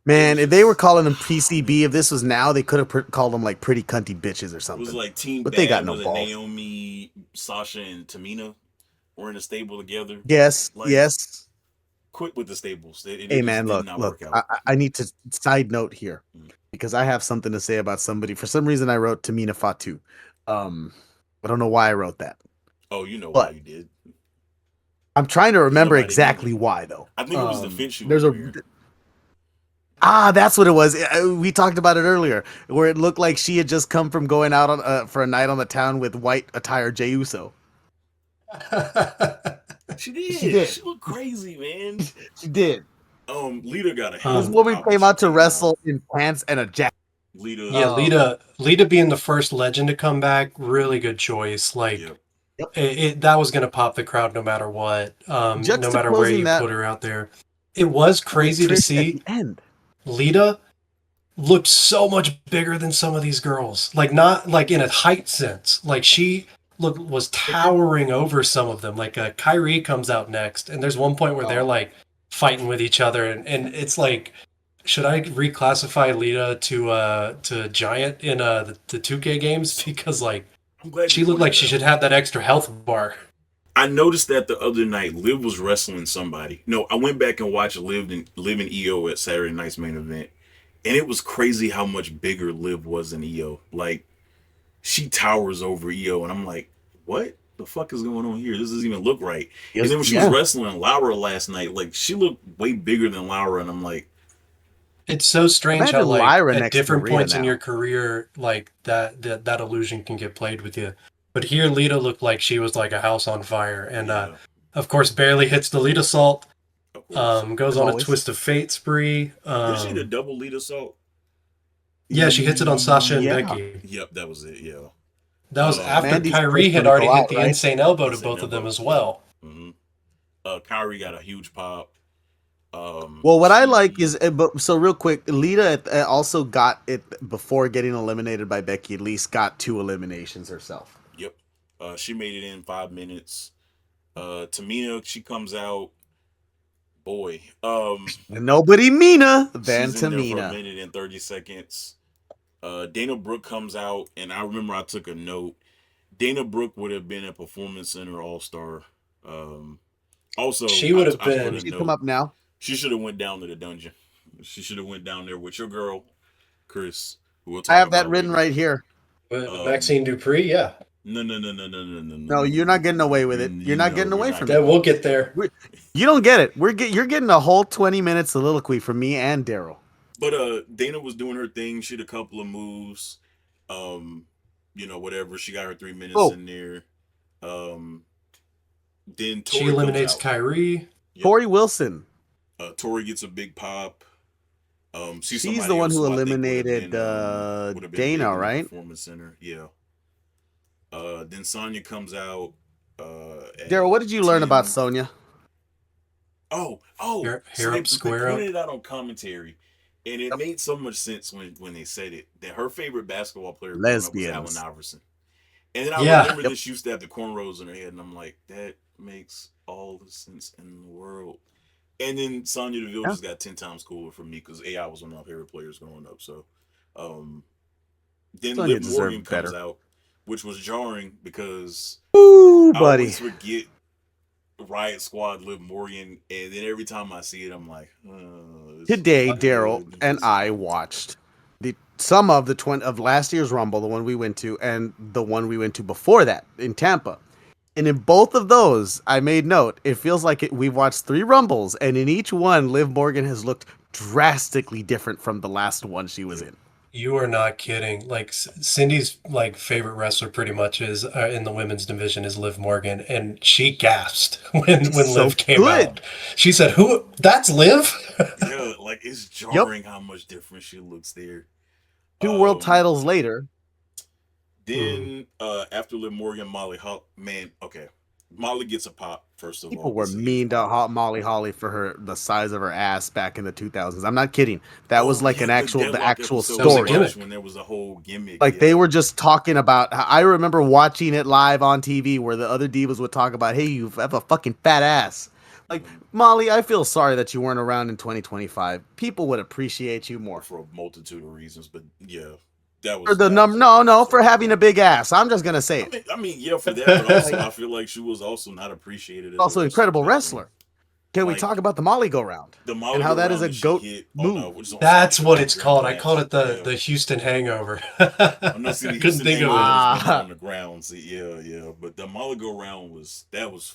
Man, if they were calling them PCB, if this was now, they could have called them like pretty cunty bitches or it something. was like Team But Bad. they got no was it balls. Naomi, Sasha, and Tamina were in a stable together. Yes, Like, yes. Quit with the stables. Hey man, look. I need to side note here because I have something to say about somebody. For some reason, I wrote Tamina Fatu. I don't know why I wrote that. Oh, you know why you did. I'm trying to remember Nobody exactly did. why though. I think it was the fit she There's was a. wearing. That's what it was. We talked about it earlier, where it looked like she had just come from going out on for a night on the town with white attire Jey Uso. She did. She did. She looked crazy, man. She did. Lita got a This woman came out to wrestle in pants and a jacket. Lita. Yeah, Lita being the first legend to come back, really good choice. Like, that was going to pop the crowd no matter what, no matter where you put her out there. It was crazy to see. Lita looked so much bigger than some of these girls. Like, not like in a height sense. Like, she was towering over some of them. Like, Kyrie comes out next, and there's one point where they're like fighting with each other, and it's like, should I reclassify Lita to giant in the 2K games? Because like she looked like she should have that extra health bar. I noticed that the other night, Liv was wrestling somebody. No, I went back and watched Liv and EO at Saturday night's main event, and it was crazy how much bigger Liv was than EO. Like, she towers over EO, and I'm like, what the fuck is going on here? This doesn't even look right. And then when she was wrestling Laura last night, like, she looked way bigger than Laura, and I'm like, it's so strange how, Imagine like, Lyra at next to different Rhea points in now. your career, like, that illusion can get played with you. But here, Lita looked like she was like a house on fire. And, yeah, of course, barely hits the lead assault. of course. Goes As on always. a twist of fate spree. Did she the double lead assault? Yeah, she hits it on Sasha and Yeah. Becky. Yep, that was it. Yeah. That was after Mandy's Kyrie had supposed to already go hit out, the right? insane elbow to Insane both of them elbow. as well. Kyrie got a huge pop. Well, what I like is, but so real quick, Lita also got it before getting eliminated by Becky. At least got 2 eliminations herself. Yep. She made it in 5 minutes. Tamina, she comes out. Boy. Nobody meaner than She's in there for a Tamina. minute and 30 seconds. Dana Brooke comes out, and I remember I took a note. Dana Brooke would have been a Performance Center All-Star. Also, She would have I put been. a She note. come up now. She should have went down to the dungeon. She should have went down there with your girl, Chris. Who we'll talk I have that about written later. right here. Maxine Dupree, yeah. No. No, you're not getting away with it. You're not getting away from Yeah, it. we'll get there. You don't get it. You're getting a whole 20 minutes soliloquy from me and Darrell. But Dana was doing her thing. She had a couple of moves. Whatever. She got her 3 minutes in there. Then Tori She eliminates comes out. Kyrie. Yep. Tori Wilson. Tori gets a big pop. She's the one who eliminated Dana, right? Performance Center, yeah. Then Sonya comes out. Darrell, what did you learn about Sonya? Oh, Hair so up, they square up. pointed it out on commentary, and it made so much sense when they said it that her favorite basketball player growing up was Lesbians. Allen Iverson. And then I remember that she used to have the cornrows in her head, and I'm like, that makes all the sense in the world. And then Sonya Deville just got 10 times cooler for me because AI was one of my favorite players growing up. So, then Sonya Liv Morgan deserved comes better. out, which was jarring because Ooh, I buddy. always forget Riot Squad Liv Morgan, and then every time I see it, I'm like, Today, Darrell and I watched some of of last year's Rumble, the one we went to, and the one we went to before that in Tampa. And in both of those, I made note, it feels like we've watched 3 Rumbles, and in each one, Liv Morgan has looked drastically different from the last one she was in. You are not kidding. Like, Cindy's like favorite wrestler pretty much is in the women's division is Liv Morgan, and she gasped when Liv came out. She said, "Who? That's Liv?" Yeah, like it's jarring how much different she looks there. 2 world titles later. Then after Liv Morgan, Molly Molly gets a pop first of all. People were mean to Molly Holly for the size of her ass back in the 2000s. I'm not kidding. That was like the actual story. When there was a whole gimmick. Like they were just talking about. I remember watching it live on TV where the other divas would talk about, "Hey, you have a fucking fat ass." Like, Molly, I feel sorry that you weren't around in 2025. People would appreciate you more for a multitude of reasons, but yeah. That was for the no, for having a big ass. I'm just gonna say it. I mean, yeah, for that, but also I feel like she was also not appreciated. As also, incredible wrestler. Can we talk about the Molly go round? The Molly and how that is a goat move. That's what it's called. I called it the Houston Hangover. Couldn't think of it on the ground. See, yeah. But the Molly go round was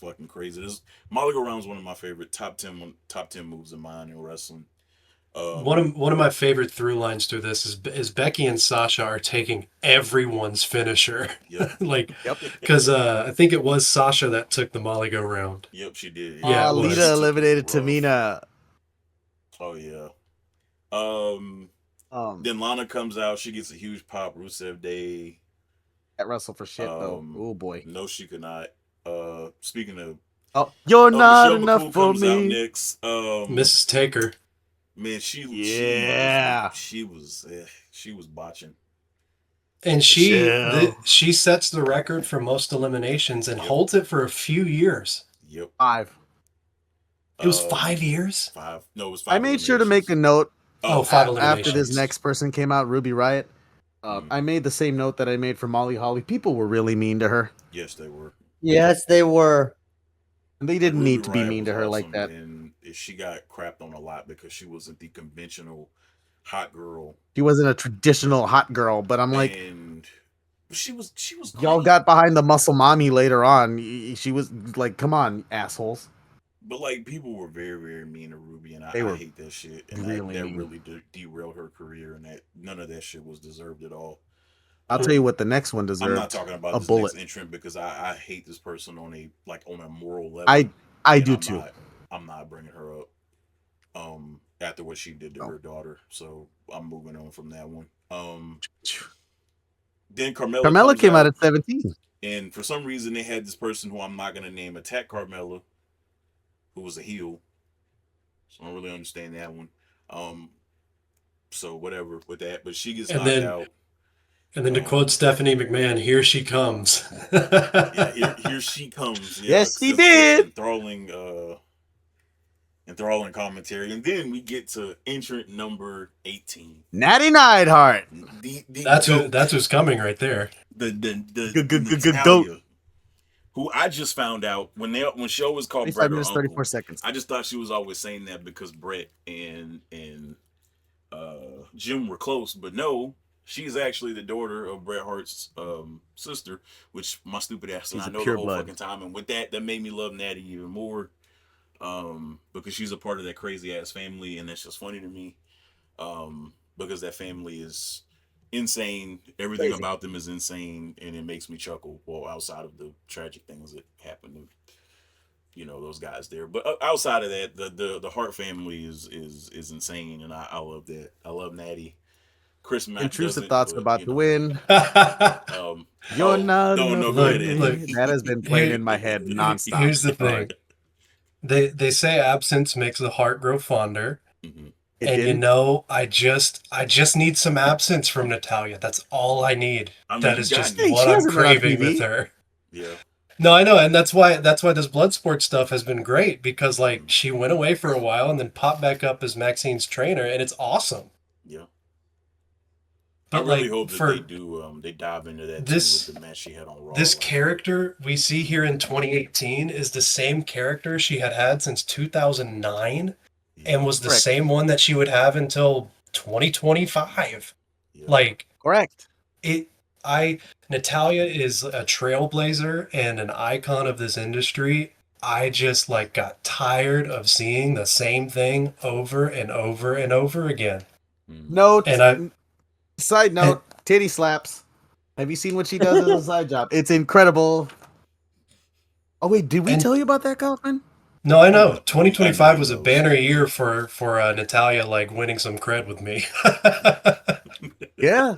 fucking crazy. Molly go round is one of my favorite top 10 moves of mine in wrestling. One of my favorite through lines through this is Becky and Sasha are taking everyone's finisher. Yeah. Because I think it was Sasha that took the Molly go round. Yep, she did. Yeah, Lita eliminated Tamina. Oh yeah. Then Lana comes out. She gets a huge pop. Rusev Day. That wrestle for shit though. Oh boy. No, she could not. Speaking of, you're not Michelle enough McCool for comes me. Out next. Mrs. Taker. Man, she was botching. And she sets the record for most eliminations and holds it for a few years. Yep. 5. It was 5 years? 5. No, it was 5. I made sure to make a note. 5 eliminations. After this next person came out, Ruby Riott. I made the same note that I made for Molly Holly. People were really mean to her. Yes, they were. Yes, they were. And they didn't Ruby need to be Riott mean was to her like awesome, that. and she got crapped on a lot because she wasn't the conventional hot girl, She wasn't a traditional hot girl, but I'm like, and she was y'all great. got behind the muscle mommy later on. She was like, come on, assholes. But like people were very, very mean to Ruby, and They I were hate that shit. And really that mean. really derailed her career, and that none of that shit was deserved at all. I'll tell you what the next one I'm not deserved. talking about A this bullet. next entrant because I hate this person on a moral level. I and do too. I'm not bringing her up. After what she did to her daughter, so I'm moving on from that one. Then Carmella Carmella comes came out out, at 17. and for some reason they had this person who I'm not gonna name attack Carmella, who was a heel. So I don't really understand that one. So whatever with that, but she gets And knocked then out. and then to quote Stephanie McMahon, here she comes. Yeah, here she comes. Yeah, Yes, she just did. enthralling commentary, and then we get to entrant number 18. Natty Neidhart. The That's who's coming right there. the Goat. Natalia, who I just found out when show was called 25 Brett or minutes, Uncle. 34 seconds. I just thought she was always saying that because Brett and Jim were close, but no, she's actually the daughter of Bret Hart's sister, which my stupid ass and She's I a know the pure whole blood. fucking time. And with that made me love Natty even more, because she's a part of that crazy ass family, and that's just funny to me, because that family is insane. Everything Crazy. about them is insane, and it makes me chuckle. Well, outside of the tragic things that happen to those guys there, but outside of that, the Hart family is insane, and I love that. I love Natty. Chris Mack Intrusive doesn't, thoughts but about the win. You're oh not no, enough no, go for ahead, look, me. Eddie. That has been playing in my head nonstop. Here's the Sorry. thing. They say absence makes the heart grow fonder. Mm-hmm. It And didn't. I just need some absence from Natalia. That's all I need. I mean, That you is got just me. Hey, what she I'm hasn't been on craving with TV. her. Yeah. No, I know, and that's why this Bloodsport stuff has been great because like Mm-hmm. she went away for a while and then popped back up as Maxine's trainer, and it's awesome. Yeah. But I really like hope that for they do. They dive into that too this with the match she had on Raw. this last character we see here in 2018 is the same character she had since 2009 week. and was the Correct. same one that she would have until 2025. Yeah. Like Correct. Natalia is a trailblazer and an icon of this industry. I just like got tired of seeing the same thing over and over and over again. Note. And Side note. Titty slaps. Have you seen what she does as a side job? It's incredible. Oh wait, did we And- tell you about that, Kaufman? No, I know. 2025 I know was he a knows. banner year for Natalia like winning some cred with me. Yeah.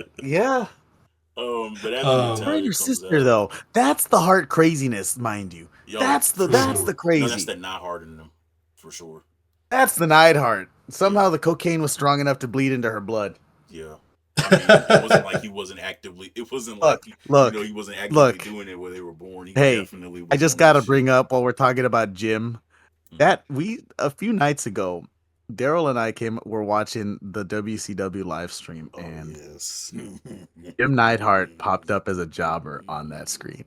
But after Her Her Natalia and your comes sister, out, though. That's the heart craziness, mind you. yo, That's the for that's sure. the crazy. No, that's that not hard in them for sure. That's the Neidhart. Somehow the cocaine was strong enough to bleed into her blood. Yeah. I mean, it wasn't like he wasn't actively. It wasn't like he wasn't actively doing it where they were born. He definitely was. I just on gotta that bring shit. up while we're talking about Jim. Mhm. That a few nights ago, Darrell and I were watching the WCW live stream, Oh and yes, Jim Neidhart popped up as a jobber on that screen.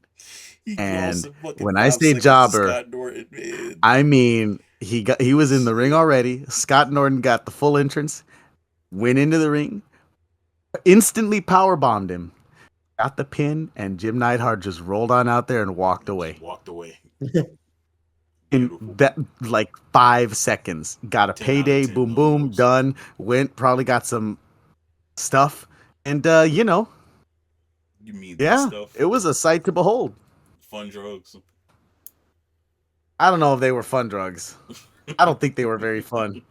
He And crossed fucking when I 5 say seconds to jobber, Scott Norton, man. I mean he was in the ring already. Scott Norton got the full entrance, went into the ring, instantly powerbombed him, got the pin, and Jim Neidhart just rolled on out there and walked away. Just walked away. In Beautiful. that like 5 seconds, got a 10 out of payday, 10 boom boom, logos. done. Went, probably got some stuff, and You mean that yeah, stuff? it was a sight to behold. Fun drugs. I don't know if they were fun drugs. I don't think they were very fun.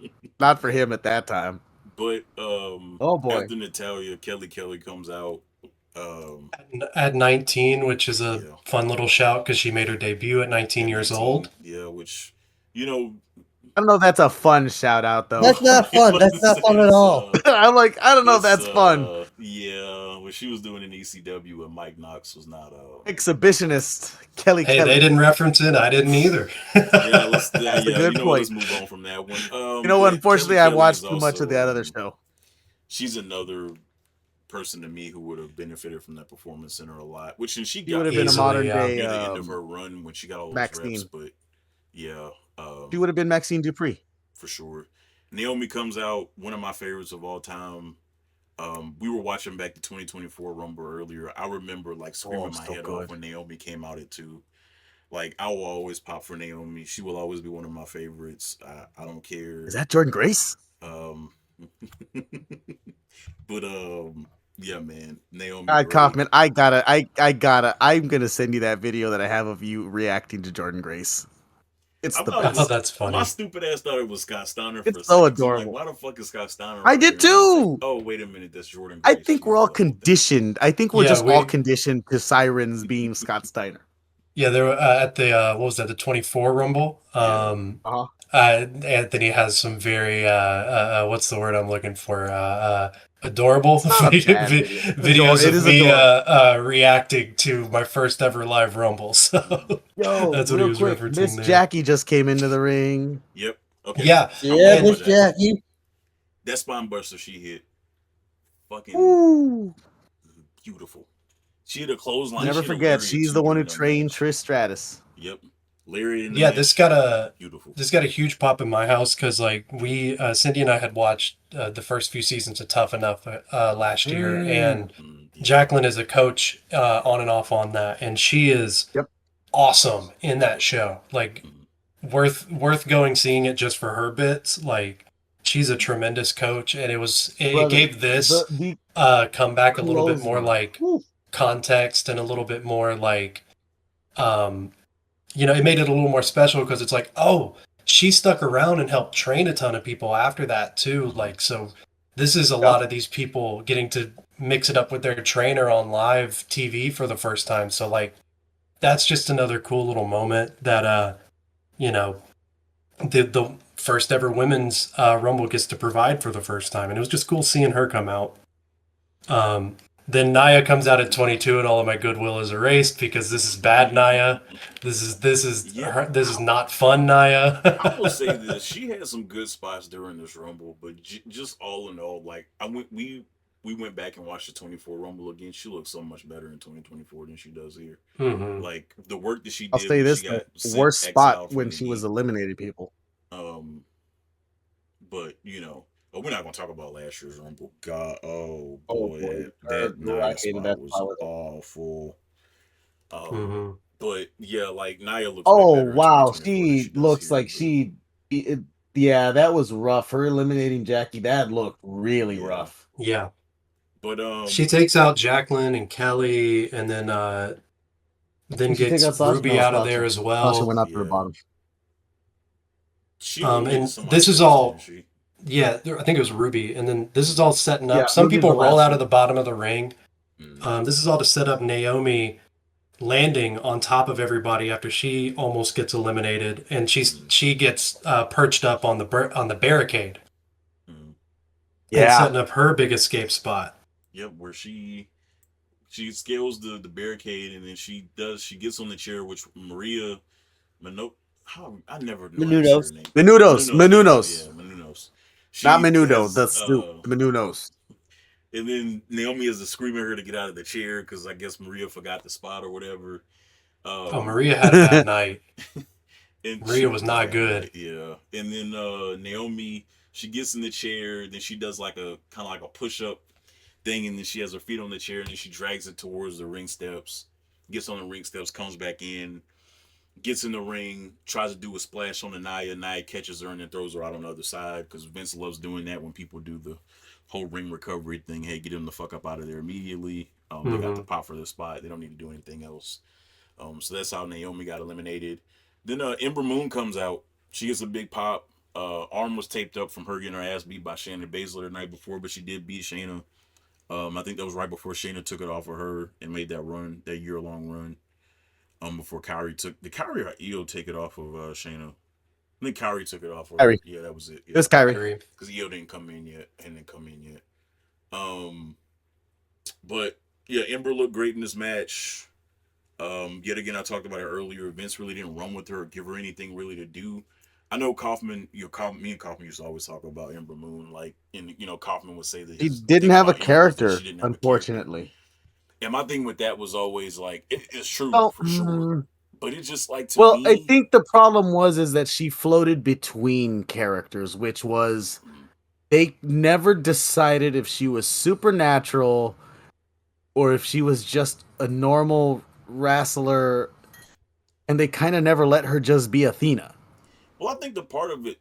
Not for him at that time. But Oh boy. after Natalia, Kelly comes out. at 19, which is a Yeah. fun little shout because she made her debut at 19 years 19, old. Yeah, which I don't know if that's a fun shout out though. That's not fun. That's not fun at all. I'm like, I don't know if that's fun. Yeah, what she was doing in ECW with Mike Knox was not Exhibitionist Kelly. Hey, they didn't reference it. I didn't either. Yeah, let's That's a good what, point. let's move on from that one. Unfortunately, Kelly I watched is too much of also, that other show. She's another person to me who would have benefited from that performance center a lot. Which she She would got have been a Easily, modern yeah. day near the end of her run when she got all those Maxine. reps, but Yeah, She would have been Maxine Dupree. for sure. Naomi comes out, one of my favorites of all time. We were watching back the 2024 Rumble earlier. I remember like Oh, screaming my so head off good. when Naomi came out at 2. Like I will always pop for Naomi. She will always be one of my favorites. I don't care. Is that Jordan Grace? Um, but yeah, man, Naomi God, great. Kaufman, I'm gonna send you that video that I have of you reacting to Jordan Grace. It's I'm the not. Oh, best. that's My funny. stupid ass thought it was Scott Steiner for a It's so second. So I'm like, adorable. why the fuck is Scott Steiner? I Right did here? And I was like, too. oh, wait a minute, that's Jordan I Grace. think we're She's all the whole thing. conditioned. I think we're Yeah, just all we conditioned to Sirens being Scott Steiner. yeah, there at the what was that, the 24 Rumble? Yeah. Uh-huh. Anthony has some very what's the word I'm looking for? Adorable It's not a bad video. videos It of is me adorable. reacting to my first ever live Rumble. So Yo, that's what he real was quick, referencing Miss there. Jackie just came into the ring. Yep. Okay. Yeah, I want to Yeah, talk and Miss about Jackie. Jackie. That spine buster she hit, fucking Ooh. beautiful. She hit a clothesline. Never She hit a forget, lariat she's too the one who during the trained match. Trish Stratus. Yep. Lariat in the yeah, match. Beautiful. this got a huge pop in my house because like we Cindy and I had watched the first few seasons of Tough Enough last year, and Yeah. Jacqueline is a coach on and off on that, and she is Yep. awesome in that show. Like worth going seeing it just for her bits. Like she's a tremendous coach, and it Brother, gave this the comeback a little bit more clothesline. like Woo. context and a little bit more like it made it a little more special because it's like, oh, she stuck around and helped train a ton of people after that too. Like, so this is a lot of these people getting to mix it up with their trainer on live TV for the first time. So like, that's just another cool little moment that, the first ever women's Rumble gets to provide for the first time. And it was just cool seeing her come out. Then Naya comes out at 22, and all of my goodwill is erased because this is bad Naya. This is Yeah. this is not fun Naya. I will say this: she had some good spots during this Rumble, but just all in all, like we went back and watched the 24 Rumble again. She looks so much better in 2024 than she does here. Mhm. Like the work that she I'll did say when this: she the got worst spot exiled from when the she was heat. eliminating people. But we're not gonna talk about last year's Rumble. God, oh Oh boy, boy, that I Nia hated spot that was spot with it. awful. Mhm. But yeah, like Nia looks way Oh better in wow, 2024 than she she does looks here. like yeah, that was rough. Her eliminating Jackie, that looked really Yeah. rough. Yeah. But She takes out Jacqueline and Kelly, and then Did she take gets out Sasha? Ruby No, out of Sasha. there as Sasha well. went out to the yeah, bottom. she eliminated And somebody this is else, all didn't she? yeah, I think it was Ruby. And then this is all setting Yeah, up. Some Ruby's the people roll last out of one. the bottom of the ring. Mm. This is all to set up Naomi landing on top of everybody after she almost gets eliminated, and she gets perched up on the barricade Mm. and Yeah, setting up her big escape spot. Yep, where she scales the barricade, and then she gets on the chair, which Maria Mano I never know how to say her Menudos. name. Menudos, There you go, Menudos, yeah, Menudos. not She Menudo, has the soup, Menudos. and then Naomi has to scream at her to get out of the chair because I guess Maria forgot the spot or whatever. Oh, Maria had a bad night. And Maria was not good. Yeah. And then Naomi, she gets in the chair, then she does like a kind of like a push up thing, and then she has her feet on the chair, and then she drags it towards the ring steps, gets on the ring steps, comes back in, gets in the ring, tries to do a splash on the Nia. Nia catches her and then throws her out on the other side because Vince loves doing that when people do the whole ring recovery thing. Hey, get them the fuck up out of there immediately. They got the pop for the spot. They don't need to do anything else. So that's how Naomi got eliminated. Then Ember Moon comes out. She gets a big pop. Arm was taped up from her getting her ass beat by Shayna Baszler the night before, but she did beat Shayna. I think that was right before Shayna took it off of her and made that run, that year-long run. Before Kyrie took... Did Kyrie or Io take it off of Shayna? I think Kyrie took it off of her. Kyrie. Yeah, that was it. Yeah. It was Kyrie. Because Io didn't come in yet. But, yeah, Ember looked great in this match. Yet again, I talked about it earlier. Vince really didn't run with her or give her anything really to do. I know Kaufman, me and Kaufman used to always talk about Ember Moon. Like, and Kaufman would say that She his didn't thing have a about Ember was that character, she didn't have a character. unfortunately. And my thing with that was always like, it's true Oh, for sure. But it's just like to Well, I me. think the problem is that she floated between characters, which was they never decided if she was supernatural or if she was just a normal wrestler, and they kind of never let her just be Athena. Well, I think the part of it,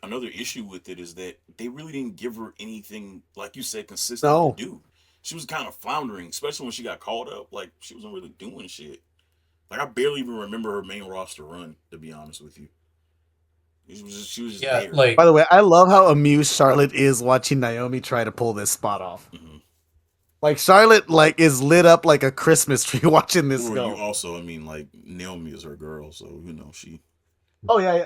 another issue with it is that they really didn't give her anything, like you said, consistent to No. do. She was kind of floundering, especially when she got called up. Like, she wasn't really doing shit. Like, I barely even remember her main roster run, to be honest with you. She was just Yeah, there. like By the way, I love how amused Charlotte is watching Naomi try to pull this spot off. Mm-hmm. Like Charlotte, like is lit up like a Christmas tree watching this Well, go. you also, I mean, like, Naomi is her girl, so, you know, she... Oh yeah.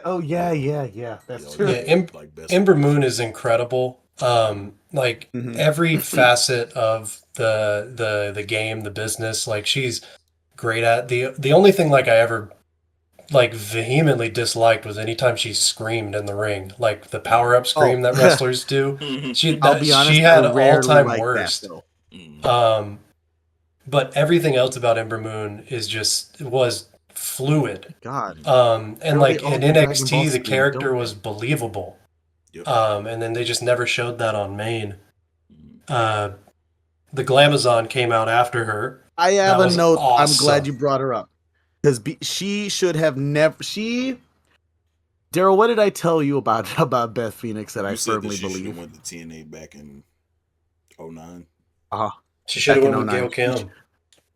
That's true. yeah, like best Ember friends. Moon is incredible. Like Mhm. every facet of the game, the business, like she's great at. The only thing like I ever like vehemently disliked was anytime she screamed in the ring, like the power up scream that wrestlers do. I'll be honest, She I had all rarely time like worst. that though. But everything else about Ember Moon was fluid. God, And Girl, like they all in do Dragon NXT, Ball the scream, character don't was they? believable. Yep. And then they just never showed that on main. The Glamazon came out after her. I have That a was note. I'm awesome. glad you brought her up because she should have never. Darrell, what did I tell you about Beth Phoenix that You I said firmly that she should believe? have went to TNA back in 09. She should have Back in went with 09. Gail Kim.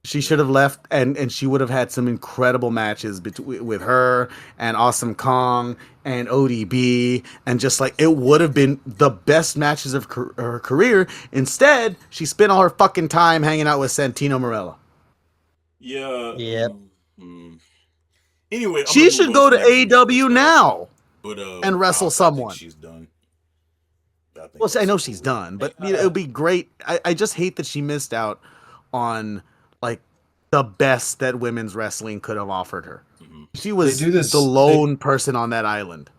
She should have left, and she would have had some incredible matches with her and Awesome Kong and ODB, and just like it would have been the best matches of her career. Instead, she spent all her fucking time hanging out with Santino Marella. Yeah. Yep. Anyway, I'm She gonna should move go on to from that really quick AEW stuff. now But and wrestle I think someone. she's done. Well, I know she's done, but you know, it would be great. I just hate that she missed out on like the best that women's wrestling could have offered her. She was the lone person on that island.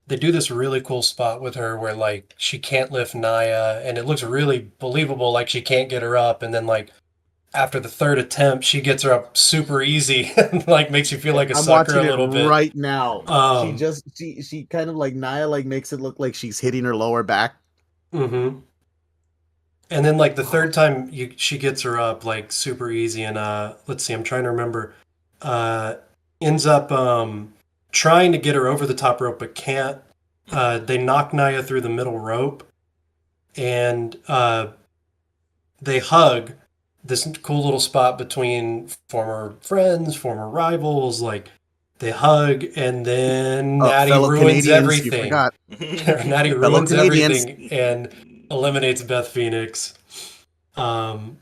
They do this really cool spot with her where like she can't lift Naya, and it looks really believable. Like she can't get her up, and then like after the third attempt, she gets her up super easy, and like makes you feel like a I'm sucker watching a little it bit. right now. Um, She kind of like Naya like makes it look like she's hitting her lower back. Mm-hmm. And then like the third time she gets her up like super easy, and let's see, I'm trying to remember. Ends up trying to get her over the top rope but can't. They knock Naya through the middle rope, and they hug, this cool little spot between former friends, former rivals, like they hug, and then Natty fellow ruins Canadians, you everything. forgot. Natty Fellow ruins Canadians. everything and eliminates Beth Phoenix. And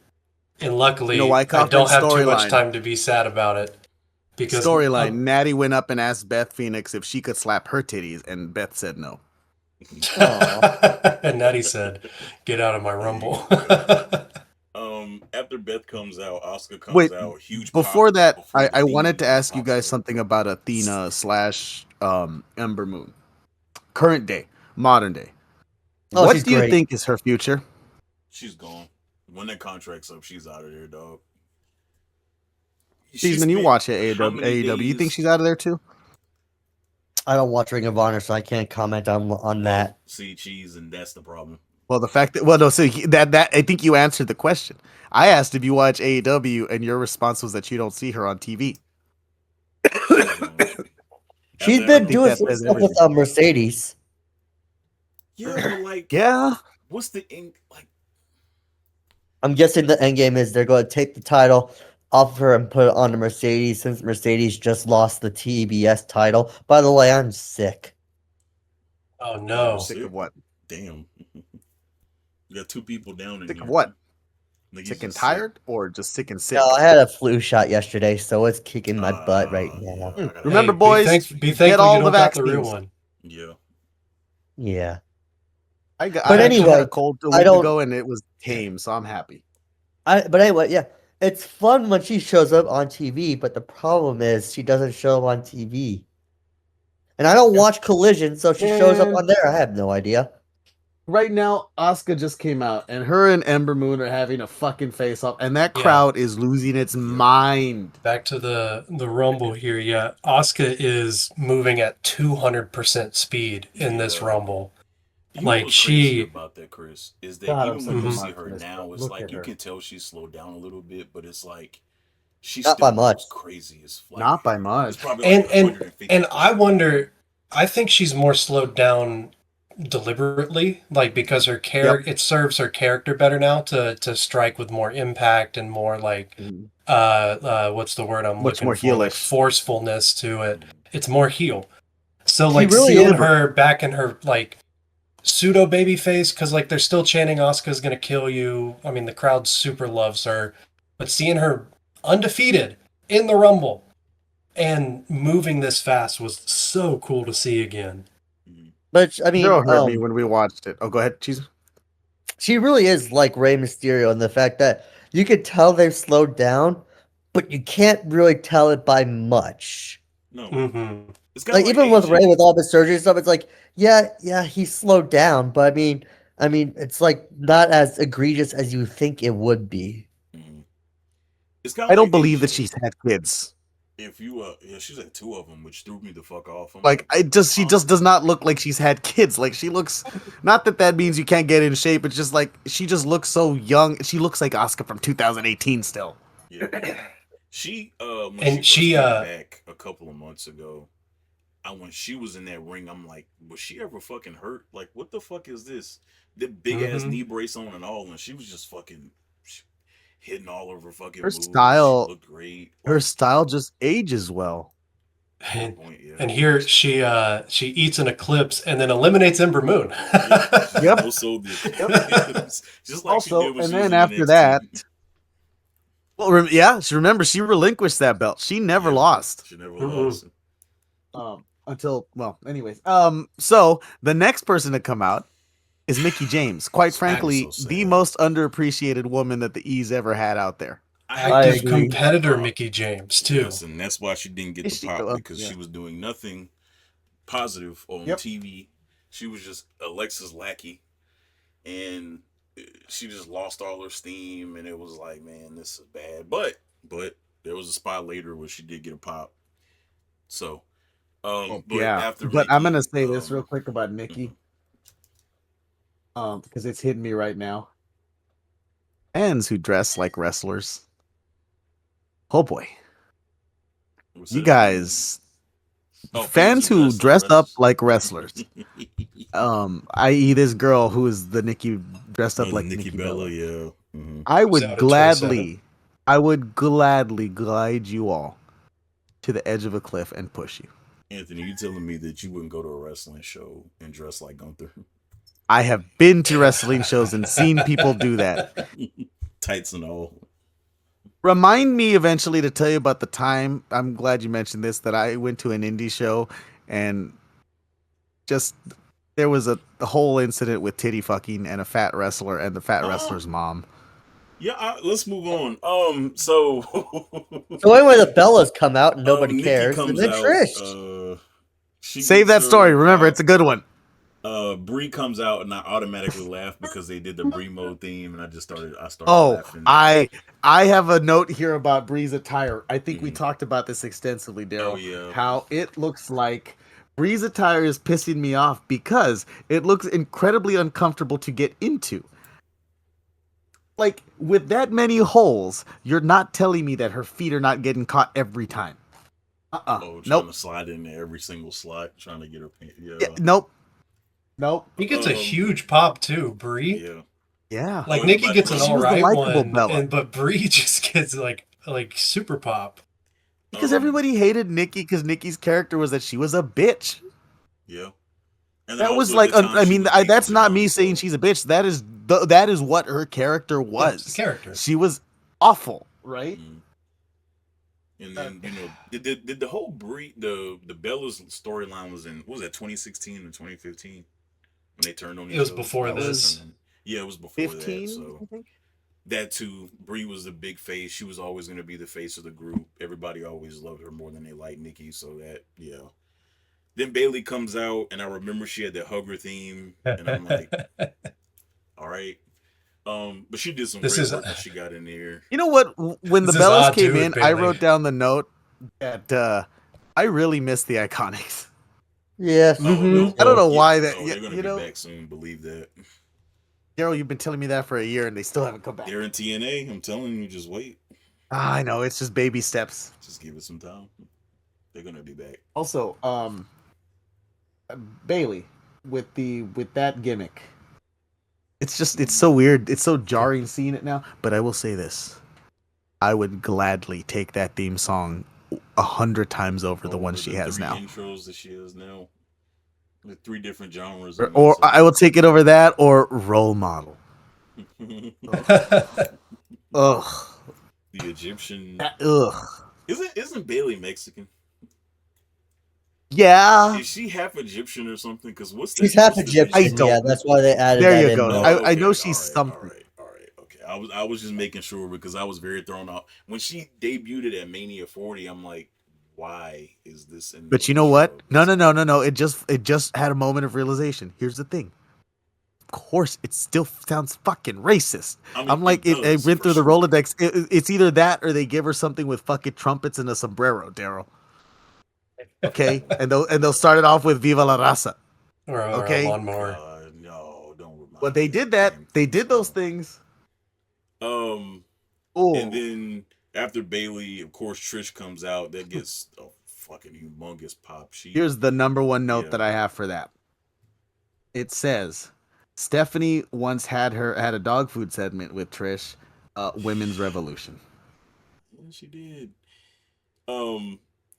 luckily, You know why, I Kaufman? don't have too much Storyline. time to be sad about it. Because Storyline: Natty went up and asked Beth Phoenix if she could slap her titties, and Beth said no. and Natty said, "Get out of my rumble." After Beth comes out, Oscar comes out. Huge. Before that, before the I theme wanted to music ask you pops guys up. something about Athena / Ember Moon. Current day, modern day. Oh, What she's do you great. think is her future? She's gone. When that contract's up, she's out of there, dog. Cheeseman, you watch it, how AEW. many You think days- she's out of there too? I don't watch Ring of Honor, so I can't comment on that. See, cheese, and that's the problem. Well, the fact that that I think you answered the question. I asked if you watch AEW, and your response was that you don't see her on TV. She's After been every- doing that some says stuff with everything. Mercedes. Yeah, but like, Yeah, what's the end? Like, I'm guessing the end game is they're going to take the title off of her and put it on the Mercedes, since Mercedes just lost the TBS title. By the way, I'm sick. Oh no! sick of what? Damn. You got two people down in Sick here. of what? Like, Sick he's and just tired, or just sick and sick? No, I had a flu shot yesterday, so it's kicking my butt right yeah, now. I gotta- Remember, Hey, boys, be get thankful all you the don't got the real vaccines. one. Yeah. Yeah. I But actually had anyway, a cold a I week don't- ago, and it was tame, so I'm happy. But anyway, yeah. It's fun when she shows up on TV, but the problem is she doesn't show up on TV. And I don't watch Collision, so she shows up on there. I have no idea. right now, Asuka just came out, and her and Ember Moon are having a fucking face off, and that Yeah. crowd is losing its mind. Back to the Rumble here. Yeah, Asuka is moving at 200% speed in this Yeah. Rumble. You know Like what's crazy she, about that, Chris, is that God, I'm even such when a you see mark her for this now, girl. it's Look like at you her. can tell she's slowed down a little bit, but it's like she Not still by much. moves crazy as like Not by it's much. probably like and 150%. I wonder. I think she's more slowed down deliberately, like because her Yep. it serves her character better now to strike with more impact and more like Mhm. what's the word I'm Much looking more for, like heelish. forcefulness to it. It's more heel. So She like really seeing is. her back in her like pseudo baby face, because like they're still chanting Asuka's gonna kill you. I mean the crowd super loves her, but seeing her undefeated in the Rumble and moving this fast was so cool to see again. Mhm. But I mean, Zero hurt me when we watched it. Oh, go ahead, Cheese. she really is like Rey Mysterio in the fact that you could tell they've slowed down, but you can't really tell it by much. No, Mm-hmm. it's kind Like of like even with AJ. Rey with all the surgery and stuff, it's like, yeah, he slowed down, but I mean, it's like not as egregious as you think it would be. Mhm. It's kind I of don't like believe that AJ. she's had kids. If you yeah, she's had 2 of them, which threw me the fuck off. I'm Like, like, she just does not look like she's had kids. Like, she looks, not that that means you can't get in shape. It's just like she just looks so young. She looks like Asuka from 2018 still. yeah. She when she And first she came back a couple of months ago, when she was in that ring, I'm like, was she ever fucking hurt? Like, what the fuck is this? The big ass mm-hmm. knee brace on and all, and she was just fucking hitting all of her fucking Her moves. She style, looked great. her Like, style just ages well. fair point, yeah. And here she eats an eclipse and then eliminates Ember Moon. Yeah, she Yep. no sold the Yep. eclipse, just like she Also, did when and she was then in after NXT. that, well, yeah, she relinquished that belt. She never Yeah, lost. she never Mm-mm. lost. Until, well, anyways. So the next person to come out is Mickey James. Quite That was frankly, so the sad. most underappreciated woman that the E's ever had out there. I I Active agree. competitor Mickey James too. Yes, and that's why she didn't get Is the she? pop because Yeah. she was doing nothing positive on Yep. TV. She was just Alexa's lackey, and she just lost all her steam. And it was like, man, this is bad. But there was a spot later where she did get a pop. So, Oh, but yeah. after But I'm Mickey, gonna say this real quick about mhm. Nikki, because it's hitting me right now. Fans who dress like wrestlers. Oh boy, What's you that? guys, Oh, fans who dress up wrestlers. like wrestlers. I.e., this girl who is the Nikki dressed up Oh, the like Nikki Nikki Bella, Bella. yeah. Mm-hmm. I Who's would out at 27? gladly glide you all to the edge of a cliff and push you. Anthony, you telling me that you wouldn't go to a wrestling show and dress like Gunther? I have been to wrestling shows and seen people do that. Tights and all. Remind me eventually to tell you about the time. I'm glad you mentioned this, that I went to an indie show and just there was a whole incident with titty fucking and a fat wrestler and the fat wrestler's mom. Yeah, let's move on. So So anyway, the Bellas come out and nobody Nikki cares, and comes then out. Trish. She Save gets that story. her Remember, pop. it's a good one. Brie comes out and I automatically laugh because they did the Brie mode theme and I started Oh, laughing. I have a note here about Bree's attire. I think we Mhm. talked about this extensively, Daryl. Oh yeah. How it looks like Bree's attire is pissing me off because it looks incredibly uncomfortable to get into. Like, with that many holes, you're not telling me that her feet are not getting caught every time. Oh, trying Nope. to slide in every single slot, trying to get her pants. Yeah, Yeah. nope. Nope. He gets a huge pop too, Brie. Yeah. Yeah. Like Oh, Nikki everybody gets an loves She all was the right likable one, Bella. but Brie just gets like super pop. Because everybody hated Nikki because Nikki's character was that she was a bitch. Yeah. And then That was also at like, the time I she mean, was beating that's not John, me saying so she's a bitch. That is what her character Yeah, it's the was. character. She was awful, right? mm. And then did the whole the Bella's storyline was in, what was that, 2016 or 2015 when they turned on each It was other? before That this. was Yeah, it was before that. 15, So I think. that too, Brie was the big face. She was always going to be the face of the group. Everybody always loved her more than they liked Nikki. So that, yeah. Then Bailey comes out, and I remember she had the hugger theme, and I'm like, all right. But she did some This great is work when she got in there. You know what? When the this is Bellas odd came too in, with I Bailey. wrote down the note that I really miss the Iconics. Yes. Oh, me I don't know too. why that. Oh, they're gonna You be know, back soon. Believe that. Daryl, you've been telling me that for a year, and they still haven't come back. They're in TNA. I'm telling you, just wait. I know it's just baby steps. Just give it some time. They're gonna be back. Also, Bailey with that gimmick. It's so weird. It's so jarring seeing it now. But I will say this: I would gladly take that theme song 100 times over the one she has three now. intros that she has now. The 3 different genres. Or I will take it over that or Role Model. Ugh. The Egyptian. Ugh. Isn't Bailey Mexican? Yeah. Is she half Egyptian or something? Because what's She's that? half What's the I Egyptian. don't- Yeah, that's why they added There that you in go. there. I know okay, she's something. All right. Okay, I was just making sure because I was very thrown off when she debuted at Mania 40. I'm like, why is this in? But you know what? No. It just had a moment of realization. Here's the thing. Of course, it still sounds fucking racist. I mean, I'm like, it I does, went for through the sure. Rolodex. It's either that or they give her something with fucking trumpets and a sombrero, Daryl. Okay, and they'll start it off with "Viva la Raza." or Okay. a lawnmower. No, don't remind But they me did of that. damn They theme did those song. things. And Oh, then after Bailey, of course, Trish comes out. That gets a fucking humongous pop. here's the number one note Yeah. that I have for that. It says Stephanie once had a dog food segment with Trish, Women's Revolution. Yeah, she did.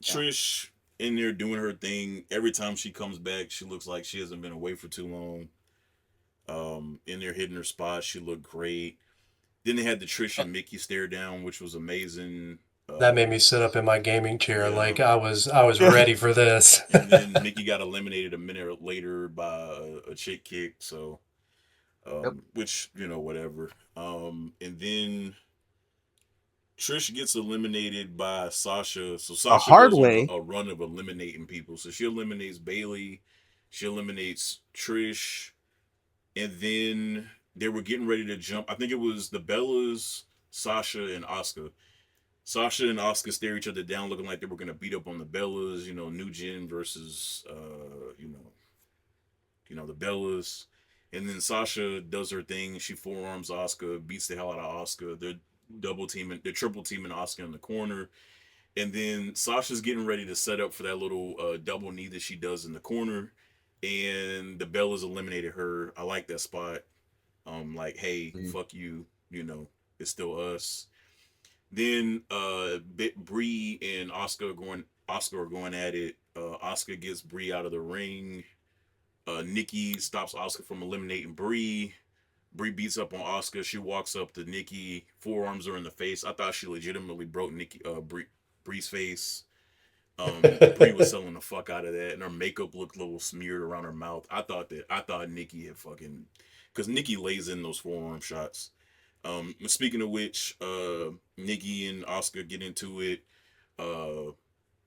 Trish in there doing her thing. Every time she comes back, she looks like she hasn't been away for too long. In there hitting her spot, she looked great. Then they had the Trish and Mickey stare down, which was amazing. That made me sit up in my gaming chair Yeah. like I was ready for this. And then Mickey got eliminated a minute later by a chick kick. So, which whatever. And then Trish gets eliminated by Sasha. So Sasha hard goes way. on a run of eliminating people. So she eliminates Bailey, she eliminates Trish, and then they were getting ready to jump. I think it was the Bellas, Sasha, and Asuka. Sasha and Asuka stare each other down, looking like they were gonna beat up on the Bellas. New Gen versus the Bellas. And then Sasha does her thing. She forearms Asuka, beats the hell out of Asuka. They're triple teaming Asuka in the corner. And then Sasha's getting ready to set up for that little double knee that she does in the corner. And the Bellas eliminated her. I like that spot. Like, hey, fuck you. It's still us. Then Bree and Asuka are going at it. Asuka gets Bree out of the ring. Nikki stops Asuka from eliminating Bree. Bree beats up on Asuka. She walks up to Nikki, forearms her in the face. I thought she legitimately broke Bree's face. Bree was selling the fuck out of that, and her makeup looked a little smeared around her mouth. I thought Nikki had fucking, because Nikki lays in those forearm shots. Speaking of which, Nikki and Asuka get into it.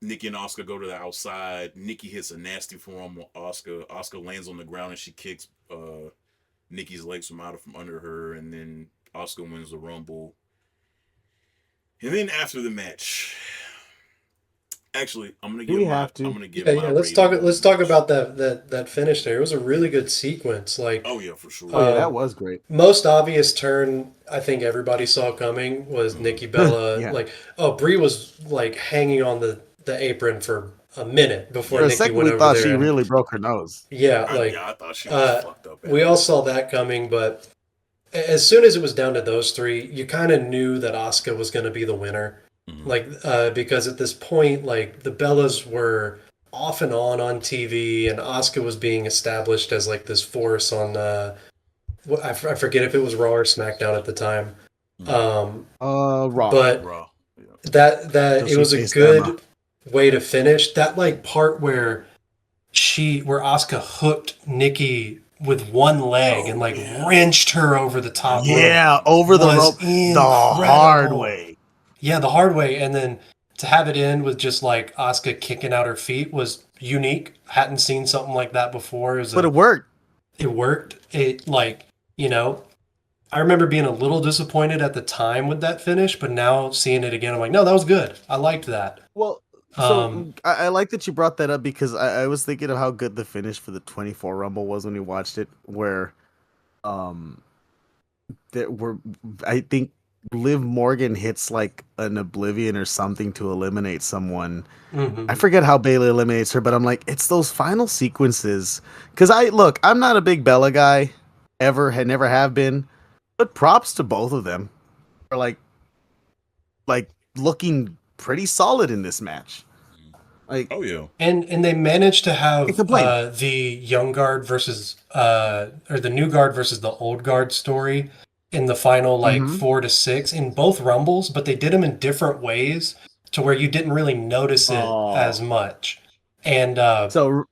Nikki and Asuka go to the outside. Nikki hits a nasty forearm on Asuka. Asuka lands on the ground and she kicks Nikki's legs from under her, and then Asuka wins the Rumble. And then after the match, actually, I'm gonna give Yeah. Let's talk about that finish there. It was a really good sequence. Like, oh yeah, for sure. that was great. Most obvious turn I think everybody saw coming was Nikki Bella. Yeah. Brie was like hanging on the apron for a minute before For a Nikki second, went we over thought there. she and- really broke her nose. yeah, I thought she was fucked up. We all saw that coming, but as soon as it was down to those three, you kind of knew that Asuka was going to be the winner. Mhm. Because at this point, like the Bellas were off and on TV, and Asuka was being established as like this force on. I forget if it was Raw or SmackDown at the time. Raw. But Raw. Yeah. that So it was she a faced good Emma. way to finish that like part where Asuka hooked Nikki with one leg and like wrenched her over the top rope. Yeah, over the was rope the incredible. hard way. Yeah, the hard way. And then to have it end with just like Asuka kicking out her feet was unique. Hadn't seen something like that before. But it worked. It worked. It like, you know, I remember being a little disappointed at the time with that finish, but now seeing it again, I'm like, no, that was good. I liked that. Well, Um, so I like that you brought that up because I was thinking of how good the finish for the 24 Rumble was when we watched it, where um there were I think Liv Morgan hits like an oblivion or something to eliminate someone. I mhm. forget how Bailey eliminates her, but I'm like, it's those final sequences. Because I'm not a big Bella guy, had never have been, but props to both of them for like looking pretty solid in this match. Like, Oh yeah. And they managed to can't have complain. the young guard versus or the new guard versus the old guard story in the final like Mm-hmm. 4 to 6 in both rumbles, but they did them in different ways to where you didn't really notice it as Oh, much. And so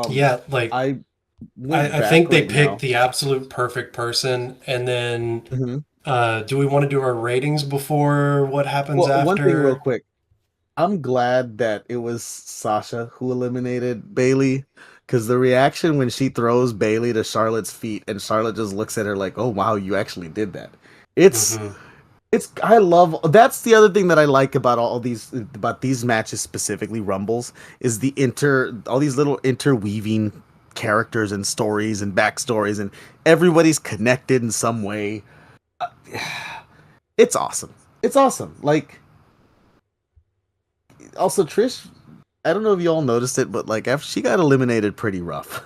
yeah, like I went I back think they right picked now. the absolute perfect person. And then Mm-hmm. do we want to do our ratings before what happens Well, one thing real after? quick. I'm glad that it was Sasha who eliminated Bailey because the reaction when she throws Bailey to Charlotte's feet and Charlotte just looks at her like, "Oh wow, you actually did that." It's Mhm. it's I love that's the other thing that I like about these matches specifically Rumbles is all these little interweaving characters and stories and backstories and everybody's connected in some way. It's awesome. It's awesome. Like also Trish, I don't know if you all noticed it, but like after she got eliminated pretty rough.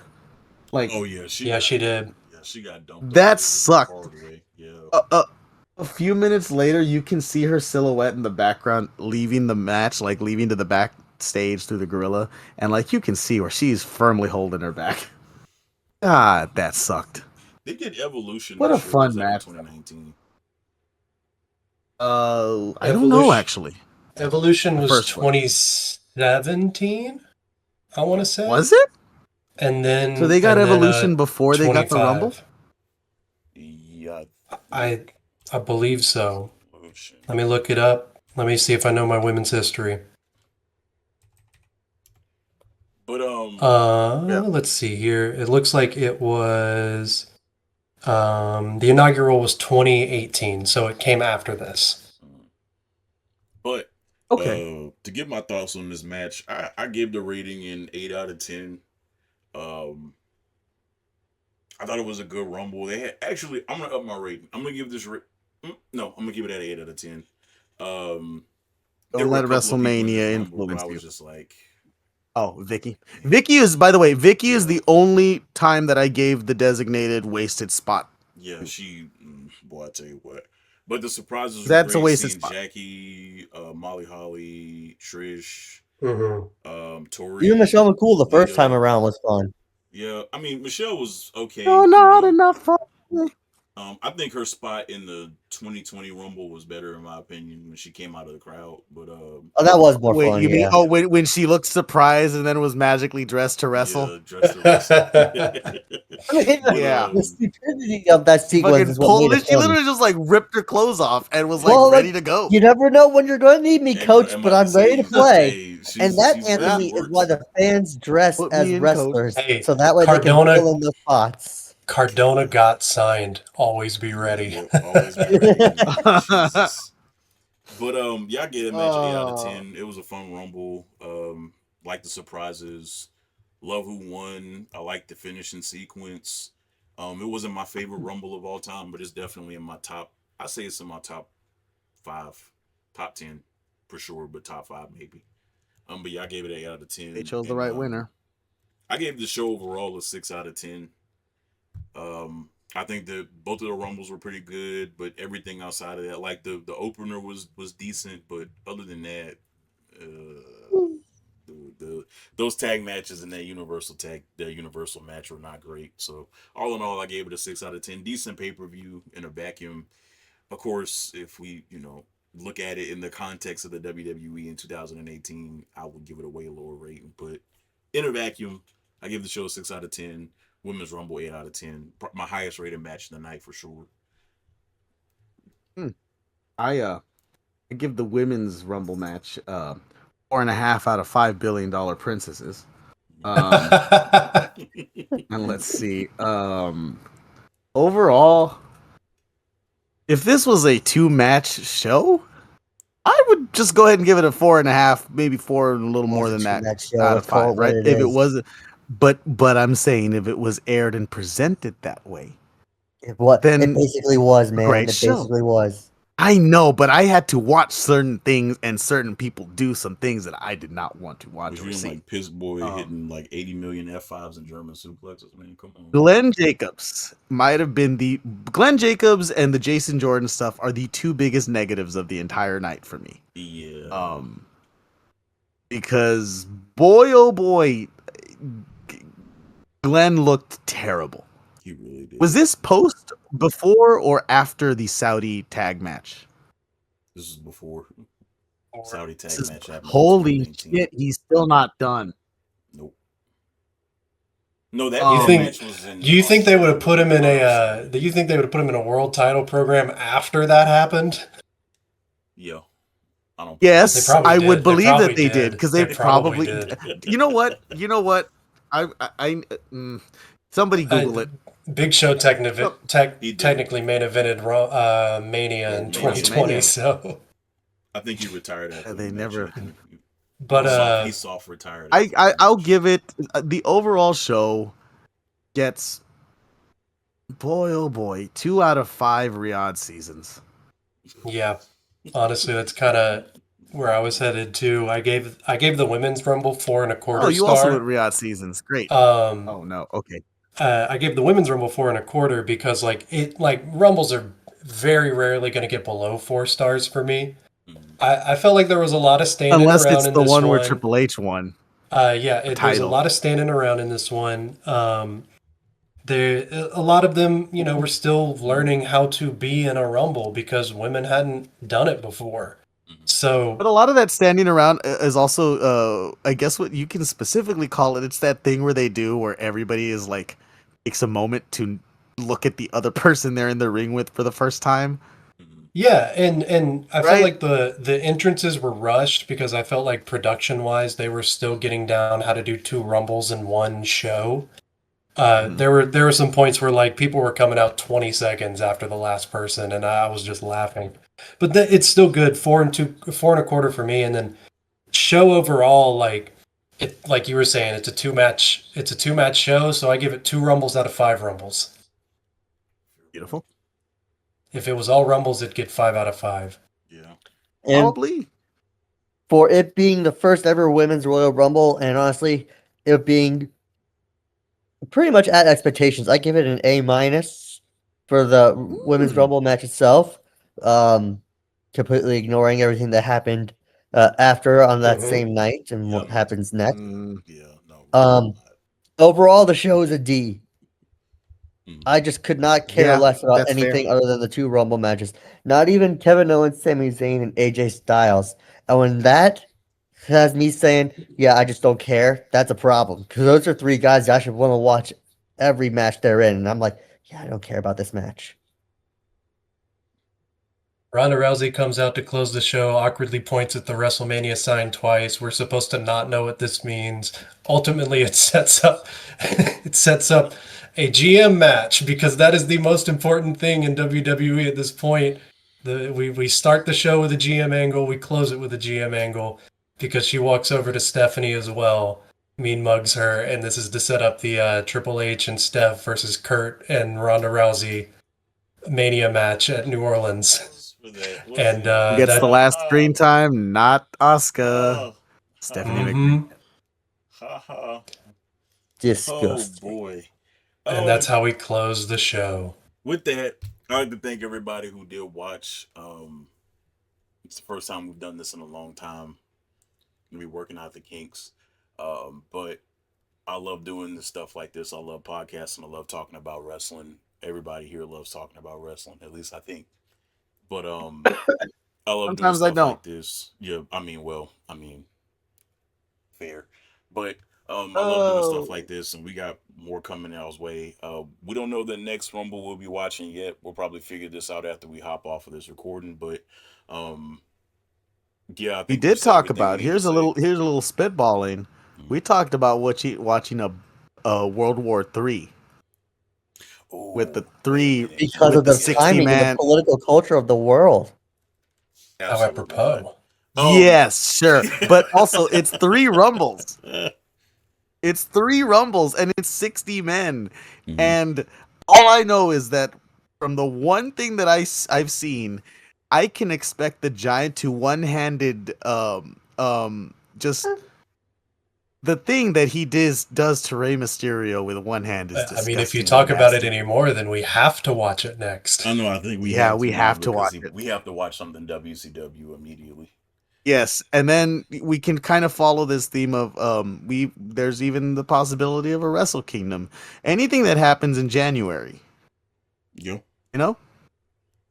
Like Oh yeah. Yeah, she did. She got dumped on that the sucked. hard way. Yeah. A few minutes later, you can see her silhouette in the background leaving the match, like leaving to the backstage through the gorilla, and like you can see where she's firmly holding her back. God, that sucked. They did Evolution What a this year. Or fun was that in match. 2019? I don't know Evolution actually. Evolution The was first one 2017, I want to say. was it? And So then they got Evolution before they got the Rumble. 25. Yeah. I I believe so. Evolution. Let me look it up. Let me see if I know my women's history. But Yeah. Let's see here. It looks like it was the inaugural was 2018, so it came after this. but Okay. to give my thoughts on this match, I gave the rating an 8 out of 10. Um, I thought it was a good Rumble. They had actually. I'm gonna up my rating. I'm gonna give this. No, I'm gonna give it an 8 out of 10. Um, there Don't were a let couple of people in this WrestleMania Rumble where I influence was you. just like, Oh, Vicky. Vicky is, by the way, Vicky is yeah, the only time that I gave the designated wasted spot. yeah, boy, I tell you what. But the surprises were That's a great. wasted Seeing spot. Jackie, Molly Holly, Trish, Mm-hmm. Even Tori, Michelle McCool the first time Lita. around was fun. Yeah, I mean Michelle was No, okay. not enough for me. I think her spot in the 2020 Rumble was better in my opinion when she came out of the crowd. But Oh, that was more Wait, fun, you mean yeah. when she looked surprised and then was magically dressed to wrestle? yeah, dress to wrestle. I mean, but Yeah. the stupidity of that She sequence fucking is what made pulled it it. She funny. literally just like ripped her clothes off and was like Well, ready to go. you never know when you're going to need me, and coach, I'm but about to I'm ready to say, play. hey, And she's that, she's ready Yeah. to Anthony, is work. why the fans dress Put as me in, coach. wrestlers, Hey, so that way they can fill in the spots. Cardona got signed. Always be ready. Yep, always be ready. And Jesus. But yeah, I gave that match 8 out of Oh, 10. It was a fun Rumble. Like the surprises. Love who won. I like the finishing sequence. It wasn't my favorite Rumble of all time, but it's definitely in my top. I say it's in my top 5, top 10 for sure, but top 5 maybe. But yeah, I gave it 8 out of 10, they chose the and right winner. I gave the show overall a 6 out of 10. I think that both of the rumbles were pretty good, but everything outside of that, like the opener was decent, but other than that, the those tag matches and that universal match were not great. So all in all, I gave it a 6 out of 10. Decent pay per view in a vacuum. Of course, if we look at it in the context of the WWE in 2018, I would give it a way lower rating. But in a vacuum, I give the show a 6 out of 10. Women's Rumble 8 out of 10. My highest rated match of the night for sure. I I give the women's Rumble match 4.5 out of $5 billion princesses. And let's see. Overall, if this was a 2-match show, I would just go ahead and give it a 4.5, maybe 4 and a little more than that out of 5, right? If it wasn't, but I'm saying if it was aired and presented that way, It then basically was, man. great It show. basically was. I know, but I had to watch certain things and certain people do some things that I did not want to watch Was or you in see. like Piss Boy hitting like 80 million F5s and German suplexes, man? Come on. Glenn Jacobs might have been Glenn Jacobs and the Jason Jordan stuff are the 2 biggest negatives of the entire night for me. Yeah. Because boy oh boy, Glenn looked terrible. He really did. Was this post, before, or after the Saudi tag match? This is before. Saudi tag match happened. Holy shit, he's still not done. Nope. No, that match was in. Do you think they would have put him in a? Do you think they would have put him in a world title program after that happened? Yeah. Yes, I would believe that they did, did, because they probably did. You know what? Somebody Google it. Big Show technically main evented Mania in 2020, so I think he retired after they never. But he soft retired. I'll give it, the overall show gets, boy oh boy, 2 out of 5 Riyadh seasons. Yeah, honestly, that's kind of where I was headed too. I gave the women's Rumble 4.25. Oh, you star. also went Riyadh seasons. Great. Oh no, okay. I gave the women's Rumble 4.25 because Rumbles are very rarely going to get below 4 stars for me. I felt like there was a lot of standing unless around it's in the this one where Triple H won. There's a lot of standing around in this one. A lot of them, were still learning how to be in a Rumble because women hadn't done it before. So, but a lot of that standing around is also, I guess what you can specifically call it. It's that thing where they do where everybody is like takes a moment to look at the other person they're in the ring with for the first time. Yeah, and I felt like the entrances were rushed because I felt like production wise they were still getting down how to do 2 Rumbles in one show. There were some points where like people were coming out 20 seconds after the last person, and I was just laughing. But it's still good. 4.25 for me, and then show overall, like you were saying, it's a 2-match show, so I give it 2 Rumbles out of 5 Rumbles. Beautiful. If it was all Rumbles, it'd get 5 out of 5. Yeah, probably. For it being the first ever women's Royal Rumble, and honestly, it being pretty much at expectations, I give it an A- for the women's Rumble match itself. Completely ignoring everything that happened after on that same night and what happens next. Overall, the show is a D. I just could not care less about anything other than the 2 Rumble matches. Not even Kevin Owens, Sami Zayn, and AJ Styles. And when that has me saying, yeah, I just don't care, that's a problem. Because those are 3 guys I should want to watch every match they're in. And I'm like, yeah, I don't care about this match. Ronda Rousey comes out to close the show, awkwardly points at the WrestleMania sign twice. We're supposed to not know what this means. Ultimately, it sets up a GM match because that is the most important thing in WWE at this point. We start the show with a GM angle, we close it with a GM angle because she walks over to Stephanie as well, mean mugs her, and this is to set up the Triple H and Steph versus Kurt and Ronda Rousey Mania match at New Orleans. And gets the last screen time, not Asuka. Stephanie McMahon. Disgusting. Oh boy. And that's how we close the show. With that, I'd like to thank everybody who did watch. It's the first time we've done this in a long time. We'll be working out the kinks. But I love doing this stuff like this. I love podcasting. I love talking about wrestling. Everybody here loves talking about wrestling. At least I think. But I love sometimes doing I stuff don't. like this. Yeah, fair. But I love doing stuff like this, and we got more coming our way. We don't know the next Rumble we'll be watching yet. We'll probably figure this out after we hop off of this recording. But Yeah, I We think we've did said talk everything we about need to here's say. a little spitballing. We talked about watching a World War III with the Oh, wait a three minute. Because with of the the Yeah, 60 timing and the man. political culture of the world. How absolutely, man. apropos. Yes, sure. But also it's three rumbles. It's three rumbles and it's 60 men. Mhm. And all I know is that from the one thing that I've seen, I can expect the Giant to one-handed just the thing that he does to Rey Mysterio with one hand is I mean, if you disgustingly talk about it nasty. anymore, then we have to watch it next. I know. I think we Yeah, have to, we man, have to because watch it. we have to watch something WCW immediately. Yes, and then we can kind of follow this theme of there's even the possibility of a Wrestle Kingdom. Anything that happens in January, Yeah. you know?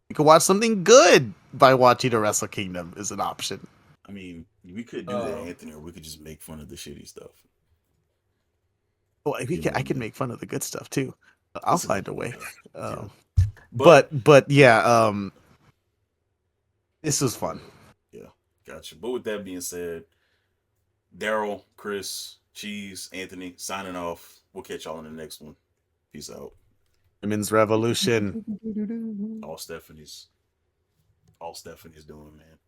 You can watch something good by watching a Wrestle Kingdom is an option. I mean, we could do that, Anthony, or we could just make fun of the shitty stuff. Well, You know I what I can mean? make fun of the good stuff too. I'll That's a good find a point, way. though. Yeah. Um, But but yeah, this was fun. yeah, gotcha. But with that being said, Darrell, Chris, Cheese, Anthony, signing off. We'll catch y'all in the next one. Peace out. Women's Revolution. All Stephanie's doing, man.